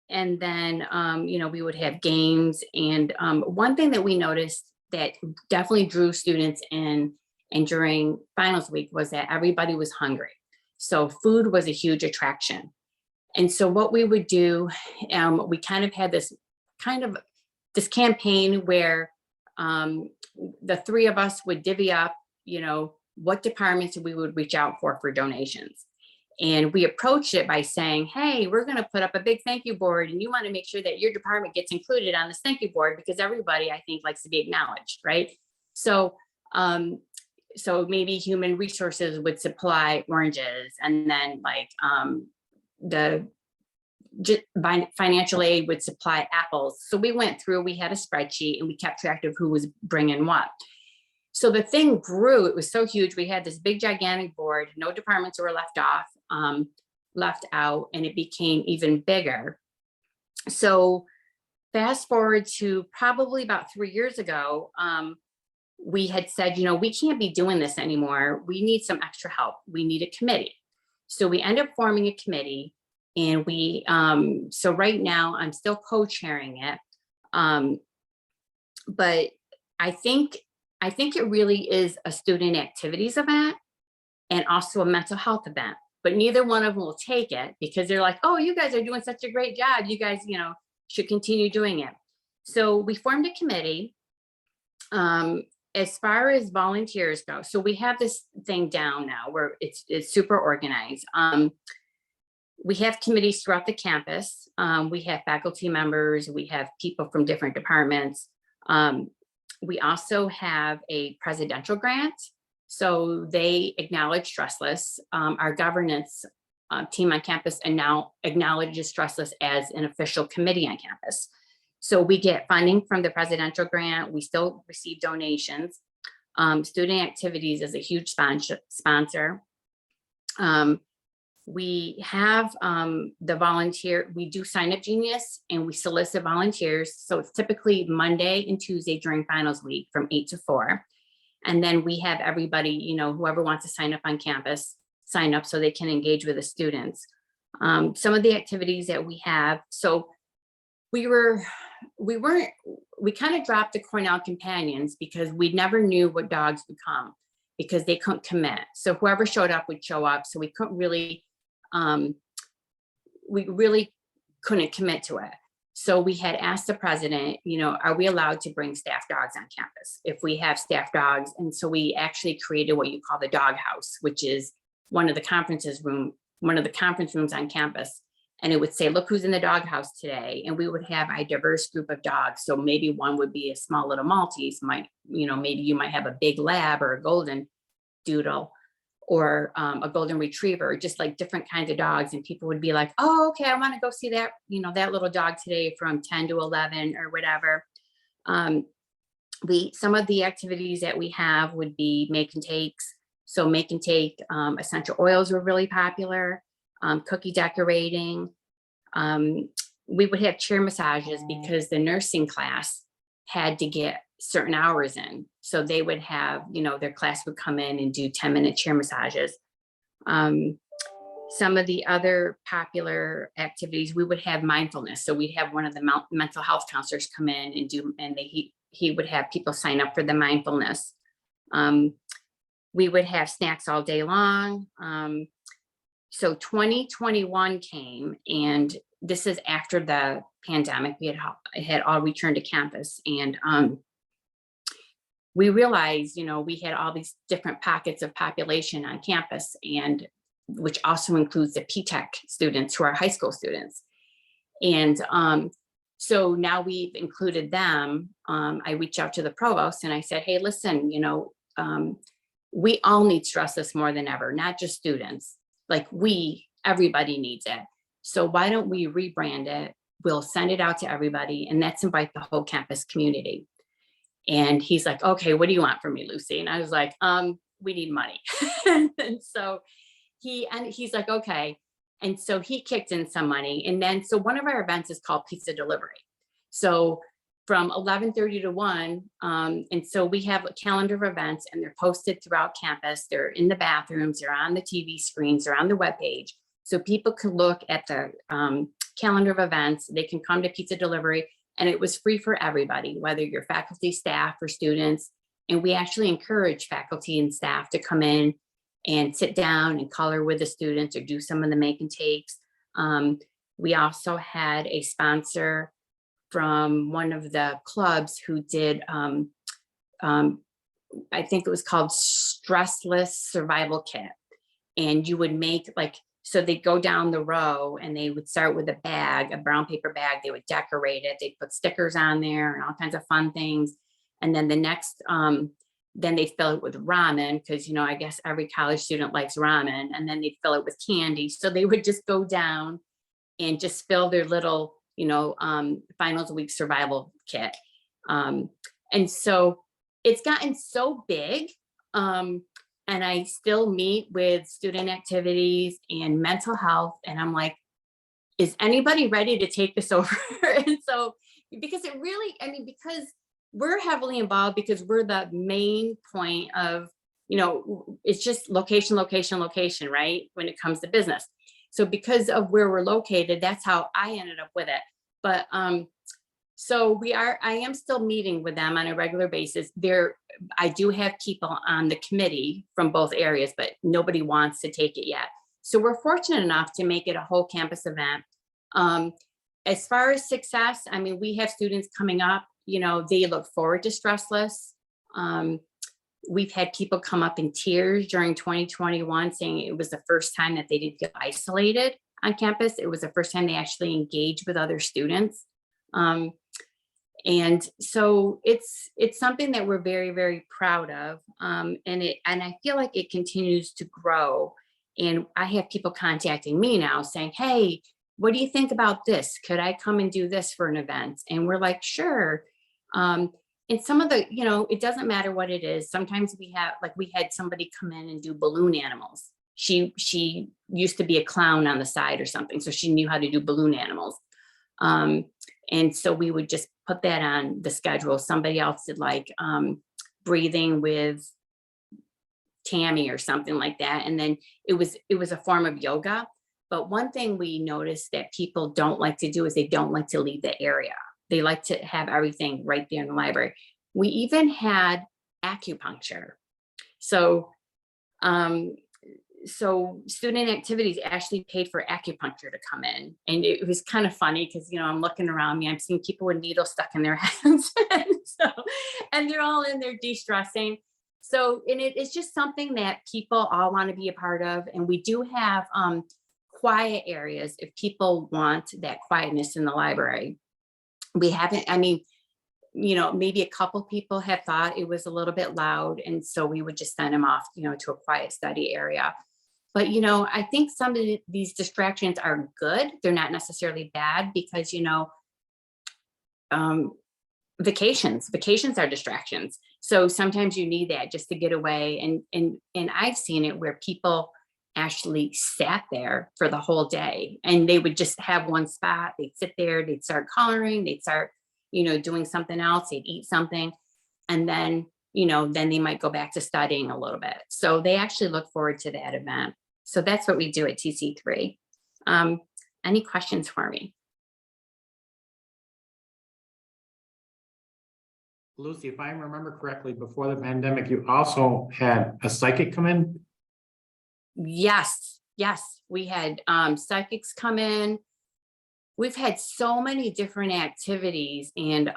S11: then, you know, we would have games. And one thing that we noticed that definitely drew students in and during finals week was that everybody was hungry. So food was a huge attraction. And so what we would do, we kind of had this campaign where the three of us would divvy up, you know, what departments we would reach out for donations. And we approached it by saying, hey, we're going to put up a big thank you board, and you want to make sure that your department gets included on this thank you board, because everybody, I think, likes to be acknowledged, right? So so maybe human resources would supply oranges, and then like the financial aid would supply apples. So we went through, we had a spreadsheet, and we kept track of who was bringing what. So the thing grew. It was so huge. We had this big gigantic board. No departments were left out, and it became even bigger. So fast forward to probably about 3 years ago, we had said, you know, we can't be doing this anymore. We need some extra help. We need a committee. So we end up forming a committee, and we, so right now I'm still co-chairing it. But I think it really is a student activities event and also a mental health event, but neither one of them will take it because they're like, oh, you guys are doing such a great job. You guys, you know, should continue doing it. So we formed a committee. As far as volunteers go, so we have this thing down now where it's super organized. We have committees throughout the campus. We have faculty members. We have people from different departments. We also have a presidential grant. So they acknowledge Stressless. Our governance team on campus and now acknowledges Stressless as an official committee on campus. So we get funding from the presidential grant. We still receive donations. Student Activities is a huge sponsor. We have the volunteer, we do Sign Up Genius, and we solicit volunteers. So it's typically Monday and Tuesday during finals week from 8 to 4. And then we have everybody, you know, whoever wants to sign up on campus, sign up so they can engage with the students. Some of the activities that we have, so we kind of dropped the Cornell Companions because we never knew what dogs would come because they couldn't commit. So whoever showed up would show up. So we couldn't really, couldn't commit to it. So we had asked the president, you know, are we allowed to bring staff dogs on campus if we have staff dogs? And so we actually created what you call the dog house, which is one of the conference rooms on campus. And it would say, look who's in the dog house today. And we would have a diverse group of dogs. So maybe one would be a small little Maltese, maybe you might have a big lab or a golden doodle or a golden retriever, just like different kinds of dogs. And people would be like, oh, okay, I want to go see that, that little dog today from 10 to 11 or whatever. Some of the activities that we have would be make and takes. So make and take essential oils were really popular. Cookie decorating. We would have chair massages because the nursing class had to get certain hours in. So they would have, their class would come in and do 10-minute chair massages. Some of the other popular activities, we would have mindfulness. So we'd have one of the mental health counselors come in and he would have people sign up for the mindfulness. We would have snacks all day long. So 2021 came, and this is after the pandemic. We had all returned to campus, and we realized, we had all these different pockets of population on campus, and which also includes the PTech students who are high school students. And so now we've included them. I reached out to the provost and I said, hey, listen, we all need Stressless more than ever, not just students. Like everybody needs it. So why don't we rebrand it? We'll send it out to everybody, and let's invite the whole campus community. And he's like, okay, what do you want from me, Lucy? And I was like, we need money. And so he's like, okay. And so he kicked in some money. And then, so one of our events is called pizza delivery. So from 11:30 to 1. And so we have a calendar of events and they're posted throughout campus. They're in the bathrooms, they're on the TV screens, they're on the webpage. So people can look at the calendar of events. They can come to pizza delivery, and it was free for everybody, whether you're faculty, staff, or students. And we actually encourage faculty and staff to come in and sit down and color with the students or do some of the make and takes. We also had a sponsor from one of the clubs who did, I think it was called Stressless Survival Kit. And you would make like, so they'd go down the row and they would start with a bag, a brown paper bag. They would decorate it. They'd put stickers on there and all kinds of fun things. And then the next, then they fill it with ramen because, you know, I guess every college student likes ramen, and then they'd fill it with candy. So they would just go down and just fill their little, you know, finals week survival kit. And so it's gotten so big. And I still meet with student activities and mental health. And I'm like, is anybody ready to take this over? And so, because it really, I mean, because we're heavily involved, because we're the main point of, you know, it's just location, location, location, right? When it comes to business. So because of where we're located, that's how I ended up with it. But so I am still meeting with them on a regular basis. I do have people on the committee from both areas, but nobody wants to take it yet. So we're fortunate enough to make it a whole campus event. As far as success, I mean, we have students coming up, you know, they look forward to Stressless. We've had people come up in tears during 2021 saying it was the first time that they didn't feel isolated on campus. It was the first time they actually engaged with other students. And so it's something that we're very, very proud of. And I feel like it continues to grow. And I have people contacting me now saying, hey, what do you think about this? Could I come and do this for an event? And we're like, sure. And some of the, you know, it doesn't matter what it is. Sometimes we had somebody come in and do balloon animals. She used to be a clown on the side or something. So she knew how to do balloon animals. And so we would just put that on the schedule. Somebody else did like breathing with Tammy or something like that. And then it was a form of yoga. But one thing we noticed that people don't like to do is they don't like to leave the area. They like to have everything right there in the library. We even had acupuncture. So student activities actually paid for acupuncture to come in. And it was kind of funny because, you know, I'm looking around me, I'm seeing people with needles stuck in their hands. And they're all in there de-stressing. So, and it's just something that people all want to be a part of. And we do have quiet areas if people want that quietness in the library. We haven't, I mean, you know, maybe a couple people have thought it was a little bit loud. And so we would just send them off, you know, to a quiet study area. But, you know, I think some of these distractions are good. They're not necessarily bad because, you know, vacations are distractions. So sometimes you need that just to get away. And I've seen it where people actually sat there for the whole day and they would just have one spot. They'd sit there, they'd start coloring, they'd start, you know, doing something else, they'd eat something. And then, you know, then they might go back to studying a little bit. So they actually look forward to that event. So that's what we do at TC3. Any questions for me?
S9: Lucy, if I remember correctly, before the pandemic, you also had a psychic come in?
S11: Yes, we had psychics come in. We've had so many different activities, and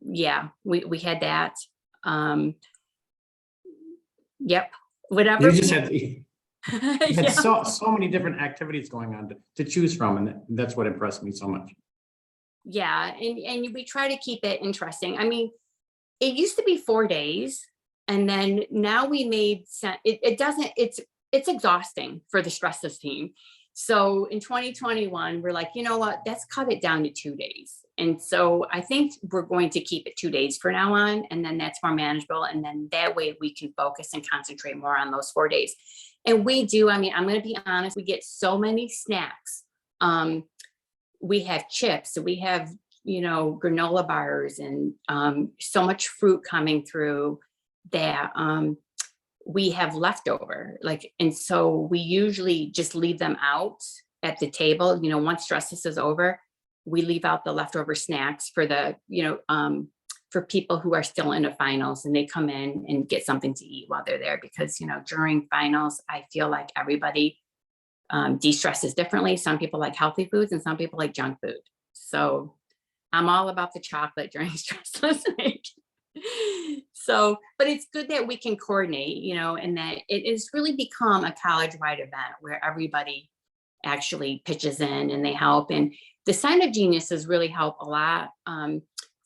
S11: yeah, we had that. Yep, whatever.
S9: You just had, you had so many different activities going on to choose from, and that's what impressed me so much.
S11: Yeah, and we try to keep it interesting. I mean, it used to be 4 days, and then now we made it's exhausting for the Stressless team. So in 2021, we're like, you know what, let's cut it down to 2 days. And so I think we're going to keep it 2 days from now on, and then that's more manageable. And then that way we can focus and concentrate more on those 4 days. And we do, I mean, I'm going to be honest, we get so many snacks. We have chips, so we have, you know, granola bars and so much fruit coming through that we have leftover. Like, and so we usually just leave them out at the table. You know, once Justice is over, we leave out the leftover snacks for the, you know, for people who are still in the finals, and they come in and get something to eat while they're there, because, you know, during finals, I feel like everybody de-stresses differently. Some people like healthy foods and some people like junk food. So I'm all about the chocolate during stressless week. So, but it's good that we can coordinate, you know, and that it has really become a college-wide event where everybody actually pitches in and they help. And the Sign Up Geniuses really help a lot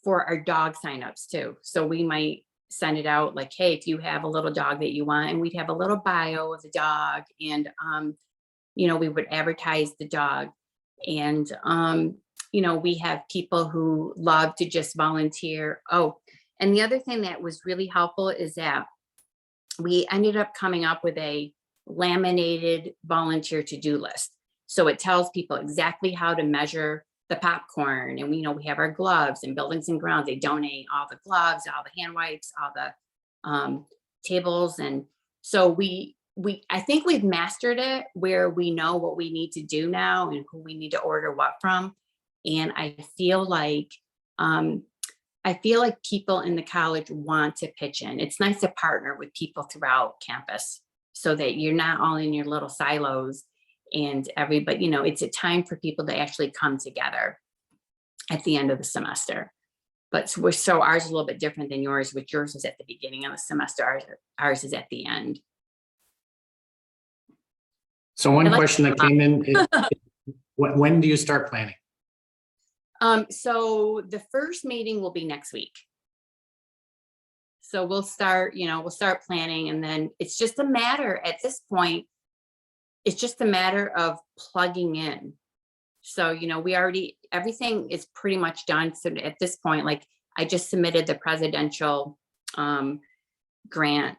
S11: for our dog signups too. So we might send it out like, hey, if you have a little dog that you want, and we'd have a little bio of the dog, and you know, we would advertise the dog. And you know, we have people who love to just volunteer. Oh, and the other thing that was really helpful is that we ended up coming up with a laminated volunteer to-do list. So it tells people exactly how to measure the popcorn, and we, you know, we have our gloves, and Buildings and Grounds, they donate all the gloves, all the hand wipes, all the tables. And so I think we've mastered it where we know what we need to do now and who we need to order what from. And I feel like people in the college want to pitch in. It's nice to partner with people throughout campus so that you're not all in your little silos, and everybody, you know, it's a time for people to actually come together at the end of the semester. But so ours is a little bit different than yours, which yours is at the beginning of the semester, ours is at the end.
S9: So one question that came in, is, when do you start planning?
S11: So the first meeting will be next week. So we'll start planning, and then it's just a matter at this point, it's just a matter of plugging in. So, you know, everything is pretty much done. So at this point, like, I just submitted the presidential grant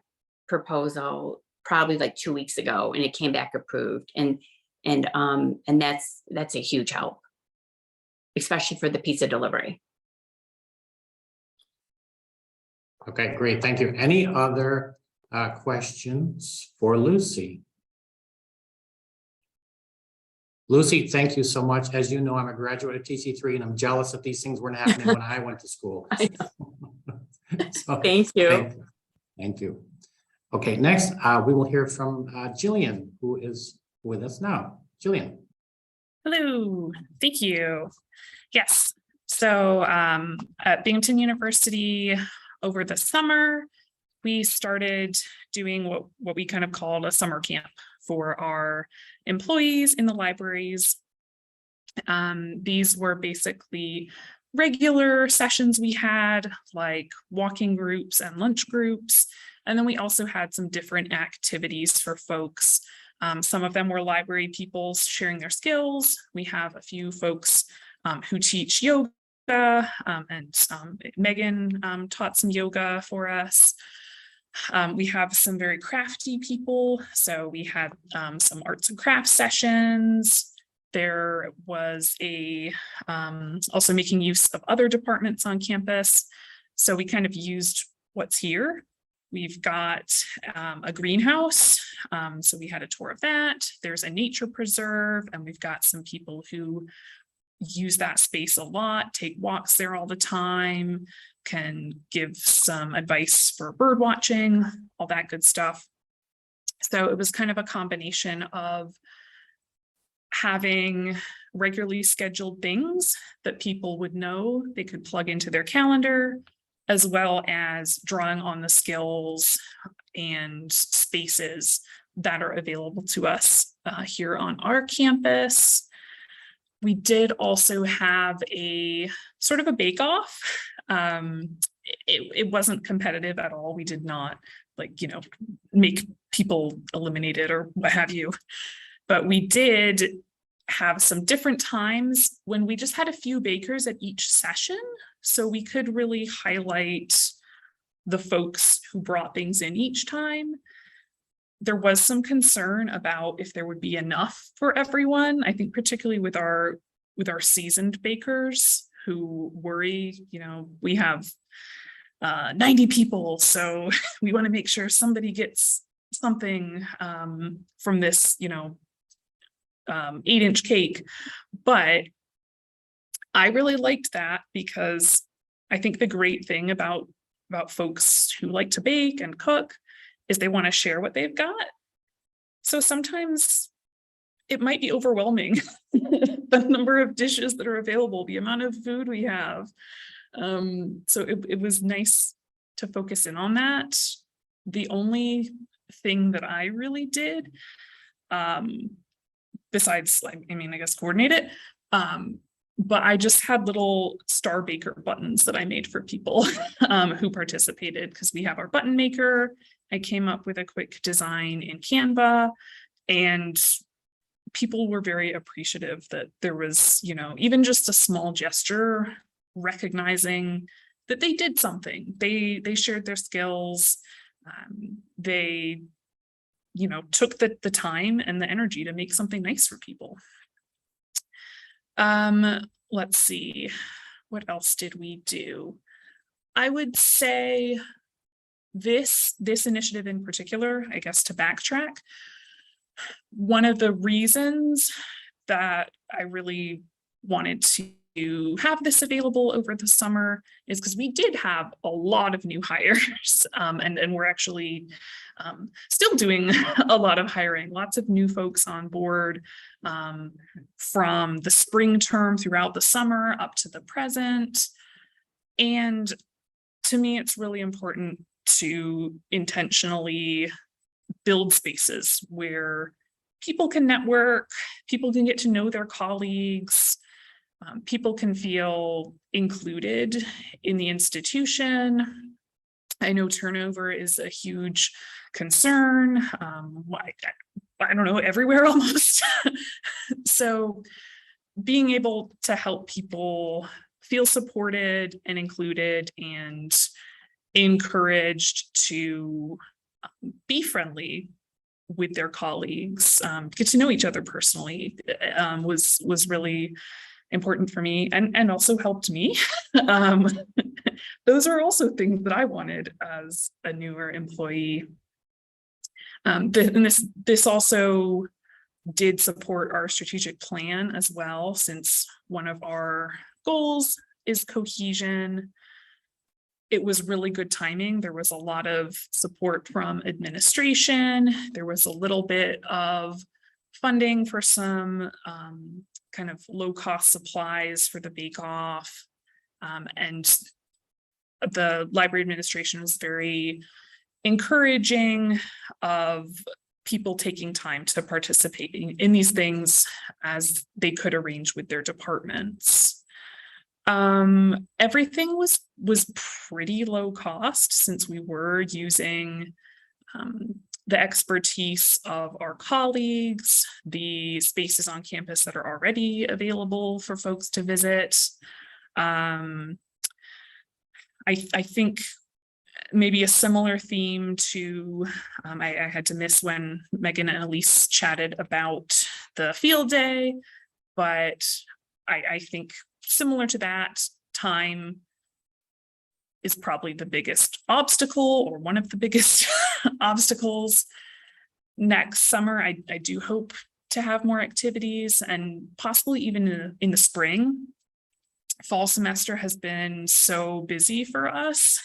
S11: proposal probably like 2 weeks ago, and it came back approved. And that's a huge help, especially for the pizza delivery.
S9: Okay, great. Thank you. Any other questions for Lucy? Lucy, thank you so much. As you know, I'm a graduate of TC3, and I'm jealous that these things weren't happening when I went to school. So,
S11: thank you.
S9: Thank you. Okay, next we will hear from Jillian, who is with us now. Jillian.
S12: Hello, thank you. Yes, so at Binghamton University over the summer, we started doing what we kind of called a summer camp for our employees in the libraries. These were basically regular sessions we had, like walking groups and lunch groups. And then we also had some different activities for folks. Some of them were library people sharing their skills. We have a few folks who teach yoga, and Megan taught some yoga for us. We have some very crafty people. So we had some arts and crafts sessions. There was also making use of other departments on campus. So we kind of used what's here. We've got a greenhouse. So we had a tour of that. There's a nature preserve, and we've got some people who use that space a lot, take walks there all the time, can give some advice for bird watching, all that good stuff. So it was kind of a combination of having regularly scheduled things that people would know they could plug into their calendar, as well as drawing on the skills and spaces that are available to us here on our campus. We did also have a sort of a bake-off. It wasn't competitive at all. We did not make people eliminated or what have you, but we did have some different times when we just had a few bakers at each session. So we could really highlight the folks who brought things in each time. There was some concern about if there would be enough for everyone. I think particularly with our seasoned bakers who worry, we have 90 people, so we want to make sure somebody gets something from this, 8-inch cake. But I really liked that, because I think the great thing about folks who like to bake and cook is they want to share what they've got. So sometimes it might be overwhelming, the number of dishes that are available, the amount of food we have. So it was nice to focus in on that. The only thing that I really did, besides, I guess coordinate it, but I just had little Star Baker buttons that I made for people who participated, because we have our button maker. I came up with a quick design in Canva, and people were very appreciative that there was, even just a small gesture, recognizing that they did something. They shared their skills. They, took the time and the energy to make something nice for people. Let's see, what else did we do? I would say this initiative in particular, I guess to backtrack, one of the reasons that I really wanted to have this available over the summer is because we did have a lot of new hires, and we're actually still doing a lot of hiring, lots of new folks on board from the spring term throughout the summer up to the present. And to me, it's really important to intentionally build spaces where people can network, people can get to know their colleagues, people can feel included in the institution. I know turnover is a huge concern. I don't know, everywhere almost. So being able to help people feel supported and included and encouraged to be friendly with their colleagues, get to know each other personally, was really important for me, and also helped me. Those are also things that I wanted as a newer employee. And this also did support our strategic plan as well, since one of our goals is cohesion. It was really good timing. There was a lot of support from administration. There was a little bit of funding for some kind of low-cost supplies for the bake-off. And the library administration was very encouraging of people taking time to participate in these things as they could arrange with their departments. Everything was pretty low cost, since we were using the expertise of our colleagues, the spaces on campus that are already available for folks to visit. I think maybe a similar theme to, I had to miss when Megan and Elise chatted about the field day, but I think similar to that, time is probably the biggest obstacle, or one of the biggest obstacles. Next summer, I do hope to have more activities, and possibly even in the spring. Fall semester has been so busy for us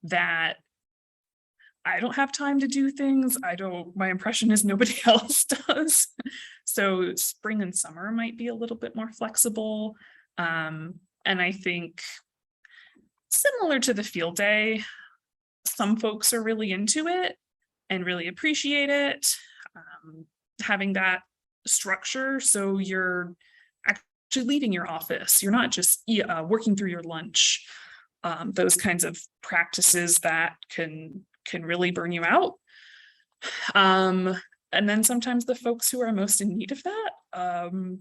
S12: that I don't have time to do things. My impression is nobody else does. So spring and summer might be a little bit more flexible. And I think similar to the field day, some folks are really into it and really appreciate it. Having that structure, so you're actually leaving your office. You're not just working through your lunch. Those kinds of practices that can really burn you out. And then sometimes the folks who are most in need of that don't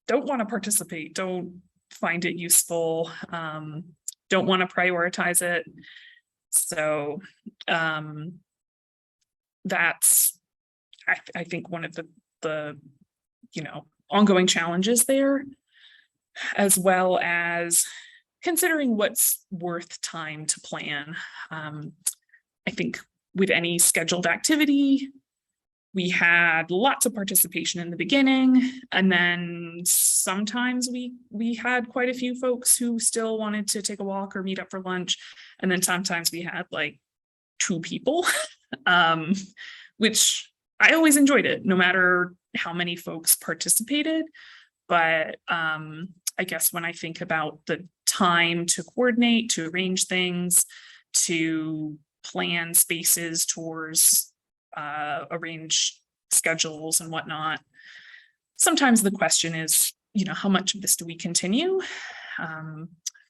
S12: want to participate, don't find it useful, don't want to prioritize it. So that's, I think, one of the ongoing challenges there, as well as considering what's worth time to plan. I think with any scheduled activity, we had lots of participation in the beginning, and then sometimes we had quite a few folks who still wanted to take a walk or meet up for lunch, and then sometimes we had like 2 people, which I always enjoyed it, no matter how many folks participated. But I guess when I think about the time to coordinate, to arrange things, to plan spaces, tours, arrange schedules and whatnot, sometimes the question is, how much of this do we continue?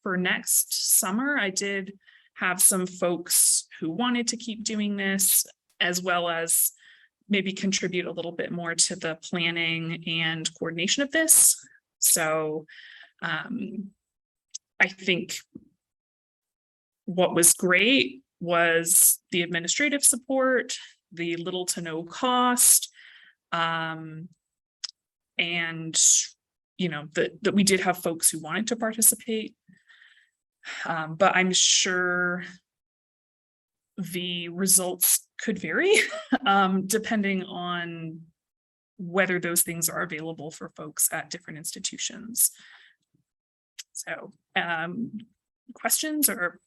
S12: For next summer, I did have some folks who wanted to keep doing this, as well as maybe contribute a little bit more to the planning and coordination of this. So I think what was great was the administrative support, the little to no cost, and that we did have folks who wanted to participate, but I'm sure the results could vary depending on whether those things are available for folks at different institutions. So questions or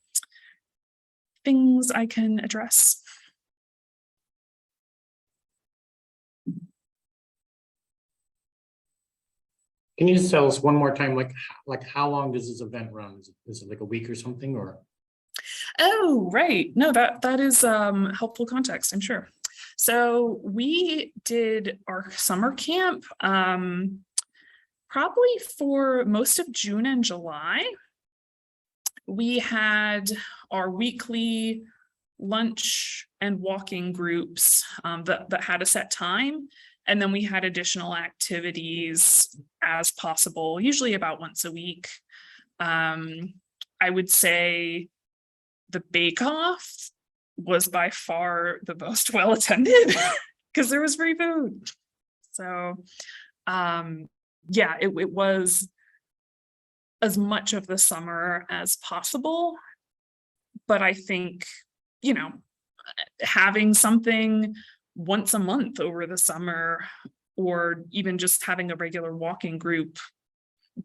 S12: things I can address?
S9: Can you just tell us one more time, like how long does this event run? Is it like a week or something, or?
S12: Oh, right. No, that is helpful context, I'm sure. So we did our summer camp probably for most of June and July. We had our weekly lunch and walking groups that had a set time. And then we had additional activities as possible, usually about once a week. I would say the bake-off was by far the most well attended because there was free food. So yeah, it was as much of the summer as possible. But I think, having something once a month over the summer, or even just having a regular walking group,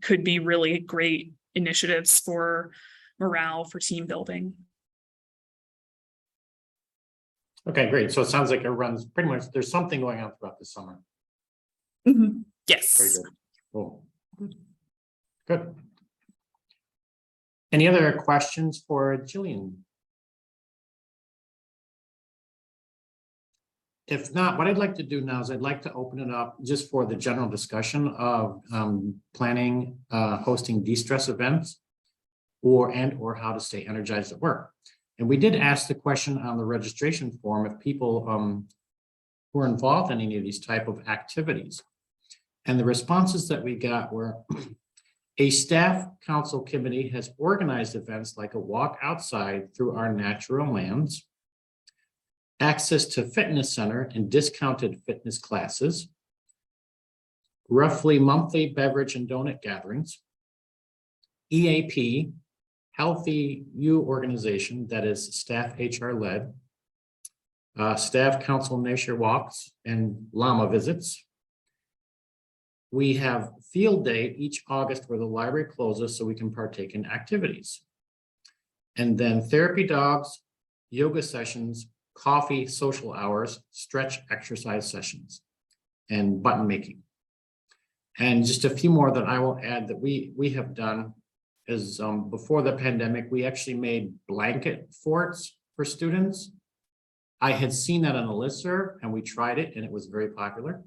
S12: could be really great initiatives for morale, for team building.
S9: Okay, great. So it sounds like it runs pretty much, there's something going on throughout the summer.
S12: Mm-hmm. Yes.
S9: Very good. Cool. Good. Any other questions for Jillian? If not, what I'd like to do now is I'd like to open it up just for the general discussion of planning, hosting de-stress events, or how to stay energized at work. And we did ask the question on the registration form if people who are involved in any of these type of activities. And the responses that we got were, a staff council committee has organized events like a walk outside through our natural lands, access to fitness center and discounted fitness classes, roughly monthly beverage and donut gatherings, EAP, Healthy U organization that is staff HR led, staff council nature walks and llama visits. We have field day each August where the library closes so we can partake in activities. And then therapy dogs, yoga sessions, coffee, social hours, stretch exercise sessions, and button making. And just a few more that I will add that we have done is before the pandemic, we actually made blanket forts for students. I had seen that on a listserv and we tried it and it was very popular.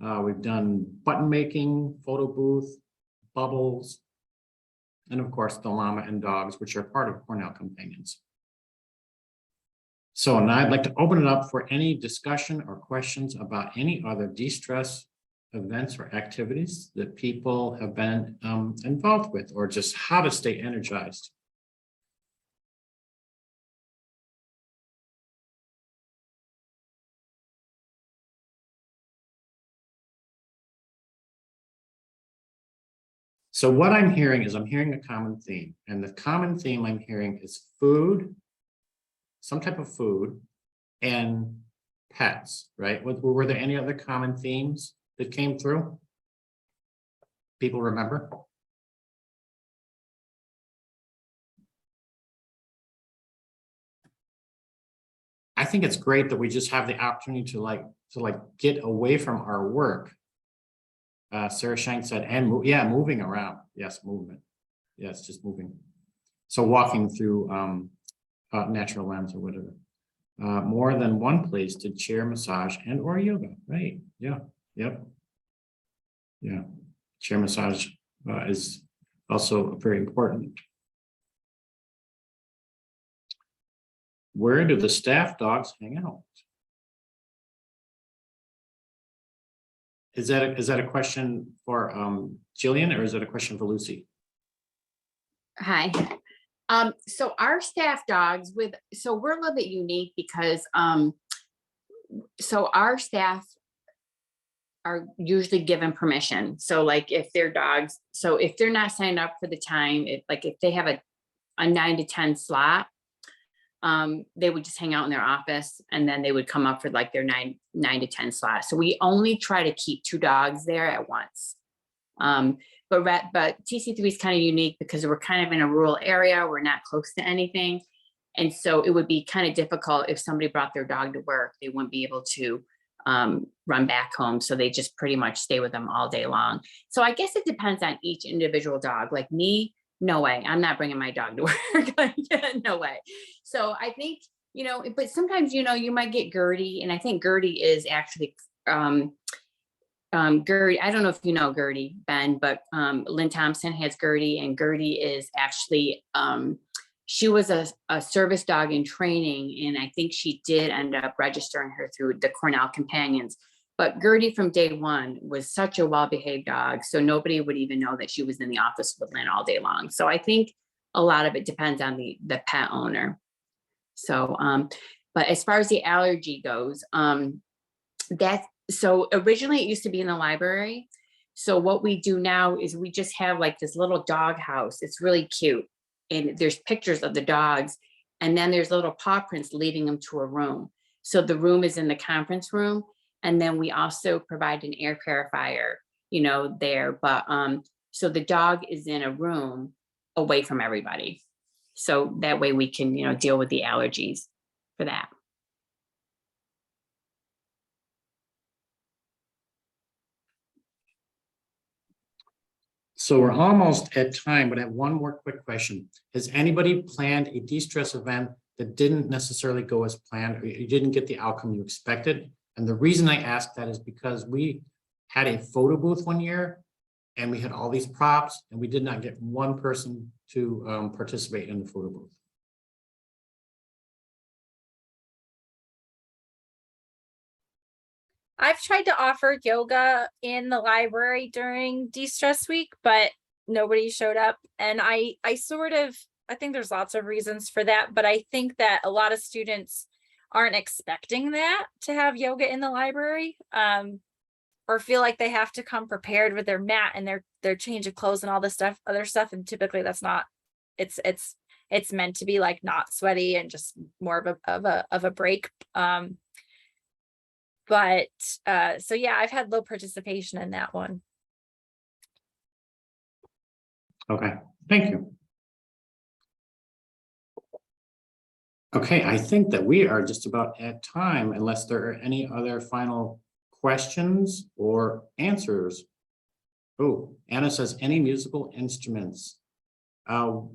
S9: We've done button making, photo booth, bubbles, and of course the llama and dogs, which are part of Cornell Companions. So now I'd like to open it up for any discussion or questions about any other de-stress events or activities that people have been involved with, or just how to stay energized? So what I'm hearing is I'm hearing a common theme, and the common theme I'm hearing is food, some type of food, and pets, right? Were there any other common themes that came through? People remember? I think it's great that we just have the opportunity to get away from our work. Sarah Shank said, and moving around. Yes, movement. Yes, just moving. So walking through natural lands or whatever. More than one place to chair massage and or yoga, right? Yeah, yep. Yeah, chair massage is also very important. Where do the staff dogs hang out? Is that a question for Jillian, or is that a question for Lucy?
S11: Hi. So our staff dogs so we're a little bit unique because so our staff are usually given permission. So like if their dogs, so if they're not signed up for the time, if they have a 9 to 10 slot, they would just hang out in their office, and then they would come up for like their 9 to 10 slot. So we only try to keep 2 dogs there at once. But TC3 is kind of unique because we're kind of in a rural area. We're not close to anything. And so it would be kind of difficult if somebody brought their dog to work, they wouldn't be able to run back home. So they just pretty much stay with them all day long. So I guess it depends on each individual dog. Like me, no way, I'm not bringing my dog to work. Like, no way. So I think, but sometimes, you might get Gertie, and I think Gertie is actually, Gertie, I don't know if you know Gertie, Ben, but Lynn Thompson has Gertie, and Gertie is actually, she was a service dog in training, and I think she did end up registering her through the Cornell Companions. But Gertie from day one was such a well-behaved dog, so nobody would even know that she was in the office with Lynn all day long. So I think a lot of it depends on the pet owner. So, but as far as the allergy goes, so originally it used to be in the library. So what we do now is we just have like this little dog house. It's really cute. And there's pictures of the dogs. And then there's little paw prints leading them to a room. So the room is in the conference room. And then we also provide an air purifier, there. But so the dog is in a room away from everybody. So that way we can, deal with the allergies for that.
S9: So we're almost at time, but I have one more quick question. Has anybody planned a de-stress event that didn't necessarily go as planned, or you didn't get the outcome you expected? And the reason I ask that is because we had a photo booth one year, and we had all these props, and we did not get one person to participate in the photo booth.
S10: I've tried to offer yoga in the library during de-stress week, but nobody showed up. And I think there's lots of reasons for that, but I think that a lot of students aren't expecting that to have yoga in the library, or feel like they have to come prepared with their mat and their change of clothes and all this other stuff. And typically that's not, it's meant to be like not sweaty and just more of a break. So yeah, I've had low participation in that one.
S9: Okay, thank you. Okay, I think that we are just about at time, unless there are any other final questions or answers. Oh, Anna says, any musical instruments?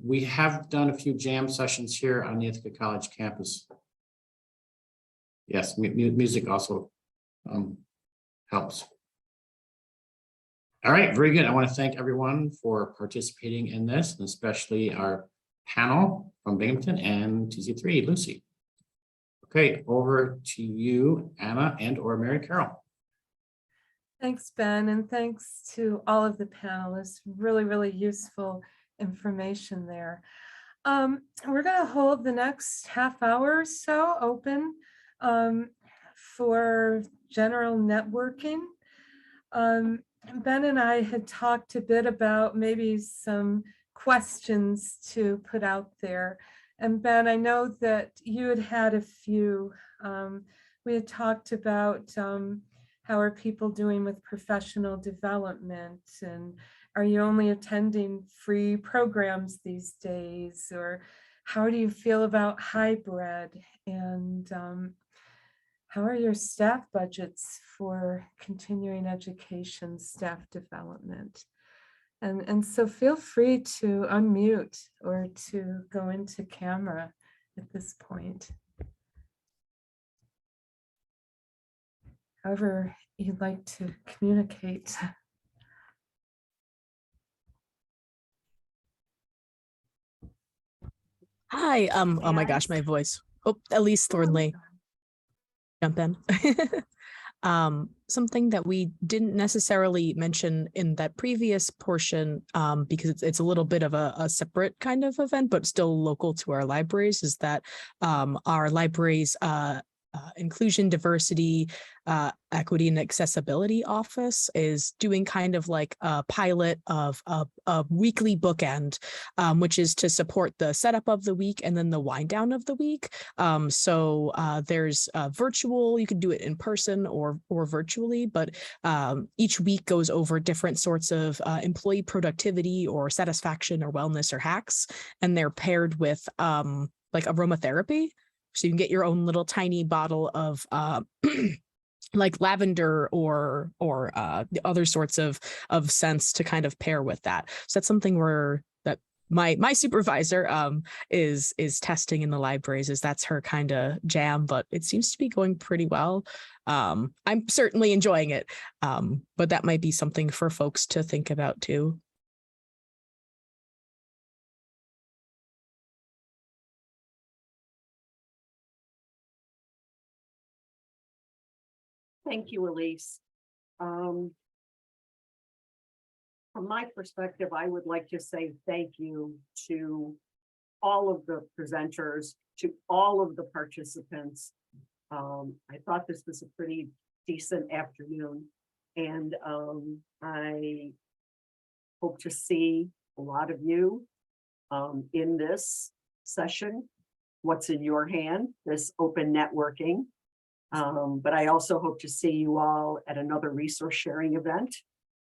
S9: We have done a few jam sessions here on the Ithaca College campus. Yes, music also helps. All right, very good. I want to thank everyone for participating in this, and especially our panel from Binghamton and TC3, Lucy. Okay, over to you, Anna and or Mary Carol.
S1: Thanks, Ben, and thanks to all of the panelists. Really, really useful information there. We're going to hold the next half hour or so open for general networking. Ben and I had talked a bit about maybe some questions to put out there. And Ben, I know that you had had a few. We had talked about how are people doing with professional development, and are you only attending free programs these days, or how do you feel about hybrid, and how are your staff budgets for continuing education staff development? And so feel free to unmute or to go into camera at this point. However you'd like to communicate.
S5: Hi, oh my gosh, my voice. Oh, Elise Thornley. Jump in. Something that we didn't necessarily mention in that previous portion, because it's a little bit of a separate kind of event, but still local to our libraries, is that our libraries inclusion, diversity, equity, and accessibility office is doing kind of like a pilot of a weekly bookend, which is to support the setup of the week and then the wind down of the week. So there's virtual, you can do it in person or virtually, but each week goes over different sorts of employee productivity or satisfaction or wellness or hacks, and they're paired with like aromatherapy. So you can get your own little tiny bottle of like lavender or the other sorts of scents to kind of pair with that. So that's something that my supervisor is testing in the libraries, is that's her kind of jam, but it seems to be going pretty well. I'm certainly enjoying it, but that might be something for folks to think about too.
S2: Thank you, Elise. From my perspective, I would like to say thank you to all of the presenters, to all of the participants. I thought this was a pretty decent afternoon, and I hope to see a lot of you in this session. What's in your hand, this open networking. But I also hope to see you all at another resource sharing event.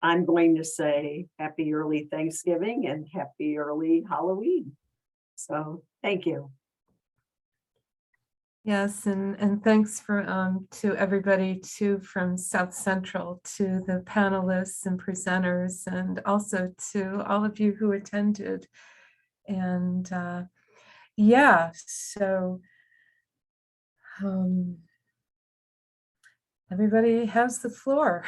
S2: I'm going to say happy early Thanksgiving and happy early Halloween. So thank you.
S1: Yes, and thanks for to everybody too, from South Central, to the panelists and presenters, and also to all of you who attended. And yeah, so everybody has the floor.